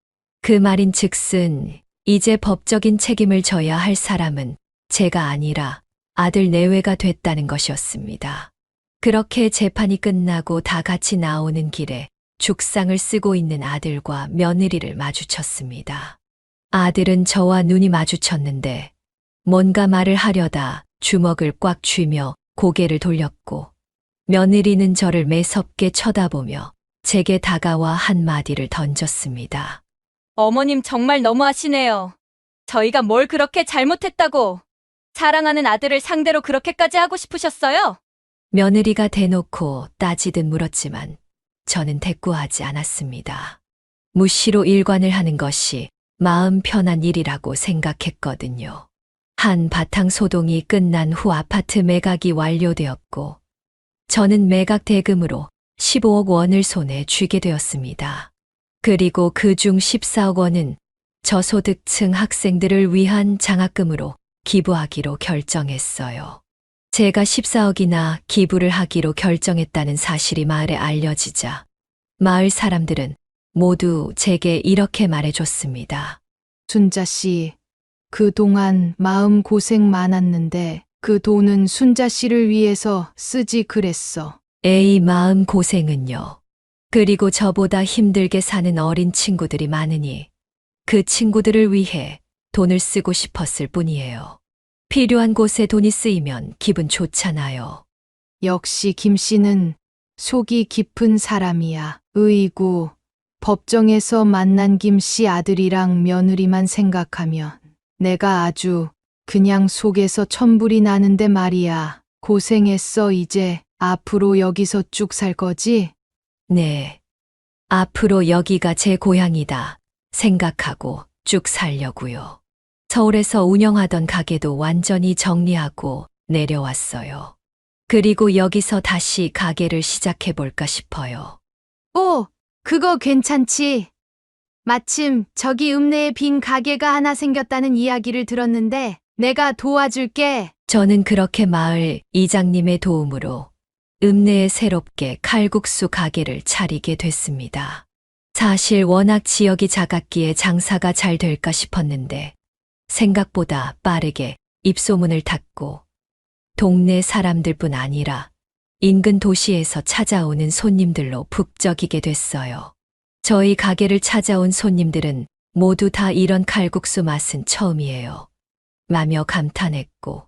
Speaker 2: 그 말인 즉슨 이제 법적인 책임을 져야 할 사람은 제가 아니라 아들 내외가 됐다는 것이었습니다. 그렇게 재판이 끝나고 다 같이 나오는 길에 죽상을 쓰고 있는 아들과 며느리를 마주쳤습니다. 아들은 저와 눈이 마주쳤는데 뭔가 말을 하려다 주먹을 꽉 쥐며 고개를 돌렸고 며느리는 저를 매섭게 쳐다보며 제게 다가와 한마디를 던졌습니다.
Speaker 3: 어머님 정말 너무하시네요. 저희가 뭘 그렇게 잘못했다고 사랑하는 아들을 상대로 그렇게까지 하고 싶으셨어요?
Speaker 2: 며느리가 대놓고 따지듯 물었지만 저는 대꾸하지 않았습니다. 무시로 일관을 하는 것이 마음 편한 일이라고 생각했거든요. 한바탕 소동이 끝난 후 아파트 매각이 완료되었고 저는 매각 대금으로 15억 원을 손에 쥐게 되었습니다. 그리고 그중 14억 원은 저소득층 학생들을 위한 장학금으로 기부하기로 결정했어요. 제가 14억이나 기부를 하기로 결정했다는 사실이 마을에 알려지자 마을 사람들은 모두 제게 이렇게 말해줬습니다.
Speaker 6: 순자 씨, 그동안 마음 고생 많았는데 그 돈은 순자 씨를 위해서 쓰지 그랬어.
Speaker 2: 에이, 마음 고생은요. 그리고 저보다 힘들게 사는 어린 친구들이 많으니 그 친구들을 위해 돈을 쓰고 싶었을 뿐이에요. 필요한 곳에 돈이 쓰이면 기분 좋잖아요.
Speaker 6: 역시 김 씨는 속이 깊은 사람이야. 으이구, 법정에서 만난 김 씨 아들이랑 며느리만 생각하면 내가 아주 그냥 속에서 천불이 나는데 말이야. 고생했어. 이제 앞으로 여기서 쭉 살 거지?
Speaker 2: 네. 앞으로 여기가 제 고향이다 생각하고 쭉 살려고요. 서울에서 운영하던 가게도 완전히 정리하고 내려왔어요. 그리고 여기서 다시 가게를 시작해볼까 싶어요.
Speaker 6: 오, 그거 괜찮지. 마침 저기 읍내에 빈 가게가 하나 생겼다는 이야기를 들었는데 내가 도와줄게.
Speaker 2: 저는 그렇게 마을 이장님의 도움으로 읍내에 새롭게 칼국수 가게를 차리게 됐습니다. 사실 워낙 지역이 작았기에 장사가 잘 될까 싶었는데 생각보다 빠르게 입소문을 탔고 동네 사람들뿐 아니라 인근 도시에서 찾아오는 손님들로 북적이게 됐어요. 저희 가게를 찾아온 손님들은 모두 다 이런 칼국수 맛은 처음이에요. 라며 감탄했고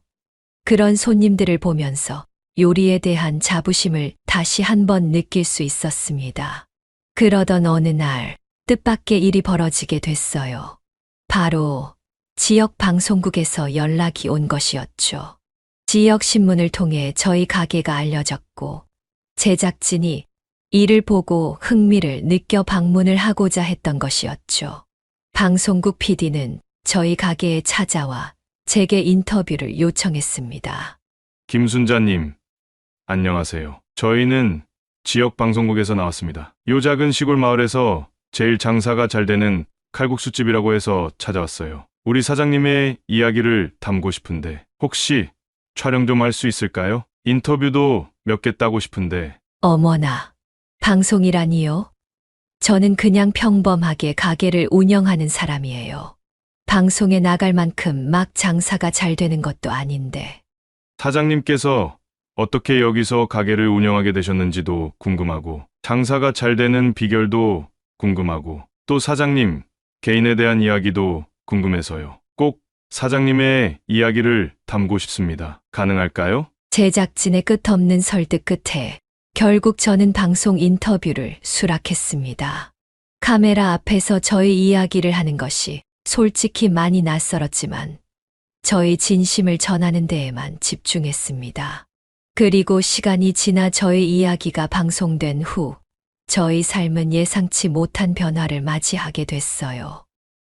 Speaker 2: 그런 손님들을 보면서 요리에 대한 자부심을 다시 한번 느낄 수 있었습니다. 그러던 어느 날 뜻밖의 일이 벌어지게 됐어요. 바로 지역 방송국에서 연락이 온 것이었죠. 지역 신문을 통해 저희 가게가 알려졌고 제작진이 이를 보고 흥미를 느껴 방문을 하고자 했던 것이었죠. 방송국 PD는 저희 가게에 찾아와 제게 인터뷰를 요청했습니다.
Speaker 13: 김순자님, 안녕하세요. 저희는 지역 방송국에서 나왔습니다. 요 작은 시골 마을에서 제일 장사가 잘 되는 칼국수집이라고 해서 찾아왔어요. 우리 사장님의 이야기를 담고 싶은데 혹시 촬영 좀 할 수 있을까요? 인터뷰도 몇 개 따고 싶은데.
Speaker 2: 어머나, 방송이라니요? 저는 그냥 평범하게 가게를 운영하는 사람이에요. 방송에 나갈 만큼 막 장사가 잘 되는 것도 아닌데.
Speaker 13: 사장님께서 어떻게 여기서 가게를 운영하게 되셨는지도 궁금하고, 장사가 잘 되는 비결도 궁금하고, 또 사장님 개인에 대한 이야기도 궁금해서요. 꼭 사장님의 이야기를 담고 싶습니다. 가능할까요?
Speaker 2: 제작진의 끝없는 설득 끝에 결국 저는 방송 인터뷰를 수락했습니다. 카메라 앞에서 저의 이야기를 하는 것이 솔직히 많이 낯설었지만 저의 진심을 전하는 데에만 집중했습니다. 그리고 시간이 지나 저의 이야기가 방송된 후 저의 삶은 예상치 못한 변화를 맞이하게 됐어요.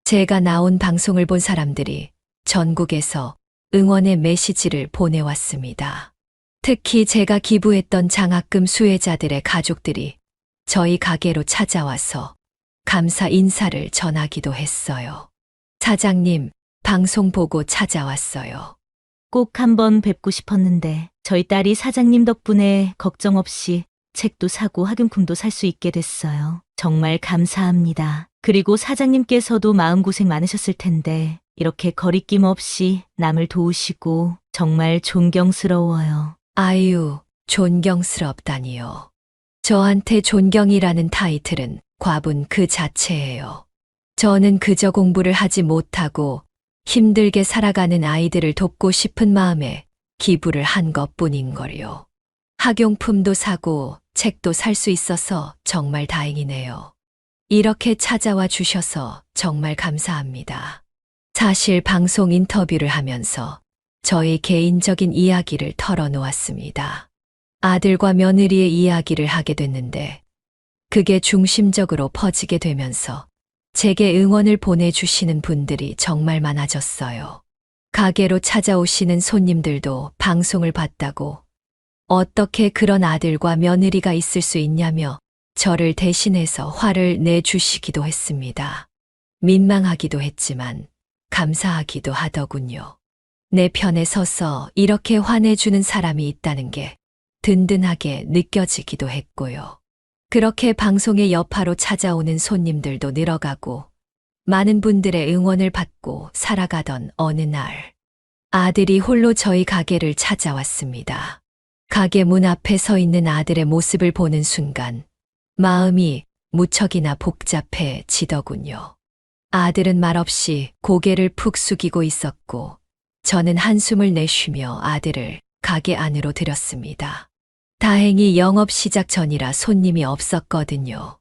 Speaker 2: 제가 나온 방송을 본 사람들이 전국에서 응원의 메시지를 보내왔습니다. 특히 제가 기부했던 장학금 수혜자들의 가족들이 저희 가게로 찾아와서 감사 인사를 전하기도 했어요. 사장님, 방송 보고 찾아왔어요.
Speaker 5: 꼭 한번 뵙고 싶었는데 저희 딸이 사장님 덕분에 걱정 없이 책도 사고 학용품도 살 수 있게 됐어요. 정말 감사합니다. 그리고 사장님께서도 마음고생 많으셨을 텐데 이렇게 거리낌 없이 남을 도우시고 정말 존경스러워요.
Speaker 2: 아유, 존경스럽다니요. 저한테 존경이라는 타이틀은 과분 그 자체예요. 저는 그저 공부를 하지 못하고 힘들게 살아가는 아이들을 돕고 싶은 마음에 기부를 한 것뿐인걸요. 학용품도 사고 책도 살 수 있어서 정말 다행이네요. 이렇게 찾아와 주셔서 정말 감사합니다. 사실 방송 인터뷰를 하면서 저의 개인적인 이야기를 털어놓았습니다. 아들과 며느리의 이야기를 하게 됐는데 그게 중심적으로 퍼지게 되면서 제게 응원을 보내주시는 분들이 정말 많아졌어요. 가게로 찾아오시는 손님들도 방송을 봤다고 어떻게 그런 아들과 며느리가 있을 수 있냐며 저를 대신해서 화를 내주시기도 했습니다. 민망하기도 했지만 감사하기도 하더군요. 내 편에 서서 이렇게 화내주는 사람이 있다는 게 든든하게 느껴지기도 했고요. 그렇게 방송의 여파로 찾아오는 손님들도 늘어가고 많은 분들의 응원을 받고 살아가던 어느 날 아들이 홀로 저희 가게를 찾아왔습니다. 가게 문 앞에 서 있는 아들의 모습을 보는 순간 마음이 무척이나 복잡해지더군요. 아들은 말없이 고개를 푹 숙이고 있었고 저는 한숨을 내쉬며 아들을 가게 안으로 들였습니다. 다행히 영업 시작 전이라 손님이 없었거든요.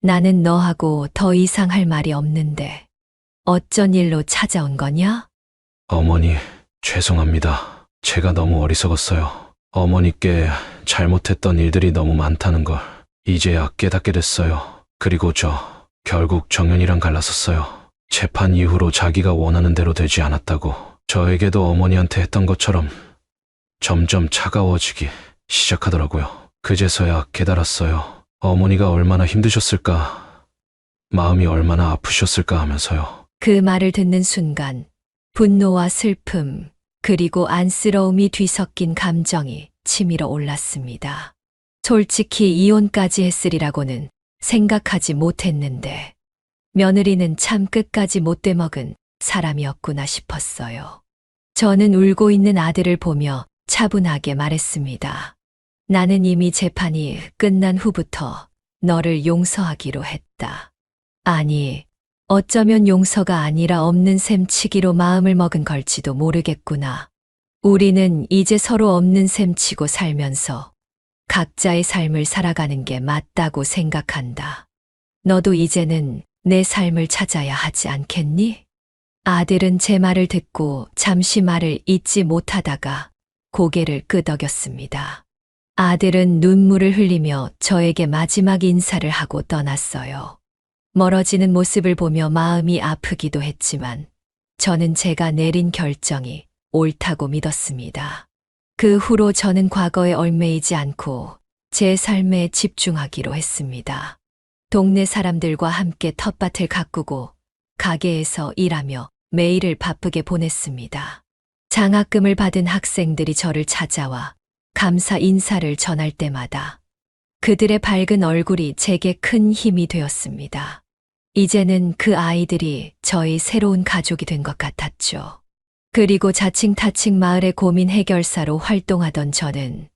Speaker 2: 나는 너하고 더 이상 할 말이 없는데 어쩐 일로 찾아온 거냐?
Speaker 4: 어머니, 죄송합니다. 제가 너무 어리석었어요. 어머니께 잘못했던 일들이 너무 많다는 걸 이제야 깨닫게 됐어요. 그리고 저 결국 정연이랑 갈랐었어요. 재판 이후로 자기가 원하는 대로 되지 않았다고 저에게도 어머니한테 했던 것처럼 점점 차가워지기 시작하더라고요. 그제서야 깨달았어요. 어머니가 얼마나 힘드셨을까, 마음이 얼마나 아프셨을까 하면서요.
Speaker 2: 그 말을 듣는 순간 분노와 슬픔 그리고 안쓰러움이 뒤섞인 감정이 치밀어 올랐습니다. 솔직히 이혼까지 했으리라고는 생각하지 못했는데 며느리는 참 끝까지 못돼 먹은 사람이었구나 싶었어요. 저는 울고 있는 아들을 보며 차분하게 말했습니다. 나는 이미 재판이 끝난 후부터 너를 용서하기로 했다. 아니, 어쩌면 용서가 아니라 없는 셈 치기로 마음을 먹은 걸지도 모르겠구나. 우리는 이제 서로 없는 셈 치고 살면서 각자의 삶을 살아가는 게 맞다고 생각한다. 너도 이제는 내 삶을 찾아야 하지 않겠니? 아들은 제 말을 듣고 잠시 말을 잇지 못하다가 고개를 끄덕였습니다. 아들은 눈물을 흘리며 저에게 마지막 인사를 하고 떠났어요. 멀어지는 모습을 보며 마음이 아프기도 했지만 저는 제가 내린 결정이 옳다고 믿었습니다. 그 후로 저는 과거에 얽매이지 않고 제 삶에 집중하기로 했습니다. 동네 사람들과 함께 텃밭을 가꾸고 가게에서 일하며 매일을 바쁘게 보냈습니다. 장학금을 받은 학생들이 저를 찾아와 감사 인사를 전할 때마다 그들의 밝은 얼굴이 제게 큰 힘이 되었습니다. 이제는 그 아이들이 저희 새로운 가족이 된 것 같았죠. 그리고 자칭 타칭 마을의 고민 해결사로 활동하던 저는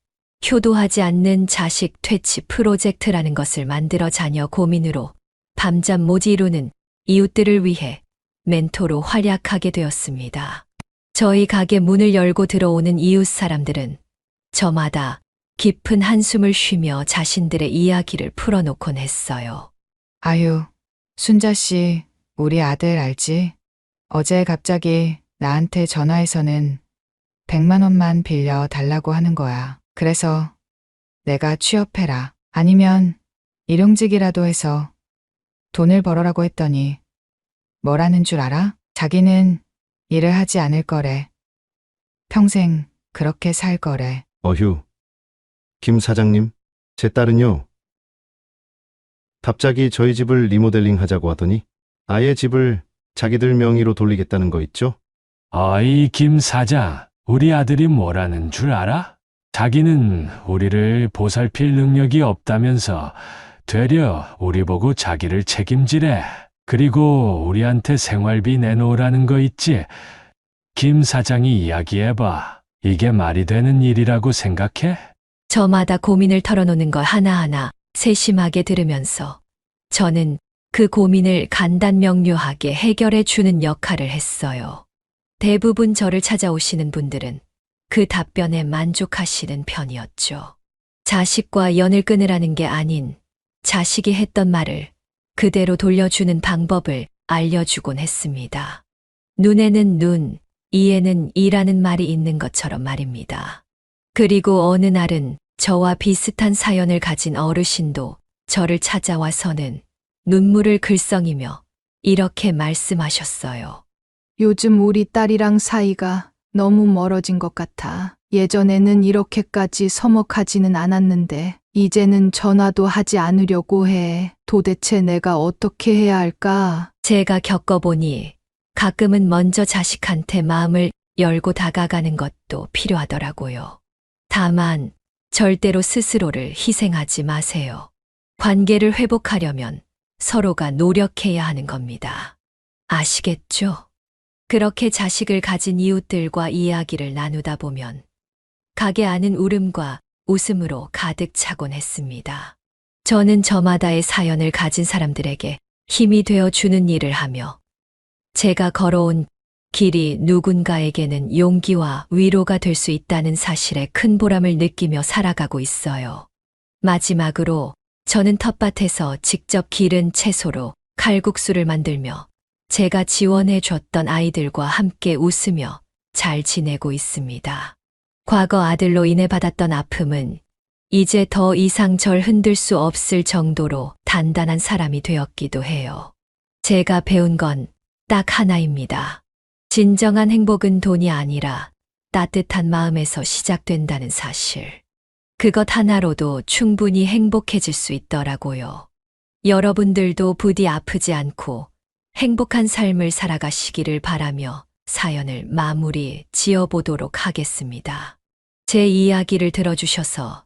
Speaker 2: 효도하지 않는 자식 퇴치 프로젝트라는 것을 만들어 자녀 고민으로 밤잠 못 이루는 이웃들을 위해 멘토로 활약하게 되었습니다. 저희 가게 문을 열고 들어오는 이웃 사람들은 저마다 깊은 한숨을 쉬며 자신들의 이야기를 풀어놓곤 했어요.
Speaker 11: 아유, 순자 씨, 우리 아들 알지? 어제 갑자기 나한테 전화해서는 100만 원만 빌려 달라고 하는 거야. 그래서 내가 취업해라. 아니면 일용직이라도 해서 돈을 벌어라고 했더니 뭐라는 줄 알아? 자기는 일을 하지 않을 거래. 평생 그렇게 살 거래.
Speaker 14: 어휴, 김 사장님, 제 딸은요. 갑자기 저희 집을 리모델링 하자고 하더니 아예 집을 자기들 명의로 돌리겠다는 거 있죠?
Speaker 9: 어이, 김 사장, 우리 아들이 뭐라는 줄 알아? 자기는 우리를 보살필 능력이 없다면서 되려 우리 보고 자기를 책임지래. 그리고 우리한테 생활비 내놓으라는 거 있지? 김 사장이 이야기해봐. 이게 말이 되는 일이라고 생각해?
Speaker 2: 저마다 고민을 털어놓는 걸 하나하나 세심하게 들으면서 저는 그 고민을 간단명료하게 해결해 주는 역할을 했어요. 대부분 저를 찾아오시는 분들은 그 답변에 만족하시는 편이었죠. 자식과 연을 끊으라는 게 아닌 자식이 했던 말을 그대로 돌려주는 방법을 알려주곤 했습니다. 눈에는 눈, 이에는 이라는 말이 있는 것처럼 말입니다. 그리고 어느 날은 저와 비슷한 사연을 가진 어르신도 저를 찾아와서는 눈물을 글썽이며 이렇게 말씀하셨어요.
Speaker 6: 요즘 우리 딸이랑 사이가 너무 멀어진 것 같아. 예전에는 이렇게까지 서먹하지는 않았는데 이제는 전화도 하지 않으려고 해. 도대체 내가 어떻게 해야 할까?
Speaker 2: 제가 겪어보니 가끔은 먼저 자식한테 마음을 열고 다가가는 것도 필요하더라고요. 다만 절대로 스스로를 희생하지 마세요. 관계를 회복하려면 서로가 노력해야 하는 겁니다. 아시겠죠? 그렇게 자식을 가진 이웃들과 이야기를 나누다 보면 가게 안은 울음과 웃음으로 가득 차곤 했습니다. 저는 저마다의 사연을 가진 사람들에게 힘이 되어 주는 일을 하며 제가 걸어온 길이 누군가에게는 용기와 위로가 될 수 있다는 사실에 큰 보람을 느끼며 살아가고 있어요. 마지막으로 저는 텃밭에서 직접 기른 채소로 칼국수를 만들며 제가 지원해 줬던 아이들과 함께 웃으며 잘 지내고 있습니다. 과거 아들로 인해 받았던 아픔은 이제 더 이상 절 흔들 수 없을 정도로 단단한 사람이 되었기도 해요. 제가 배운 건 딱 하나입니다. 진정한 행복은 돈이 아니라 따뜻한 마음에서 시작된다는 사실. 그것 하나로도 충분히 행복해질 수 있더라고요. 여러분들도 부디 아프지 않고 행복한 삶을 살아가시기를 바라며 사연을 마무리 지어보도록 하겠습니다. 제 이야기를 들어주셔서